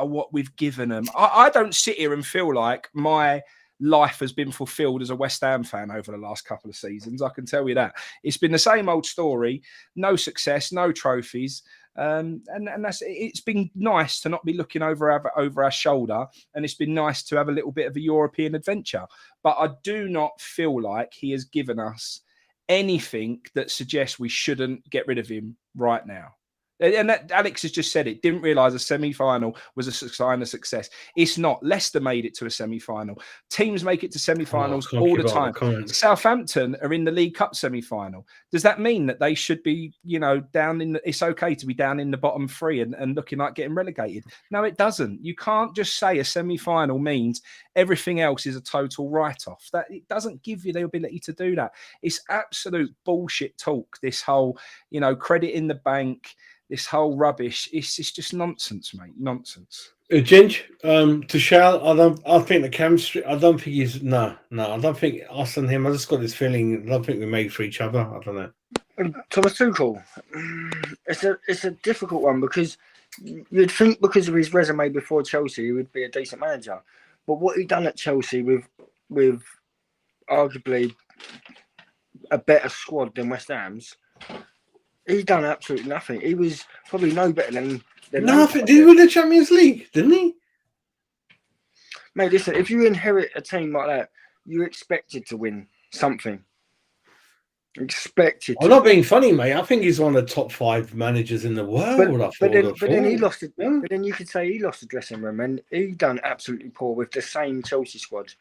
what we've given them. I don't sit here and feel like my life has been fulfilled as a West Ham fan over the last couple of seasons. I can tell you that. It's been the same old story, no success, no trophies. And it's been nice to not be looking over our shoulder, and it's been nice to have a little bit of a European adventure. But I do not feel like he has given us anything that suggests we shouldn't get rid of him right now. And that Alex has just said it. Didn't realise a semi-final was a sign of success. It's not. Leicester made it to a semi-final. Teams make it to semi-finals all the time. Southampton are in the League Cup semi-final. Does that mean that they should be, down in it's okay to be down in the bottom three and looking like getting relegated? No, it doesn't. You can't just say a semi-final means everything else is a total write-off. That it doesn't give you the ability to do that. It's absolute bullshit talk. This whole, credit in the bank, this whole rubbish. It's just nonsense, mate. Nonsense. Ginge, to Shell, I think the chemistry, I don't think he's, no, I don't think us and him, I just got this feeling, I don't think we're made for each other. I don't know. Thomas Tuchel, it's a difficult one because you'd think because of his resume before Chelsea, he would be a decent manager. But what he done at Chelsea with arguably a better squad than West Ham's, he done absolutely nothing. He was probably no better than nothing. Did he win the Champions League? Didn't he? Mate, listen, if you inherit a team like that, you're expected to win something. Expected. I'm not being funny, mate. I think he's one of the top 5 managers in the world. But then he lost it. But then you could say he lost the dressing room, and he done absolutely poor with the same Chelsea squad.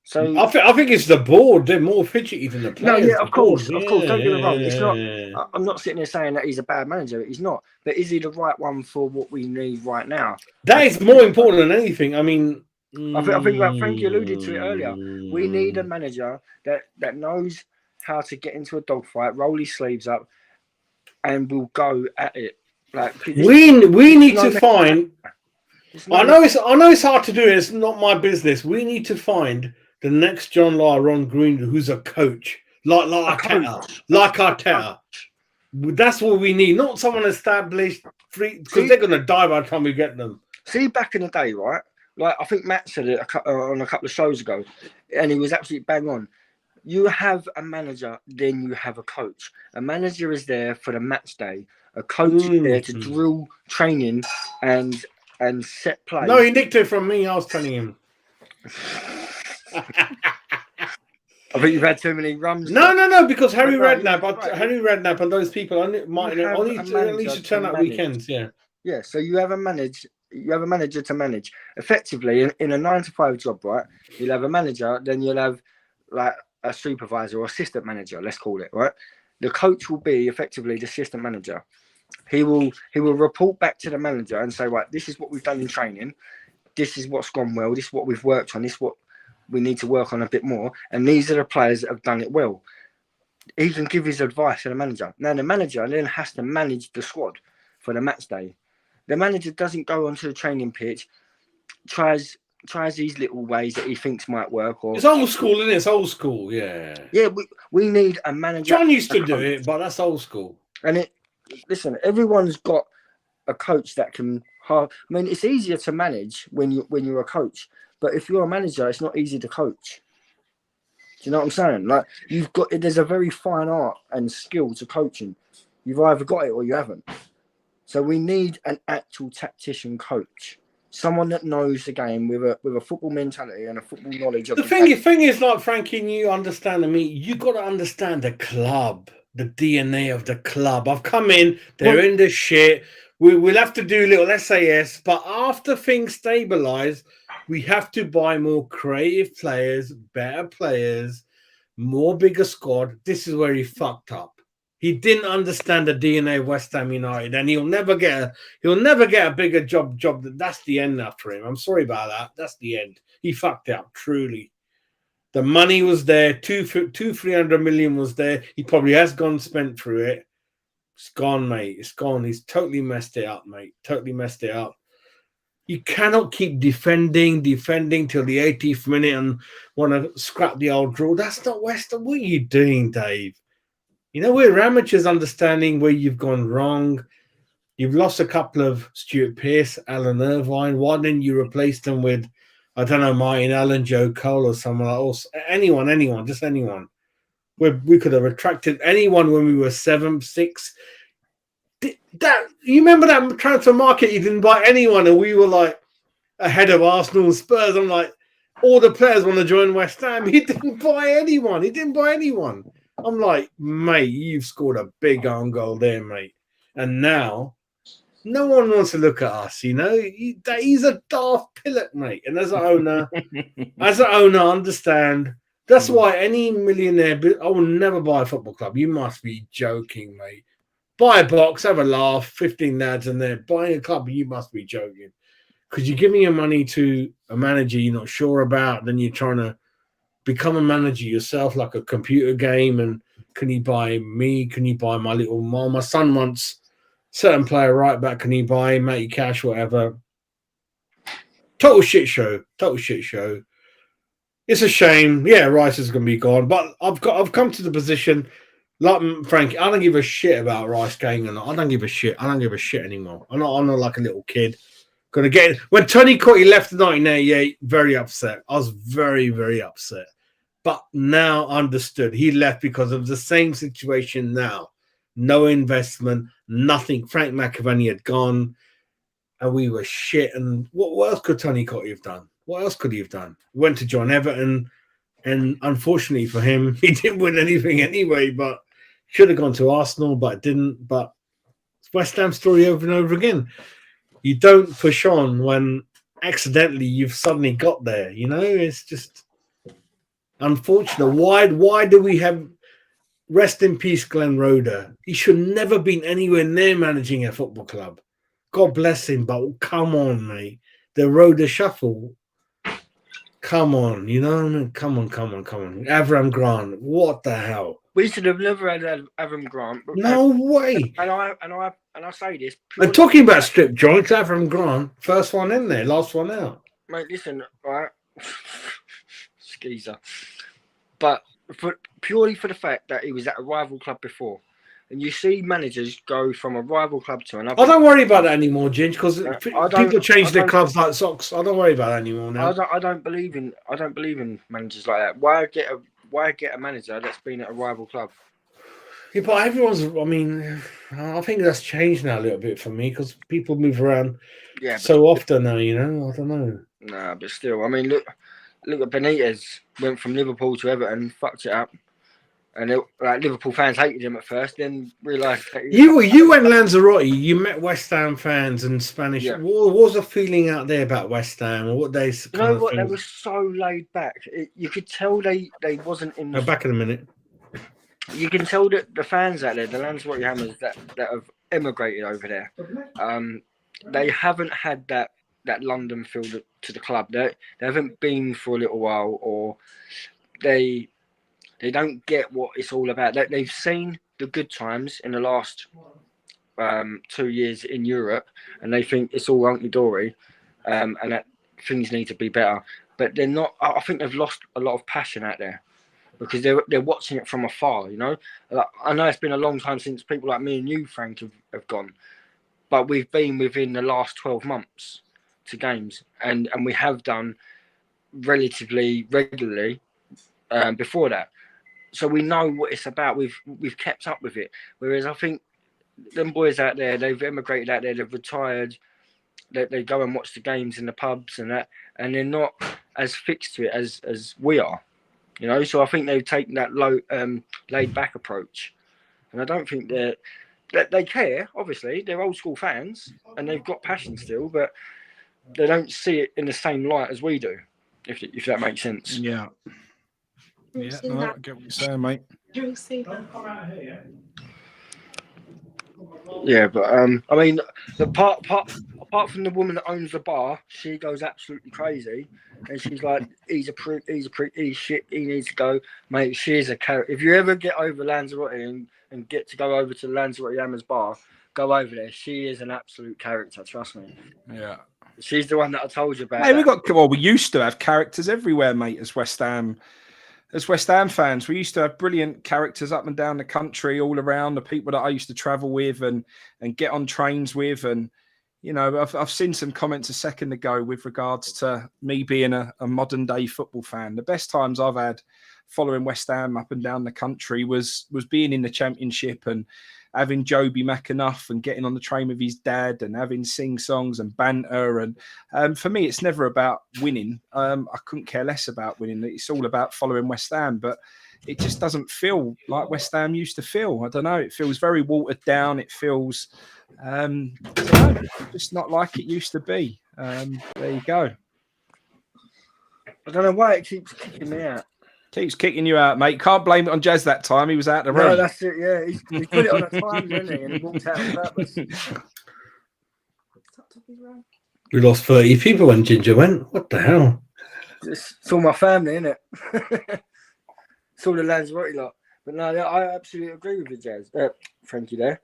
So I think it's the board. They're more fidgety than the players. No, yeah, of course. Don't get me wrong. It's not. I'm not sitting there saying that he's a bad manager. He's not. But is he the right one for what we need right now? That is more important than anything. I mean, I think like Frankie alluded to it earlier. We need a manager that knows how to get into a dogfight, roll his sleeves up, and will go at it. Like we need to find. I know it's hard to do. It's not my business. We need to find the next John Ron Green, who's a coach, like Arteta. That's what we need, not someone established, because they're going to die by the time we get them. See, back in the day, right? Like I think Matt said it on a couple of shows ago, and he was absolutely bang on. You have a manager, then you have a coach. A manager is there for the match day. A coach is there to drill training and set play. No, he nicked it from me. I was telling him. I think you've had too many rums. No, because Harry Redknapp and those people only to turn up weekends. Yeah. So you have a manager to manage. Effectively, in a 9-to-5 job, right? You'll have a manager, then you'll have like a supervisor or assistant manager. Let's call it, right? The coach will be effectively the assistant manager. He will report back to the manager and say, right, this is what we've done in training. This is what's gone well. This is what we've worked on. This is what we need to work on a bit more. And these are the players that have done it well. He can give his advice to the manager. Now, the manager then has to manage the squad for the match day. The manager doesn't go onto the training pitch, tries these little ways that he thinks might work. Or it's old school, isn't it? It's old school, yeah. Yeah, we need a manager. John used to do it, but that's old school. And listen, everyone's got a coach that can. I mean, it's easier to manage when you're a coach, but if you're a manager, it's not easy to coach. Do you know what I'm saying? Like there's a very fine art and skill to coaching. You've either got it or you haven't. So we need an actual tactician coach, someone that knows the game with a football mentality and a football knowledge. The thing is, like Frankie, you understand me. You got to understand the club, the DNA of the club. I've come in, they're in the shit. We'll have to do little SAS, but after things stabilise, we have to buy more creative players, better players, more bigger squad. This is where he fucked up. He didn't understand the DNA of West Ham United, and he'll never get a bigger job. That's the end now for him. I'm sorry about that. That's the end. He fucked it up, truly. The money was there, 300 million was there. He probably has gone spent through it. It's gone, mate. It's gone. He's totally messed it up, mate. Totally messed it up. You cannot keep defending till the 80th minute and want to scrap the old draw. That's not West Ham. What are you doing, Dave? You know, we're amateurs understanding where you've gone wrong. You've lost a couple of Stuart Pearce, Alan Irvine. Why didn't you replace them with, I don't know, Martin Allen, Joe Cole or someone else? Anyone, just anyone. We could have attracted anyone when we were 7, 6. You remember that transfer market? You didn't buy anyone, and we were like ahead of Arsenal and Spurs. I'm like, all the players want to join West Ham. He didn't buy anyone. I'm like, mate, you've scored a big own goal there, mate. And now, no one wants to look at us. He's a daft pillock, mate. And as an owner, understand. That's why any millionaire, I will never buy a football club. You must be joking, mate. Buy a box, have a laugh, 15 lads in there. Buying a club, you must be joking. Because you're giving your money to a manager you're not sure about, then you're trying to become a manager yourself, like a computer game. And can you buy me? Can you buy my little mom? My son wants certain player right back. Can you buy him, Matty Cash, whatever? Total shit show. It's a shame. Yeah, Rice is going to be gone. But I've come to the position, like Frankie, I don't give a shit about Rice going or not. I don't give a shit. I don't give a shit anymore. I'm not like a little kid. Gonna get it. When Tony Cottee left in 1988, very upset. I was very, very upset. But now understood. He left because of the same situation now. No investment, nothing. Frank McAvaney had gone, and we were shit. And what else could Tony Cottee have done? What else could he have done? Went to John Everton, and unfortunately for him, he didn't win anything anyway. But should have gone to Arsenal, but didn't. But it's West Ham story over and over again. You don't push on when accidentally you've suddenly got there. It's just unfortunate. Why do we have rest in peace Glenn Roeder? He should never been anywhere near managing a football club. God bless him, but come on, mate. The Roeder shuffle. Come on, Come on. Avram Grant, what the hell? We should have never had Avram Grant. No way. And I say this. I'm talking about strip joints. Avram Grant, first one in there, last one out. Mate, listen, right? Skeezer. But purely for the fact that he was at a rival club before. And you see managers go from a rival club to another. I don't worry about that anymore, Ginge, because people change their clubs like socks. I don't worry about that anymore now. I don't believe in managers like that. Why get a manager that's been at a rival club? Yeah, but I think that's changed now a little bit for me because people move around so often now, I don't know. Nah, but still, look at Benitez. Went from Liverpool to Everton, fucked it up. And Liverpool fans hated him at first, then realised that you went Lanzarote. You met West Ham fans and Spanish. Yeah. What was the feeling out there about West Ham? Or what they? You know what? They were so laid back. You could tell they wasn't in. Back in a minute. You can tell that the fans out there, the Lanzarote Hammers that have emigrated over there, they haven't had that London feel to the club. They haven't been for a little while, or they don't get what it's all about. They've seen the good times in the last 2 years in Europe, and they think it's all hunky-dory, and that things need to be better. But they're not. I think they've lost a lot of passion out there because they're watching it from afar. I know it's been a long time since people like me and you, Frank, have gone, but we've been within the last 12 months to games, and we have done relatively regularly before that. So we know what it's about. We've kept up with it. Whereas I think them boys out there, they've emigrated out there, they've retired. They go and watch the games in the pubs and that, and they're not as fixed to it as we are. So I think they've taken that laid back approach, and I don't think that they care. Obviously, they're old school fans and they've got passion still, but they don't see it in the same light as we do. If that makes sense. Yeah. Yeah, no, I get what you're saying, mate. Yeah, but the apart from the woman that owns the bar, she goes absolutely crazy, and she's like, he's a prick, he's shit, he needs to go, mate. She is a character. If you ever get over Lanzarote and get to go over to the Lanzarote Hammers bar, go over there. She is an absolute character, trust me. Yeah. She's the one that I told you about. Hey, we used to have characters everywhere, mate, as West Ham fans. We used to have brilliant characters up and down the country, all around, the people that I used to travel with and get on trains with. And, I've seen some comments a second ago with regards to me being a modern day football fan. The best times I've had following West Ham up and down the country was being in the Championship and having Joby McAnuff and getting on the train with his dad and having sing-songs and banter. And for me, it's never about winning. I couldn't care less about winning. It's all about following West Ham. But it just doesn't feel like West Ham used to feel. I don't know. It feels very watered down. It feels just not like it used to be. There you go. I don't know why it keeps kicking me out. Keeps kicking you out, mate. Can't blame it on Jazz that time. He was out the room. No, that's it. Yeah, he put it on a time, didn't he? And he walked out on purpose. We lost 30 people when Ginger went. What the hell? It's all my family, isn't it? It's all the Lanzarote lot. But no, I absolutely agree with you, Jazz. Frankie there.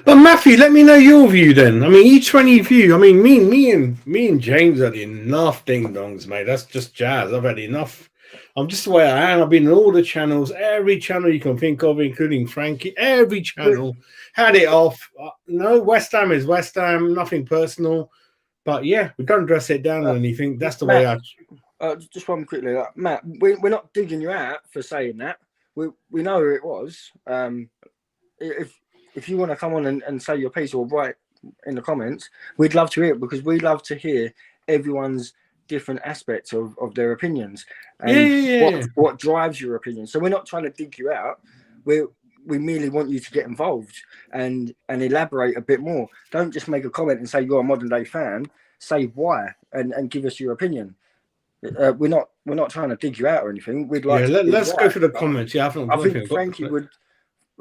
But Matthew, let me know your view then. I mean, E20 view. I mean, me and James had enough ding dongs, mate. That's just jazz. I've had enough. I'm just the way I am. I've been in all the channels, every channel you can think of, including Frankie. Every channel had it off. No, West Ham is West Ham. Nothing personal. But yeah, we don't dress it down or anything. That's the way I. Just one quickly, Matt. We're not digging you out for saying that. We know who it was. If you want to come on and say your piece or write in the comments, we'd love to hear it because we love to hear everyone's different aspects of their opinions and what drives your opinion. So we're not trying to dig you out. We merely want you to get involved and elaborate a bit more. Don't just make a comment and say you're a modern day fan. Say why and give us your opinion. We're not trying to dig you out or anything. We'd like. Let's go through the comments. Yeah, I think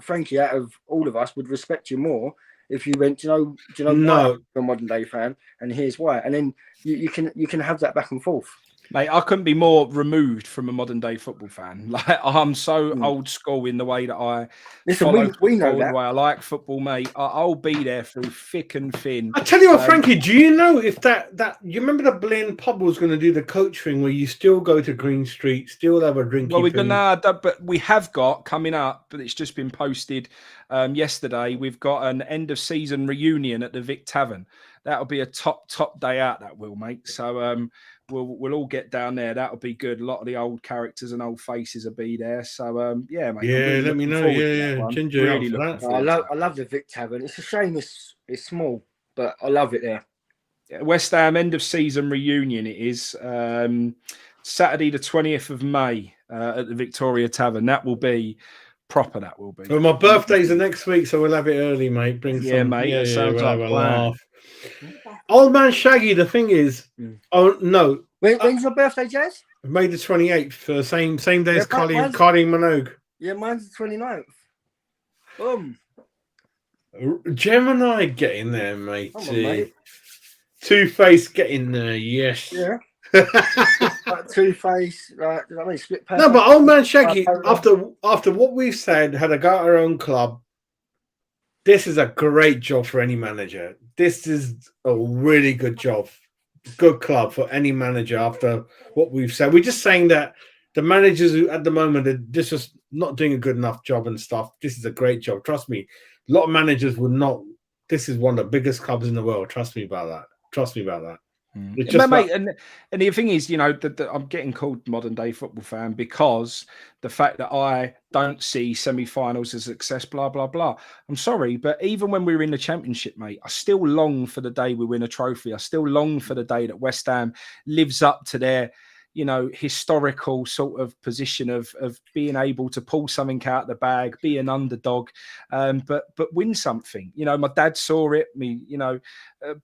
Frankie, out of all of us, would respect you more if you went, do you know why you're a modern day fan, and here's why, and then you can have that back and forth. Mate, I couldn't be more removed from a modern day football fan. Like I'm so old school in the way that I follow we know football, that. the way I like football, mate. I'll be there through thick and thin. I tell you what, Frankie, do you know if that you remember the Blaine pub was going to do the coach thing where you still go to Green Street, still have a drink? Well, but we have got coming up, but it's just been posted yesterday. We've got an end of season reunion at the Vic Tavern. That'll be a top day out. That will, mate. So we'll all get down there. That'll be good. A lot of the old characters and old faces will be there. So yeah, mate. Yeah, really let me know. Yeah. Ginger, really I love the Vic Tavern. It's a shame it's small, but I love it there. West Ham end of season reunion. It is Saturday the 20th of May at the Victoria Tavern. That will be proper. That will be. Well, my birthday's the next week, so we'll have it early, mate. Bring some. Mate. Yeah, sounds like a plan. Old man Shaggy, the thing is, oh no. When's your birthday, Jazz? May the 28th, same day as Carly Minogue. Yeah, mine's the 29th. Boom. Gemini, get in there, mate. Come on, mate. Two-Face, get in there, yes. Yeah. Like Two-Face, like, I mean, split paper. No, but old man Shaggy, after what we've said, had a go at our own club. This is a great job for any manager. This is a really good job, good club for any manager after what we've said. We're just saying that the managers who at the moment are just not doing a good enough job and stuff. This is a great job. Trust me. A lot of managers would not. This is one of the biggest clubs in the world. Trust me about that. Mate, and the thing is, you know, that I'm getting called modern day football fan because the fact that I don't see semi-finals as a success, blah blah blah. I'm sorry, but even when we were in the Championship, mate, I still long for the day we win a trophy. I still long for the day that West Ham lives up to their, you know, historical sort of position of being able to pull something out of the bag, be an underdog, but win something. You know, my dad saw it.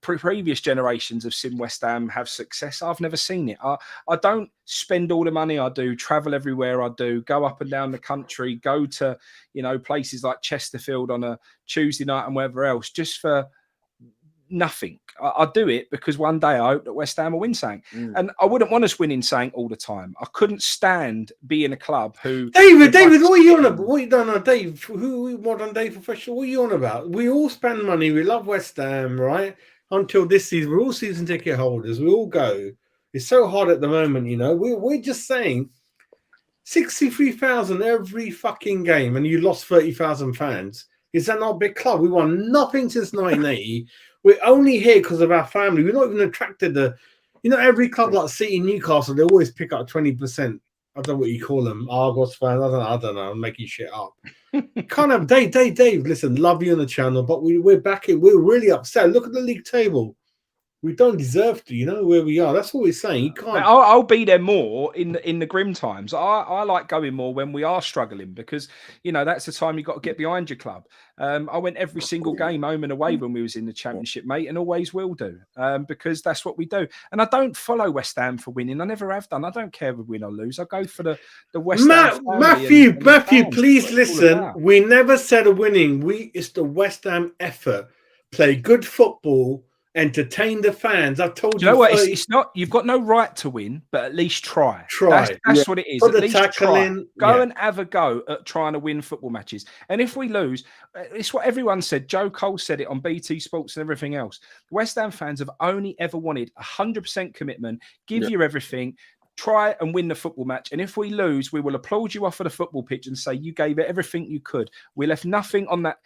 Previous generations have seen West Ham have success. I've never seen it. I don't spend all the money I do, travel everywhere I do, go up and down the country, go to, you know, places like Chesterfield on a Tuesday night and wherever else, just for nothing. I do it because one day I hope that West Ham will win something. And I wouldn't want us winning something all the time. I couldn't stand being a club who... David, what are you on about? What you done on Dave? Who modern day professional? What are you on about? We all spend money. We love West Ham, right? Until this season. We're all season ticket holders. We all go. It's so hard at the moment, you know. We're just saying 63,000 every fucking game and you lost 30,000 fans. Is that not a big club? We won nothing since 1980. We're only here because of our family. We're not even attracted to, you know, every club like City, Newcastle, they always pick up 20%. I don't know what you call them, Argos fans. I don't know. I'm making shit up. Kind of, Dave, listen, love you on the channel, but we're back in. We're really upset. Look at the league table. We don't deserve to, where we are. That's what we're saying. You can't. I'll be there more in the grim times. I like going more when we are struggling because that's the time you've got to get behind your club. I went every single game home and away when we was in the Championship, mate, and always will do because that's what we do. And I don't follow West Ham for winning. I never have done. I don't care if we win or lose. I go for the West Ham. Matthew, please listen. We never said a winning. It's the West Ham effort. Play good football. Entertain the fans. I've told you. You know what? It's not. You've got no right to win, but at least try. That's what it is. Put at the least tackle try. in. Go and have a go at trying to win football matches. And if we lose, it's what everyone said. Joe Cole said it on BT Sports and everything else. West Ham fans have only ever wanted 100% commitment. Give you everything. Try and win the football match. And if we lose, we will applaud you off of the football pitch and say you gave it everything you could. We left nothing on that.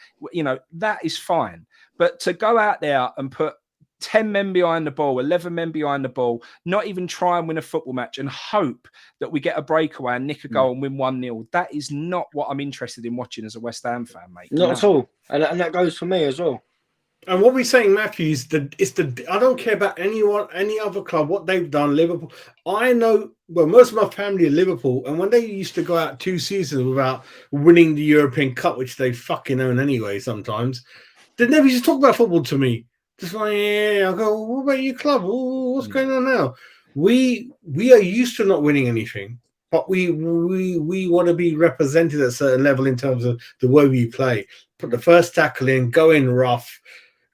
That is fine. But to go out there and put 10 men behind the ball, 11 men behind the ball, not even try and win a football match and hope that we get a breakaway and nick a goal and win 1-0. That is not what I'm interested in watching as a West Ham fan, mate. Not at all. And that goes for me as well. And what we're saying, Matthew, is I don't care about any other club, what they've done, Liverpool. I know, most of my family are Liverpool, and when they used to go out 2 seasons without winning the European Cup, which they fucking own anyway sometimes, they never used to talk about football to me. Just like, I go, what about your club? What's going on now? We are used to not winning anything, but we want to be represented at a certain level in terms of the way we play. Put the first tackle in, go in rough,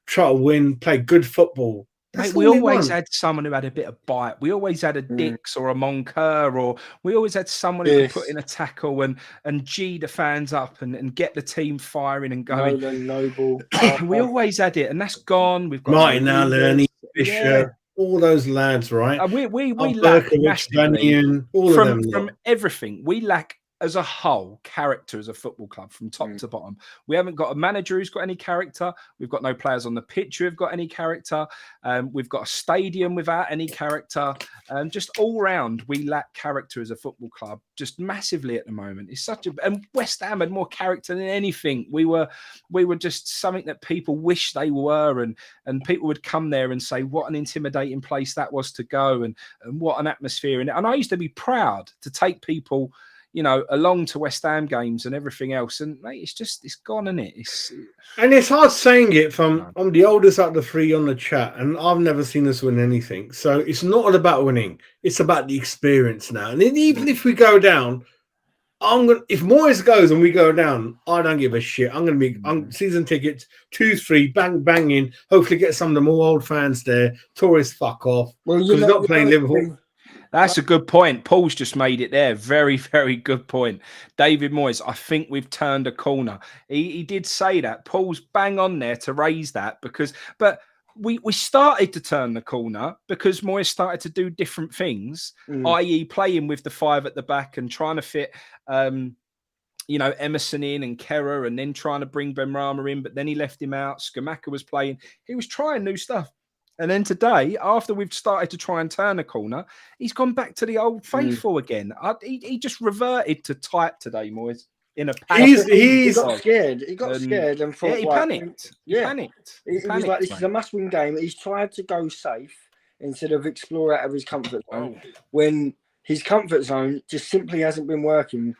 try to win, play good football. Mate, we always had someone who had a bit of bite. We always had a Dix or a Moncur, or we always had someone who could put in a tackle and G the fans up and get the team firing and going. Noble. We always had it, and that's gone. We've got Martin Allen, Bishop, all those lads, right? We lack Banyan, all of them. From everything. We lack as a whole character as a football club from top to bottom. We haven't got a manager who's got any character. We've got no players on the pitch who have got any character. We've got a stadium without any character. Just all round, we lack character as a football club, just massively at the moment. It's and West Ham had more character than anything. We were just something that people wish they were, and people would come there and say what an intimidating place that was to go, and what an atmosphere. And I used to be proud to take people, along to West Ham games and everything else. And mate, it's gone, isn't it? And it's hard saying it I'm the oldest out of the 3 on the chat, and I've never seen us win anything. So it's not all about winning. It's about the experience now. And even if we go down, if Moyes goes and we go down, I don't give a shit. I'm going to be on season tickets, 2-3, bang in. Hopefully get some of the more old fans there. Tourists fuck off. Well, because we're not playing Liverpool. That's a good point. Paul's just made it there. Very, very good point. David Moyes, I think we've turned a corner. He did say that. Paul's bang on there to raise that but we started to turn the corner because Moyes started to do different things, i.e. playing with the 5 at the back and trying to fit Emerson in and Kerrer, and then trying to bring Benrahma in, but then he left him out. Skamaka was playing. He was trying new stuff. And then today, after we've started to try and turn a corner, he's gone back to the old faithful again. He just reverted to type today, Moyes. In a panic. He got scared. He got scared and thought, he panicked. He panicked. He was like, this is a must-win game. He's tried to go safe instead of explore out of his comfort zone. When his comfort zone just simply hasn't been working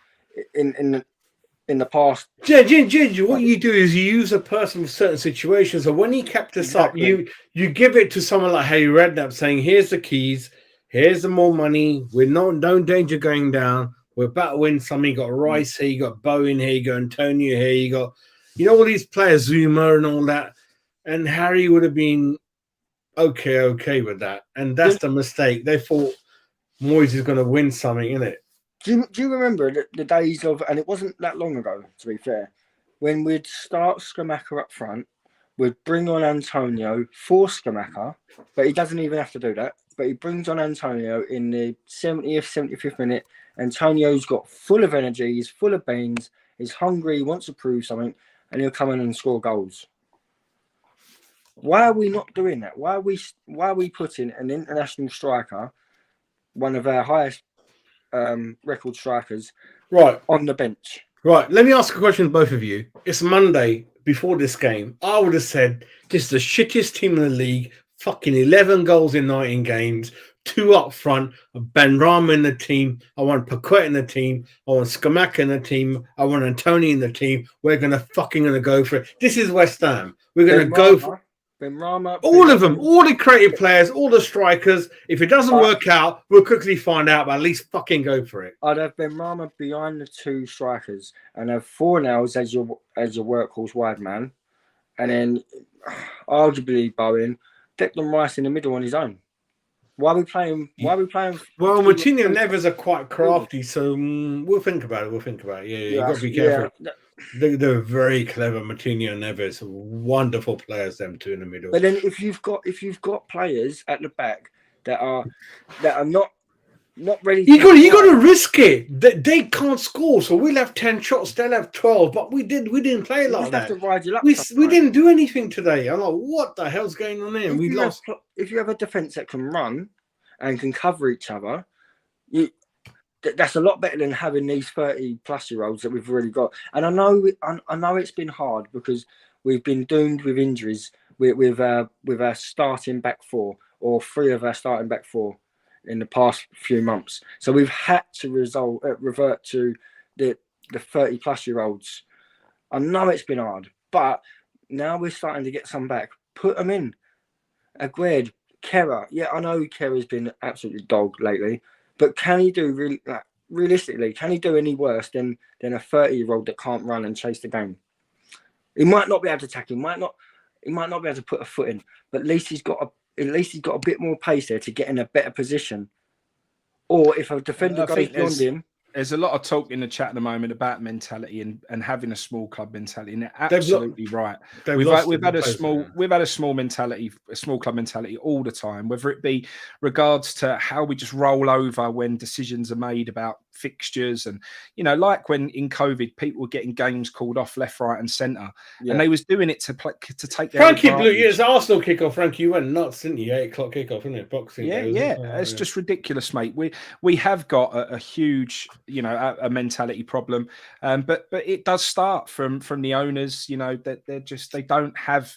in the past. Ginger, what you do is you use a person for certain situations. So when he kept us up, you give it to someone like Harry Redknapp saying, here's the keys, here's the more money, we're no danger going down, we're about to win something. You got Rice here, you got Bowen here, you got Antonio here, you got all these players, Zuma and all that. And Harry would have been okay with that. And that's the mistake. They thought Moyes is going to win something, innit? Do you remember the days of, and it wasn't that long ago, to be fair, when we'd start Skamaka up front, we'd bring on Antonio for Skamaka, but he doesn't even have to do that. But he brings on Antonio in the 70th, 75th minute. Antonio's got full of energy, he's full of beans, he's hungry, he wants to prove something, and he'll come in and score goals. Why are we not doing that? Why are we putting an international striker, one of our highest record strikers, on the bench? Right, let me ask a question to both of you. It's Monday before this game. I would have said this is the shittiest team in the league. fucking 11 goals in 19 games, 2 up front, Ben Rama in the team. I want Paquette in the team. I want Skamaka in the team. I want Antony in the team. We're gonna go for it. This is West Ham. We're gonna go for Ben Rama, all of them, all the creative players, all the strikers. If it doesn't work out, we'll quickly find out, but at least fucking go for it. I'd have Ben Rama behind the 2 strikers and have Fornells as your workhorse wide man, and then arguably Bowen, Declan Rice in the middle on his own. Why are we playing? Well, Martinho and Nevers are quite crafty, so we'll think about it. Yeah, you've got to be careful. They're very clever. Martinho and Nevers, wonderful players. Them two in the middle. But then if you've got players at the back that are not ready, you got to risk it. They can't score, so we'll have 10 shots. They'll have 12. But we didn't play like that. We didn't do anything today. I'm like, what the hell's going on here? We lost. If you have a defense that can run and can cover each other, that's a lot better than having these 30-plus-year-olds that we've already got. And I know it's been hard because we've been doomed with injuries with our starting back 4 or 3 of our starting back 4 in the past few months. So we've had to revert to the 30-plus-year-olds. I know it's been hard, but now we're starting to get some back. Put them in. Aguerd, Kera. Yeah, I know Kera's been absolutely dog lately, but can he do realistically? Can he do any worse than a 30-year-old that can't run and chase the game? He might not be able to tackle. He might not be able to put a foot in, but at least he's got a bit more pace there to get in a better position. Or if a defender goes beyond him. There's a lot of talk in the chat at the moment about mentality and having a small club mentality, and they're absolutely right. We've had a small mentality, a small club mentality all the time. Whether it be regards to how we just roll over when decisions are made about fixtures, and like when in COVID people were getting games called off left, right, and centre, and they was doing it to take their Frankie blew it's Arsenal kickoff. Frankie, you went nuts, didn't you? 8 o'clock kickoff, isn't it? Boxing. It's just ridiculous, mate. We have got a huge a mentality problem, but it does start from the owners. That they don't have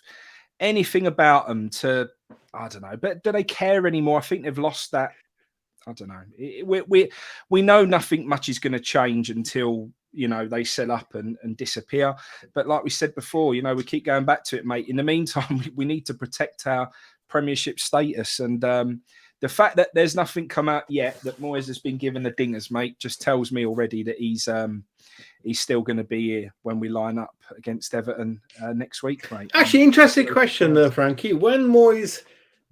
anything about them to, I don't know, but do they care anymore? I think they've lost that. I don't know. We know nothing much is going to change until they sell up and disappear. But like we said before, we keep going back to it, mate. In the meantime, we need to protect our Premiership status, and the fact that there's nothing come out yet that Moyes has been given the dingers, mate, just tells me already that he's still going to be here when we line up against Everton next week, mate. Actually, interesting question, Frankie. When Moyes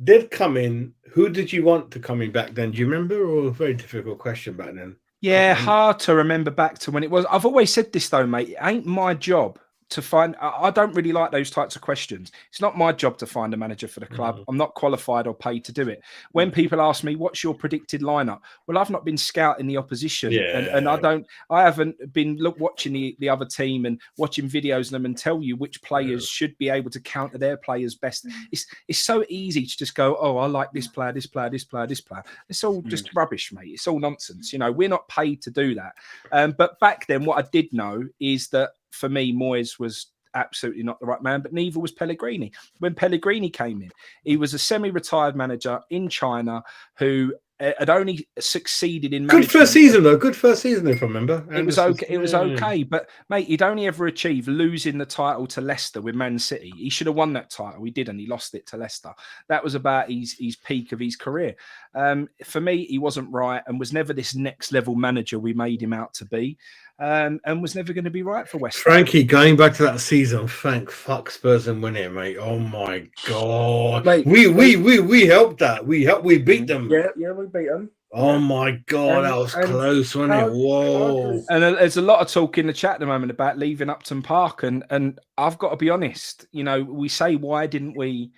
did come in, who did you want to come in back then? Do you remember? Or a very difficult question back then? Yeah, hard to remember back to when it was. I've always said this though, mate. It ain't my job to find. I don't really like those types of questions. It's not my job to find a manager for the club. I'm not qualified or paid to do it. When people ask me, what's your predicted lineup? Well, I've not been scouting the opposition, and I haven't been watching the other team and watching videos of them and tell you which players should be able to counter their players best. It's so easy to just go, oh, I like this player, this player, this player, this player. It's all just rubbish, mate. It's all nonsense. We're not paid to do that. But back then, what I did know is that for me, Moyes was absolutely not the right man, but neither was Pellegrini. When Pellegrini came in, he was a semi-retired manager in China who had only succeeded in good first season, if I remember. It was okay. It was okay, but mate, he'd only ever achieved losing the title to Leicester with Man City. He should have won that title. He didn't. He lost it to Leicester. That was about his peak of his career. For me, he wasn't right and was never this next level manager we made him out to be, and was never going to be right for West Ham. Frankie, going back to that season, thank fuck Spurs and win it, mate. Oh my god, mate, we helped that. We beat them. Yeah, we beat them. Oh my god, that was close, wasn't it? Whoa! And there's a lot of talk in the chat at the moment about leaving Upton Park, and I've got to be honest. We say, why didn't we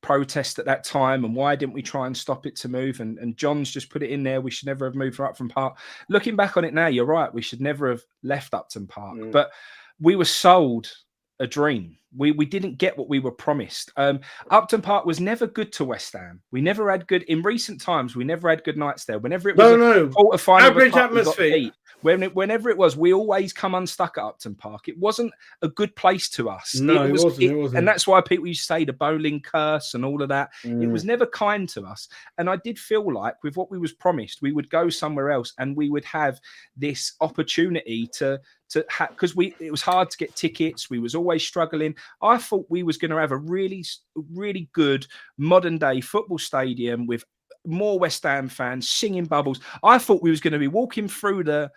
protest at that time, and why didn't we try and stop it to move? And John's just put it in there. We should never have moved from Upton Park. Looking back on it now, you're right. We should never have left Upton Park, but we were sold a dream. We didn't get what we were promised. Upton Park was never good to West Ham. We never had good in recent times. We never had good nights there. Whenever it was quarter-final, average atmosphere. Whenever it was, we always come unstuck at Upton Park. It wasn't a good place to us. No, it wasn't. And that's why people used to say the bowling curse and all of that. It was never kind to us. And I did feel like with what we was promised, we would go somewhere else and we would have this opportunity because it was hard to get tickets. We was always struggling. I thought we was going to have a really, really good modern day football stadium with more West Ham fans singing bubbles. I thought we was going to be walking through the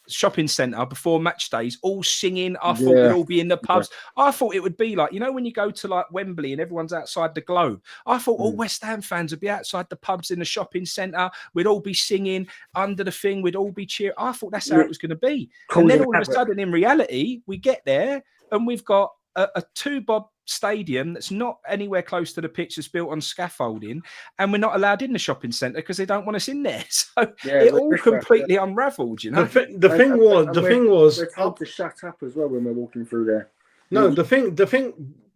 shopping centre before match days, all singing. I thought we'd all be in the pubs. I thought it would be like, when you go to like Wembley and everyone's outside the Globe. I thought all West Ham fans would be outside the pubs in the shopping centre. We'd all be singing under the thing. We'd all be cheering. I thought that's how it was going to be. And then all of a sudden, in reality, we get there and we've got a 2-bob stadium that's not anywhere close to the pitch that's built on scaffolding, and we're not allowed in the shopping centre because they don't want us in there. So it all completely unravelled, The thing was we're told to shut up as well when we're walking through there. No, the thing.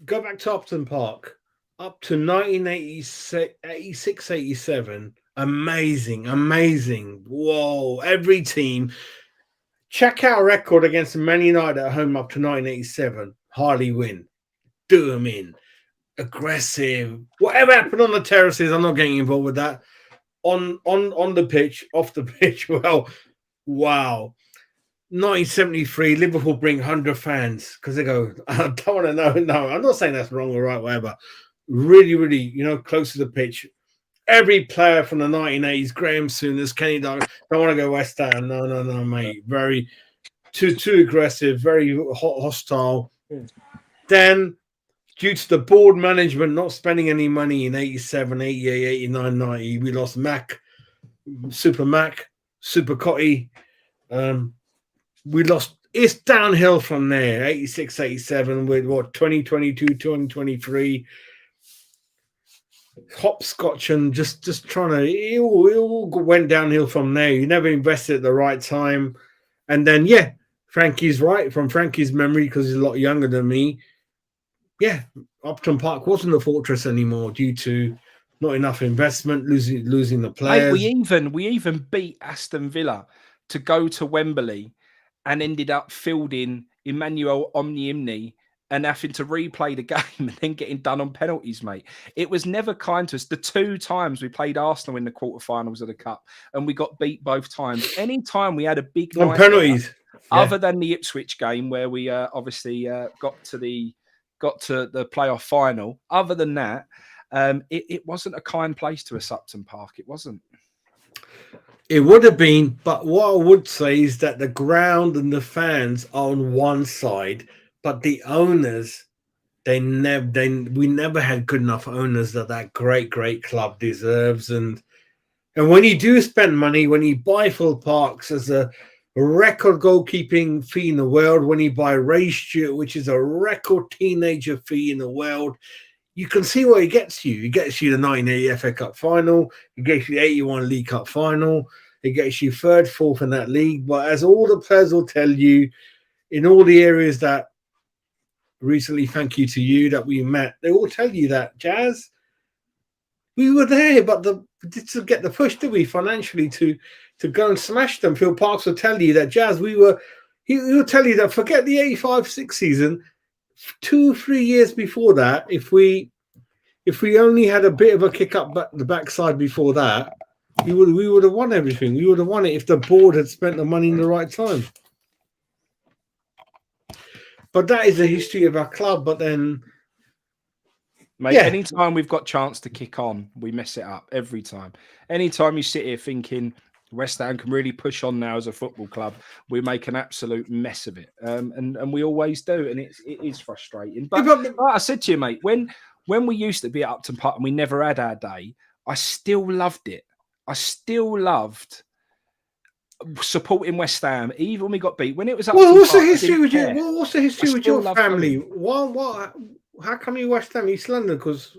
Go back to Upton Park up to 1986, 87. Amazing. Whoa! Every team. Check our record against Man United at home up to 1987. Hardly win. Do them in. Aggressive. Whatever happened on the terraces, I'm not getting involved with that. On the pitch, off the pitch, well, wow. 1973, Liverpool bring 100 fans because they go, I don't want to know. No, I'm not saying that's wrong or right, whatever. Really, really, close to the pitch. Every player from the 1980s, Graham Souness, Kenny Douglas, don't want to go West Ham. No, mate. Very too aggressive, very hostile. Then, due to the board management not spending any money in 87, 88, 89, 90, we lost Super Cotty. We lost. It's downhill from there. 86, 87 with 2022, 2023. Hopscotch and just trying to. It all went downhill from there. You never invested at the right time. And then, Frankie's right. From Frankie's memory, because he's a lot younger than me. Yeah, Upton Park wasn't a fortress anymore due to not enough investment, losing the players. We even beat Aston Villa to go to Wembley and ended up fielding Emmanuel Omniimni and having to replay the game and then getting done on penalties, mate. It was never kind to us. The 2 times we played Arsenal in the quarterfinals of the Cup and we got beat both times. Any time we had a big on penalties, other than the Ipswich game where we obviously got to the playoff final. Other than that, it wasn't a kind place to us, Upton Park. It wasn't. It would have been, but what I would say is that the ground and the fans are on one side, but the owners, we never had good enough owners that great club deserves. And when you do spend money, when you buy full parks as a record goalkeeping fee in the world, when you buy Ray Stewart, which is a record teenager fee in the world, you can see what it gets you. It gets you the 1980 FA Cup final. It gets you the 81 League Cup final. It gets you 3rd, 4th in that league. But as all the players will tell you, in all the areas that recently, thank you to you, that we met, they all tell you that, Jazz, we were there, but to get the push, did we, financially, to go and smash them. Phil Parks will tell you that, Jazz, he will tell you that, forget the 85-6 season, 2-3 years before that, if we only had a bit of a kick up the backside before that, we would have won everything. We would have won it if the board had spent the money in the right time. But that is the history of our club. But then, mate, anytime we've got chance to kick on, we mess it up every time. Anytime you sit here thinking West Ham can really push on now as a football club, we make an absolute mess of it, and we always do, and it is frustrating. But like I said to you, mate, when we used to be at Upton Park and we never had our day, I still loved it. I still loved supporting West Ham, even when we got beat. When it was up. Well, what's the history with you? What's the history with your family? What? How come you West Ham, East London? Because,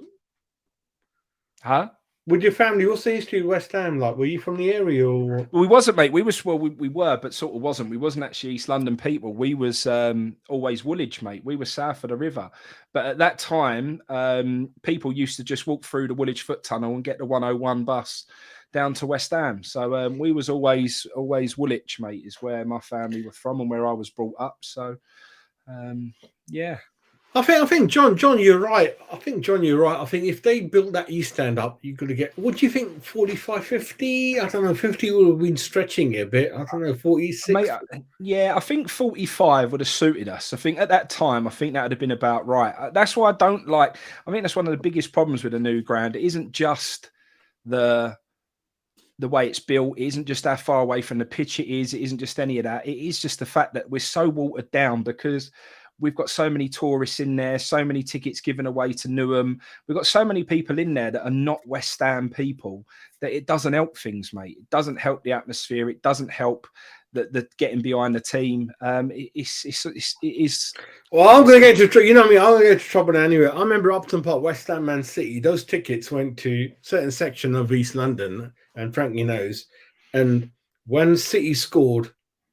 with your family, what's the history of West Ham like? Were you from the area or? We wasn't, mate. We were, but sort of wasn't. We wasn't actually East London people. We was always Woolwich, mate. We were south of the river. But at that time, people used to just walk through the Woolwich Foot Tunnel and get the 101 bus down to West Ham. So we was always Woolwich, mate, is where my family were from and where I was brought up. So yeah. I think John, you're right. I think if they built that East Stand up, you could get, what do you think, 45, 50? I don't know, 50 would have been stretching it a bit. I don't know, 46? Mate, yeah, I think 45 would have suited us. I think at that time, I think that would have been about right. That's why I think that's one of the biggest problems with the new ground. It isn't just the way it's built. It isn't just how far away from the pitch it is. It isn't just any of that. It is just the fact that we're so watered down because we've got so many tourists in there, so many tickets given away to Newham. We've got so many people in there that are not West Ham people that it doesn't help things, mate. It doesn't help the atmosphere. It doesn't help the getting behind the team. It is. Well, I'm going to get into, I'm going to get into trouble anyway. I remember Upton Park, West Ham, Man City. Those tickets went to a certain section of East London, and Frankie knows. And when City scored,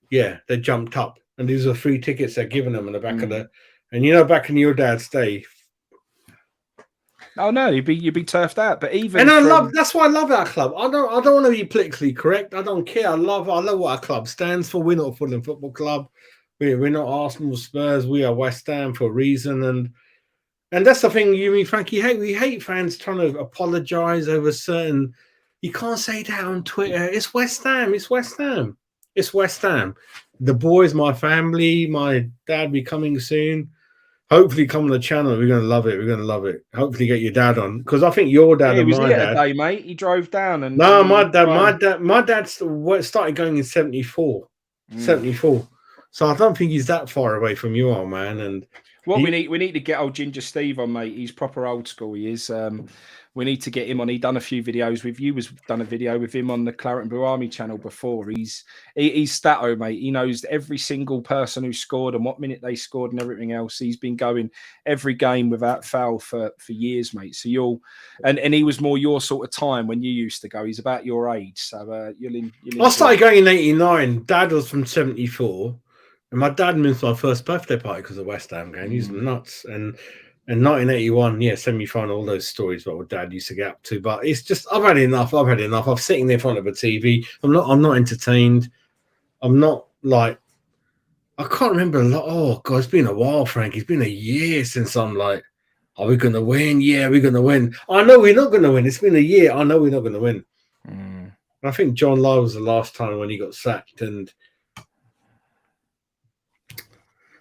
they jumped up. And these are free tickets they're giving them in the back of the, and back in your dad's day. Oh no, you'd be turfed out. But that's why I love our club. I don't want to be politically correct. I don't care. I love what our club stands for. We're not Fulham Football Club. We're not Arsenal, Spurs. We are West Ham for a reason. And that's the thing. You mean, Frankie? We hate fans trying to apologise over certain. You can't say that on Twitter. It's West Ham. It's West Ham. It's West Ham. The boys, my family, my dad be coming soon. Hopefully come on the channel. We're going to love it. We're going to love it. Hopefully get your dad on. Because I think your dad and my dad. Today, mate. He drove down. And no, my dad started going in 74. 74. So I don't think he's that far away from you, old man. And we need to get old Ginger Steve on, mate. He's proper old school. He is. We need to get him on. He done a few videos with you. Done a video with him on the Claret and Blue Army channel before. He's Stato, mate. He knows every single person who scored and what minute they scored and everything else. He's been going every game without foul for years, mate. So and he was more your sort of time when you used to go. He's about your age. So I started going in 89. Dad was from 74. And my dad missed my first birthday party because of West Ham game. He's nuts. And 1981, semi-final, all those stories about what Dad used to get up to. But it's just, I've had enough. I'm sitting there in front of a TV. I'm not entertained. I'm not like, I can't remember a lot. Oh, God, it's been a while, Frank. It's been a year since I'm like, are we going to win? Yeah, we're going to win. I know we're not going to win. It's been a year. I know we're not going to win. I think John Lyle was the last time when he got sacked. And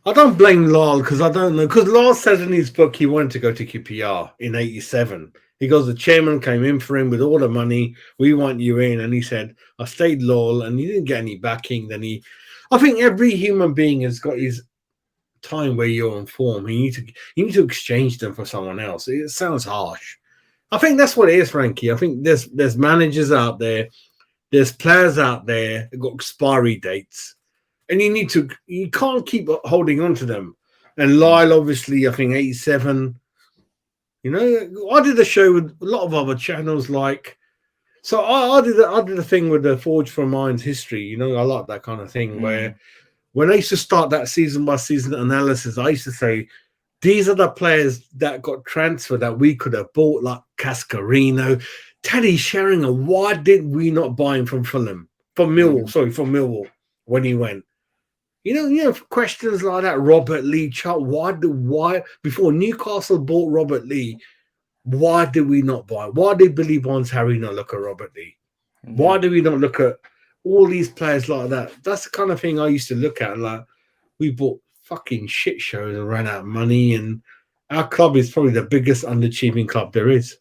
I don't blame Lyle because I don't know. Because Lyle said in his book he wanted to go to QPR in 87. He goes, the chairman came in for him with all the money. We want you in. And he said, I stayed loyal and he didn't get any backing. I think every human being has got his time where you're on form. You need to exchange them for someone else. It sounds harsh. I think that's what it is, Frankie. I think there's managers out there. There's players out there that got expiry dates. And you can't keep holding on to them. And Lyle, obviously, I think 87. I did a show with a lot of other channels. So I did a thing with the Forge for Minds history. I like that kind of thing. Where when I used to start that season by season analysis, I used to say these are the players that got transferred that we could have bought, like Cascarino, Teddy Sheringham. Why did we not buy him from Fulham? From Millwall when he went. Questions like that. Robert Lee, why before Newcastle bought Robert Lee, why did we not buy? Why did Billy Bonds, Harry not look at Robert Lee? Why do we not look at all these players like that? That's the kind of thing I used to look at. Like, we bought fucking shit shows and ran out of money, and our club is probably the biggest underachieving club there is.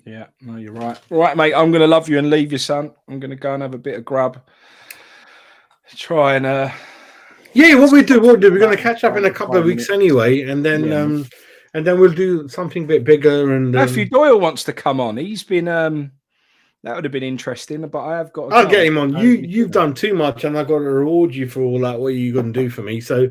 Yeah, no, you're right. All right, mate, I'm going to love you and leave you, son. I'm going to go and have a bit of grub. Try and we're going to catch up in a couple of weeks anyway, and then we'll do something a bit bigger. And Matthew Doyle wants to come on. He's been that would have been interesting, but I have got. I'll get him on. You've done too much, and I've got to reward you for all that. What are you going to do for me? So,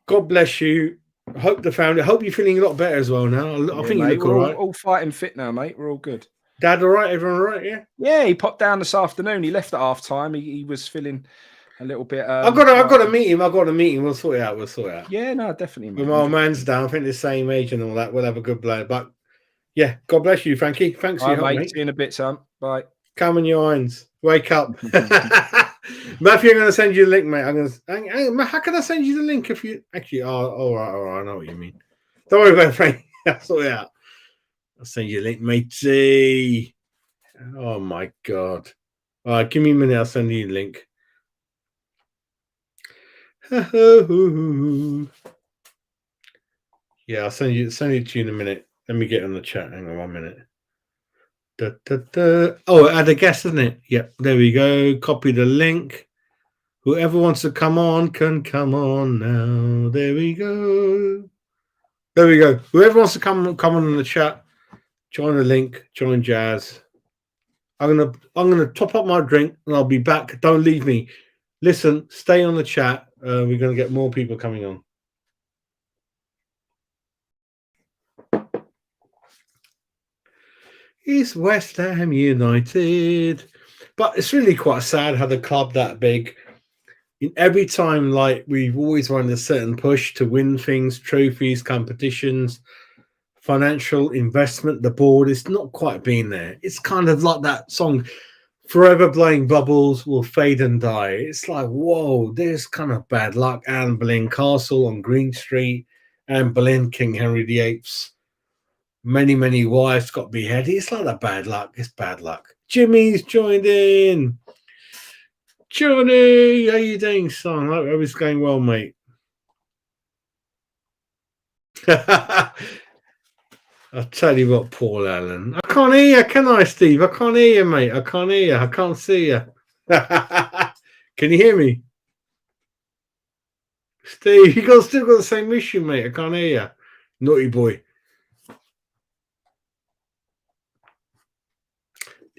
God bless you. Hope you're feeling a lot better as well now. I think you look all right. All fighting fit now, mate. We're all good. Dad, all right? Everyone all right? Yeah. Yeah, he popped down this afternoon. He left at half time. He was feeling a little bit. I've got to meet him. We'll sort it out. Yeah, no, definitely. With my man's down. I think the same age and all that. We'll have a good blow. But yeah, God bless you, Frankie. Thanks for your help, mate. See you in a bit, son. Bye. Come on, your irons. Wake up. Matthew, I'm going to send you the link, mate. How can I send you the link if you actually? Oh, all right. I know what you mean. Don't worry about it, Frank. I'll sort it out. I'll send you a link, matey. Oh my god. All right, give me a minute. I'll send you a link. Yeah, I'll send it to you in a minute. Let me get on the chat. Hang on 1 minute. Oh, add a guest, isn't it? Yep, there we go. Copy the link. Whoever wants to come on can come on now. There we go. There we go. Whoever wants to come on in the chat, join the link, join Jazz. I'm gonna top up my drink and I'll be back. Don't leave me. Listen, stay on the chat. We're gonna get more people coming on. It's West Ham United. But it's really quite sad how the club that big, in every time, like, we've always wanted a certain push to win things, trophies, competitions, financial investment, the board, it's not quite been there. It's kind of like that song, Forever Blowing Bubbles Will Fade and Die. It's like, whoa, there's kind of bad luck. Anne Boleyn Castle on Green Street, Anne Boleyn, King Henry VIII's. Many wives got beheaded. It's like that bad luck. It's bad luck. Jimmy's joined in. Johnny, how you doing, son? I hope it's going well, mate. I'll tell you what, Paul Allen. I can't hear you, can I, Steve? I can't hear you, mate. I can't hear you. I can't see you. Can you hear me? Steve, you still got the same issue, mate. I can't hear you. Naughty boy.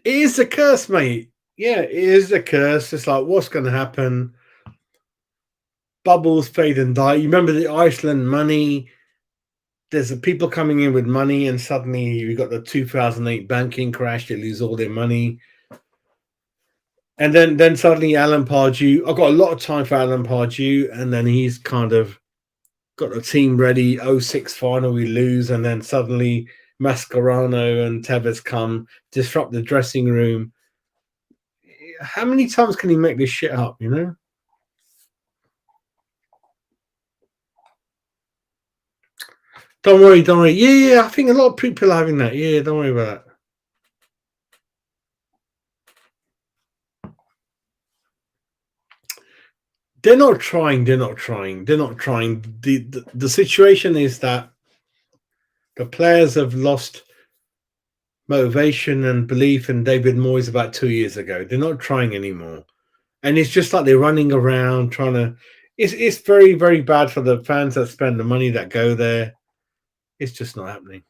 It is a curse, mate. Yeah, it is a curse. It's like, what's going to happen? Bubbles fade and die. You remember the Iceland money? There's the people coming in with money, and suddenly we got the 2008 banking crash. They lose all their money. And then suddenly Alan Pardew. I've got a lot of time for Alan Pardew, and then he's kind of got the team ready. 06 final, we lose, and then suddenly Mascherano and Tevez come, disrupt the dressing room. How many times can he make this shit up, you know? Don't worry. Yeah, I think a lot of people are having that. Yeah, don't worry about that. They're not trying. The situation is that the players have lost motivation and belief in David Moyes about 2 years ago. They're not trying anymore. And it's just like they're running around trying to... It's very, very bad for the fans that spend the money that go there. It's just not happening.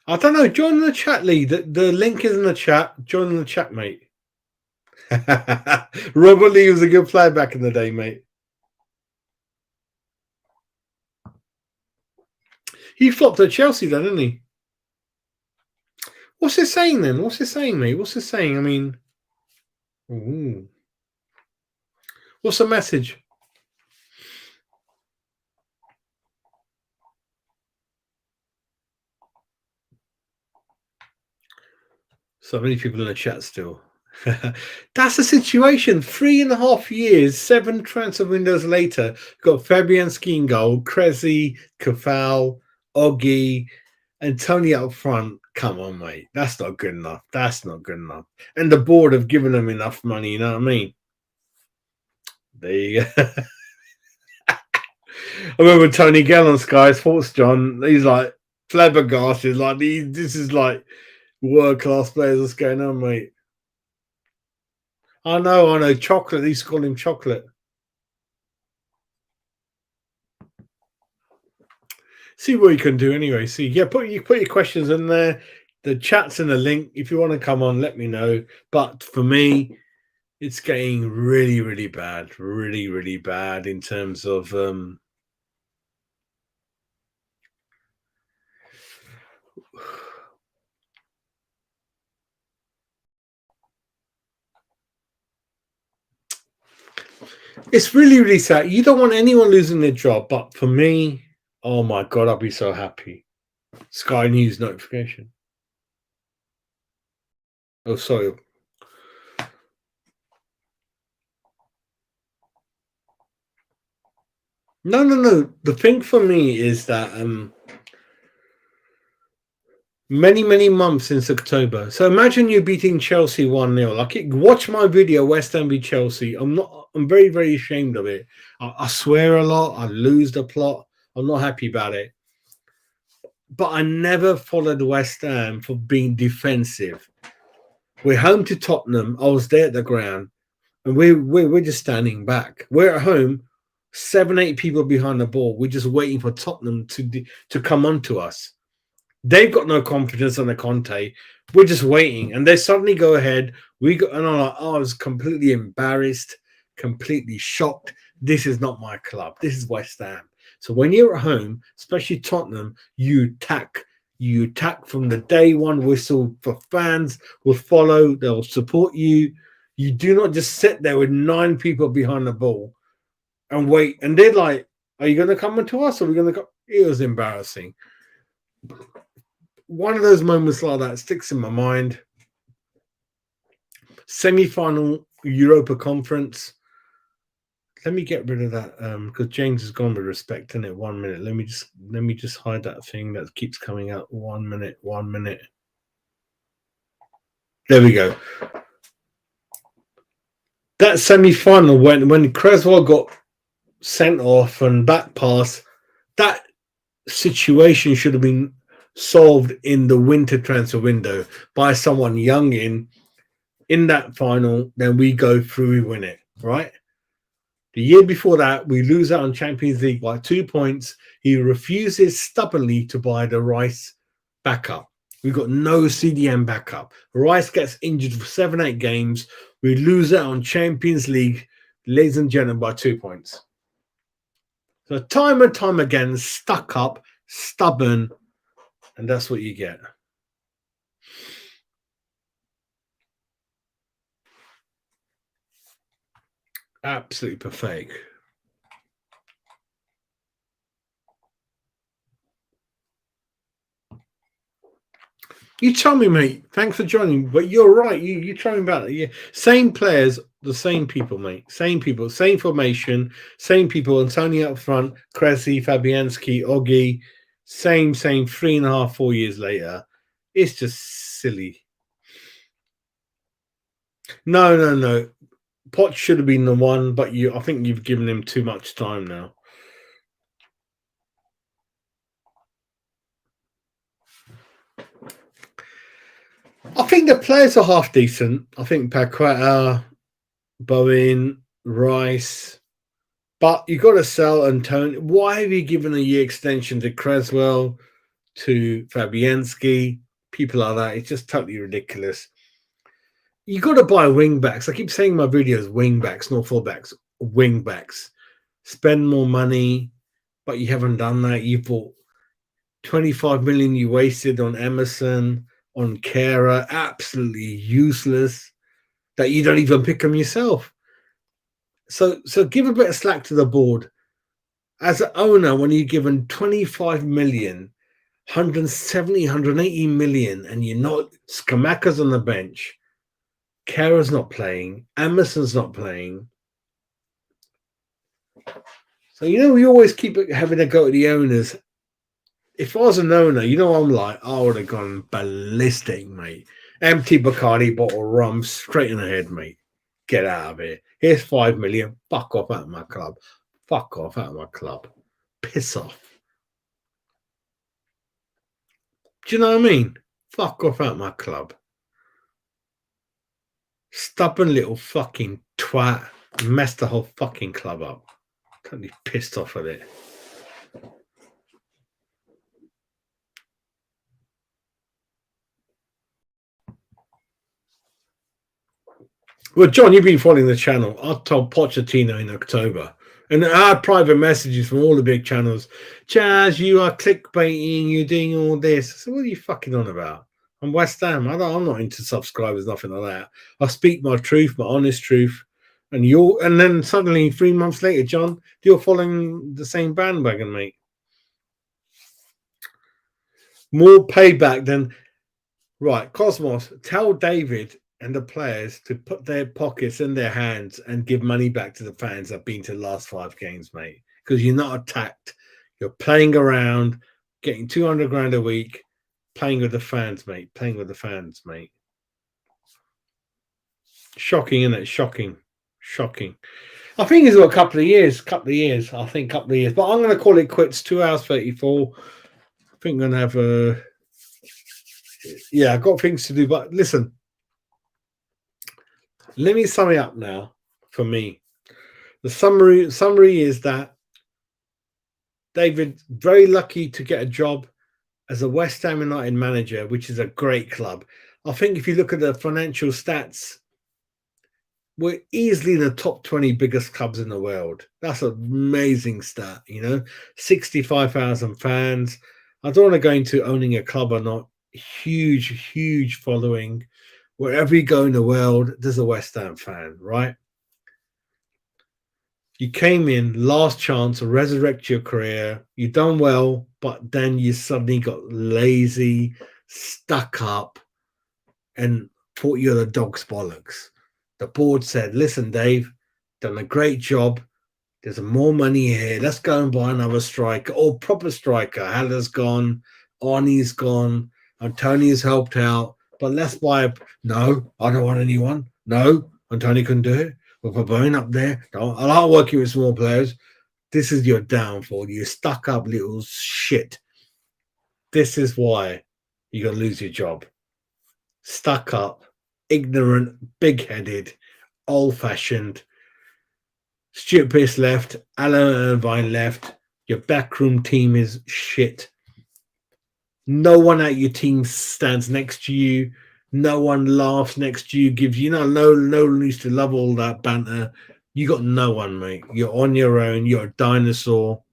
I don't know. Join the chat, Lee. The link is in the chat. Join the chat, mate. Robert Lee was a good player back in the day, mate. He flopped at Chelsea then, didn't he? What's it saying then? What's it saying, mate? What's it saying? I mean, ooh. What's the message? So many people in the chat still. That's the situation. 3.5 years, 7 transfer windows later, got Fabianski in goal, Cressy, Kafal, Oggy, and Tony up front. Come on, mate. That's not good enough. That's not good enough. And the board have given them enough money, you know what I mean? There you go. I remember Tony Gell on Sky Sports, John. He's like flabbergasted. Like, this is like world-class players. What's going on, mate? I know. Chocolate. They used to call him Chocolate. See what you can do anyway. See, yeah, put your questions in there. The chat's in the link. If you want to come on, let me know. But for me, it's getting really, really bad. Really, really bad in terms of it's really, really sad. You don't want anyone losing their job, but for me, oh my God, I'll be so happy. Sky News notification. Oh, sorry. No. The thing for me is that many months since October. So imagine you beating Chelsea 1-0. Like, watch my video, West Ham beat Chelsea. I'm very ashamed of it. I swear a lot. I lose the plot. I'm not happy about it. But I never followed West Ham for being defensive. We're home to Tottenham. I was there at the ground, and we're just standing back. We're at home, 7-8 people behind the ball. We're just waiting for Tottenham to come onto us. They've got no confidence on the Conte. We're just waiting, and they suddenly go ahead. And I'm like, I was completely embarrassed, completely shocked. This is not my club. This is West Ham. So when you're at home, especially Tottenham, you attack. You attack from the day one whistle. For fans will follow. They'll support you. You do not just sit there with 9 people behind the ball and wait. And they're like, "Are you going to come into us? Or are we going to go?" It was embarrassing. One of those moments like that sticks in my mind. Semi-final Europa Conference. Let me get rid of that because James has gone with respect in it. 1 minute. Let me just hide that thing that keeps coming out. 1 minute. There we go. That semi-final when Creswell got sent off and back pass, that situation should have been solved in the winter transfer window by someone young in that final. Then we go through, we win it, right? The year before that, we lose out on Champions League by 2 points. He refuses stubbornly to buy the Rice backup. We've got no CDM backup. Rice gets injured for 7-8 games. We lose out on Champions League, ladies and gentlemen, by 2 points. So time and time again, stuck up, stubborn, and that's what you get. Absolutely pathetic. You tell me, mate. Thanks for joining. But you're right. You tell me about it. Yeah. Same players, the same people, mate. Same people, same formation, same people. Antonio up front, Cressy, Fabianski, Oggy. Same 3.5, 4 years later. It's just silly. No. Potts should have been the one, but I think you've given him too much time now. I think the players are half decent. I think Paqueta, Bowen, Rice, but you've got to sell Antonio. Why have you given a year extension to Creswell, to Fabianski, people like that? It's just totally ridiculous. You got to buy wing backs. I keep saying in my videos, wing backs, not fullbacks, wing backs. Spend more money, but you haven't done that. You bought 25 million you wasted on Emerson, on Kara, absolutely useless, that you don't even pick them yourself. So give a bit of slack to the board. As an owner, when you're given 25 million, 170, 180 million, and you're not, Skamaka's on the bench, Kara's not playing, Emerson's not playing. So, we always keep having a go at the owners. If I was an owner, I'm like, I would have gone ballistic, mate. Empty Bacardi bottle of rum straight in the head, mate. Get out of here. Here's 5 million. Fuck off out of my club. Fuck off out of my club. Piss off. Do you know what I mean? Fuck off out of my club. Stubborn little fucking twat. Messed the whole fucking club up. Totally pissed off at it. Well, John, you've been following the channel. I told Pochettino in October. And I had private messages from all the big channels. Chaz, you are clickbaiting. You're doing all this. So what are you fucking on about? I'm West Ham. I'm not into subscribers, nothing like that. I speak my truth, my honest truth. And then suddenly 3 months later, John, you're following the same bandwagon, mate. More payback than Right, Cosmos, tell David and the players to put their pockets in their hands and give money back to the fans that have been to the last 5 games, mate. Because you're not attacked. You're playing around, getting 200 grand a week, playing with the fans, mate. Playing with the fans, mate. Shocking, isn't it? Shocking. Shocking. I think it's got a couple of years. I think a couple of years. But I'm going to call it quits. 2 hours 34. I think I'm going to have a... Yeah, I've got things to do. But listen, let me sum it up now for me. The summary is that David, very lucky to get a job as a West Ham United manager, which is a great club. I think if you look at the financial stats, we're easily in the top 20 biggest clubs in the world. That's an amazing stat, 65,000 fans. I don't want to go into owning a club or not. Huge following. Wherever you go in the world, there's a West Ham fan, right? You came in, last chance to resurrect your career. You done well, but then you suddenly got lazy, stuck up, and thought you're the dog's bollocks. The board said, listen, Dave, done a great job. There's more money here. Let's go and buy another striker, or proper striker. Haller's gone, Arnie's gone, Antoni's helped out, but let's buy No, I don't want anyone. No, Antoni couldn't do it. We're Babone up there. No, I like working with small players. This is your downfall. You stuck up little shit. This is why you're going to lose your job. Stuck up, ignorant, big-headed, old-fashioned. Stuart Pearce left. Alan Irvine left. Your backroom team is shit. No one at your team stands next to you. No one laughs next to you, gives you, no one used to love all that banter. You got no one, mate. You're on your own. You're a dinosaur.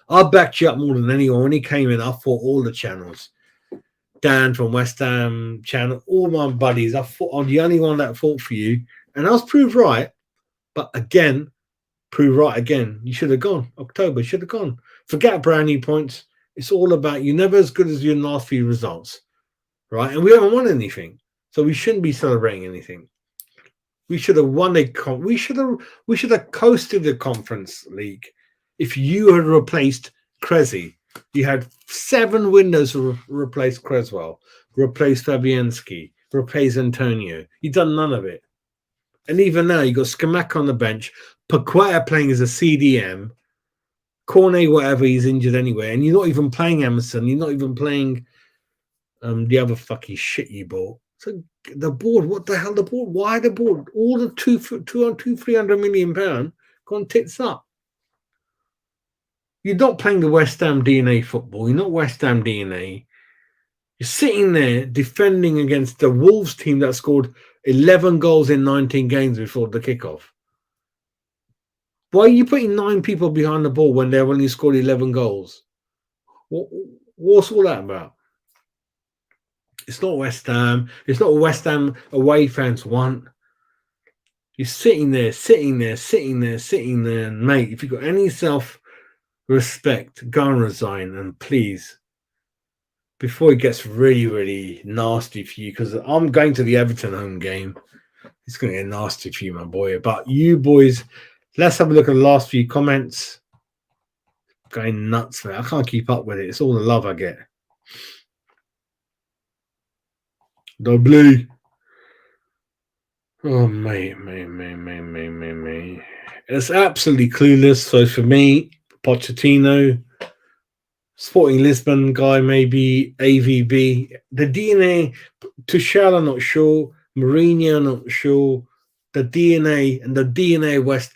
I backed you up more than anyone. When he came in, I fought all the channels. Dan from West Ham channel, all my buddies. I'm the only one that fought for you. And I was proved right. But again, prove right again. You should have gone. October, should have gone. Forget brand new points. It's all about you're never as good as your last few results. Right? And we haven't won anything. So we shouldn't be celebrating anything. We should have won we should have coasted the Conference League. If you had replaced Cressy, you had 7 windows to replace Creswell, replace Fabianski, replace Antonio. You've done none of it. And even now, you got Skamaka on the bench, Paqueta playing as a CDM, Cornet, whatever, he's injured anyway, and you're not even playing Emerson. You're not even playing the other fucking shit you bought. So the board, what the hell, the board? Why the board? All the 300 million pound gone tits up. You're not playing the West Ham DNA football. You're not West Ham DNA. You're sitting there defending against the Wolves team that scored 11 goals in 19 games before the kickoff. Why are you putting 9 people behind the ball when they've only scored 11 goals? What's all that about? It's not West Ham. It's not West Ham away fans want. You're sitting there, and mate, if you've got any self-respect, go and resign, and please, before it gets really nasty for you, because I'm going to the Everton home game. It's going to get nasty for you, my boy. But you boys, let's have a look at the last few comments. Going nuts, man. I can't keep up with it. It's all the love I get. Double. Oh, mate. It's absolutely clueless. So for me, Pochettino, Sporting Lisbon guy, maybe AVB. The DNA, Tuchel, I'm not sure. Mourinho, I'm not sure. The DNA and the DNA West,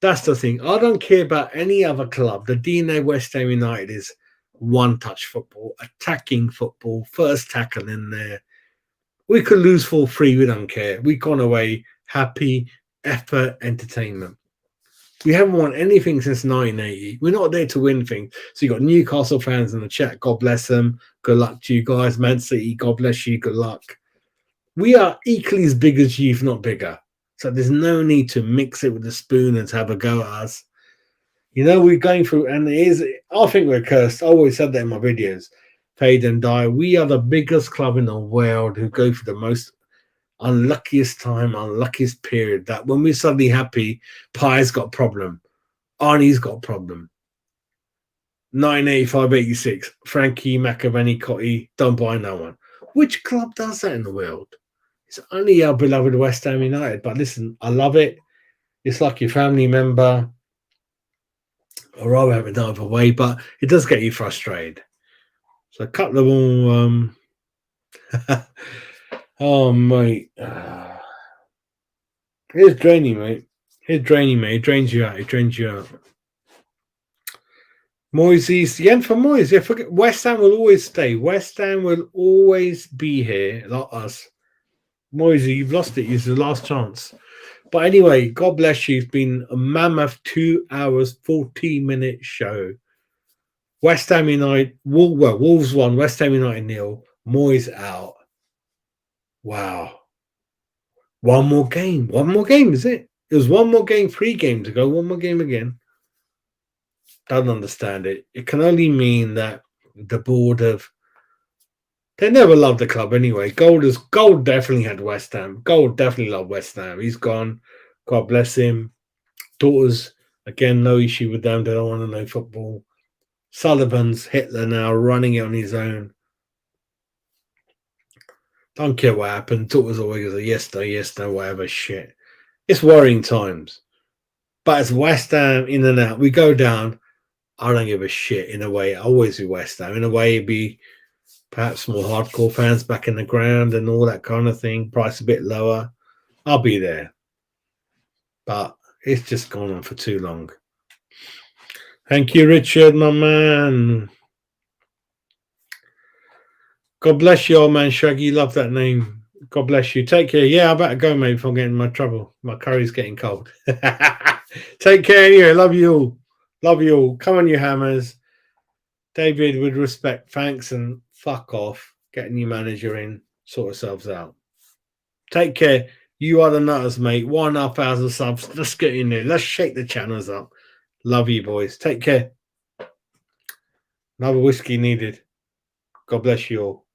that's the thing. I don't care about any other club. The DNA West Ham United is one-touch football, attacking football, first tackle in there. We could lose 4-3. We don't care. We've gone away happy, effort, entertainment. We haven't won anything since 1980. We're not there to win things. So you've got Newcastle fans in the chat. God bless them. Good luck to you guys. Man City, God bless you. Good luck. We are equally as big as you, if not bigger. So there's no need to mix it with a spoon and to have a go at us. We're going through, and I think we're cursed. I always said that in my videos. paid and die. We are the biggest club in the world who go for the most unluckiest time, unluckiest period. That when we're suddenly happy, Pie's got a problem, Arnie's got a problem. 1985, 86, Frankie, McAvaney, Cotty, don't buy no one. Which club does that in the world? It's only our beloved West Ham United. But listen, I love it. It's like your family member. I'd rather have it done other way, but it does get you frustrated. So a couple of them. Oh, mate. Here's draining, mate. Here's draining, mate. It drains you out. It drains you out. Moyes, the end for Moyes. Yeah, forget West Ham will always stay. West Ham will always be here, not us. Moyes, you've lost it. It's the last chance. But anyway, God bless you. It's been a mammoth 2 hours, 40-minute show. West Ham United, Wolves won, West Ham United 0, Moyes out. Wow. One more game. One more game, is it? It was one more game, 3 games ago, one more game again. Don't understand it. It can only mean that the board have... They never loved the club anyway. Gold definitely had West Ham. Gold definitely loved West Ham. He's gone. God bless him. Daughters, again, no issue with them. They don't want to know football. Sullivan's Hitler now, running it on his own. Don't care what happened. Daughters always a yes, no, whatever shit. It's worrying times. But it's West Ham in and out. We go down. I don't give a shit in a way. I always be West Ham. In a way, it'd be perhaps more hardcore fans back in the ground and all that kind of thing. Price a bit lower. I'll be there. But it's just gone on for too long. Thank you, Richard, my man. God bless you, old man Shaggy. Love that name. God bless you. Take care. Yeah, I better go, mate, before I'm getting in my trouble. My curry's getting cold. Take care anyway. Love you all. Love you all. Come on, you hammers. David, with respect, thanks and fuck off. Get a new manager in. Sort yourselves out. Take care. You are the nutters, mate. 1,500 subs. Let's get in there. Let's shake the channels up. Love you, boys. Take care. Another whiskey needed. God bless you all.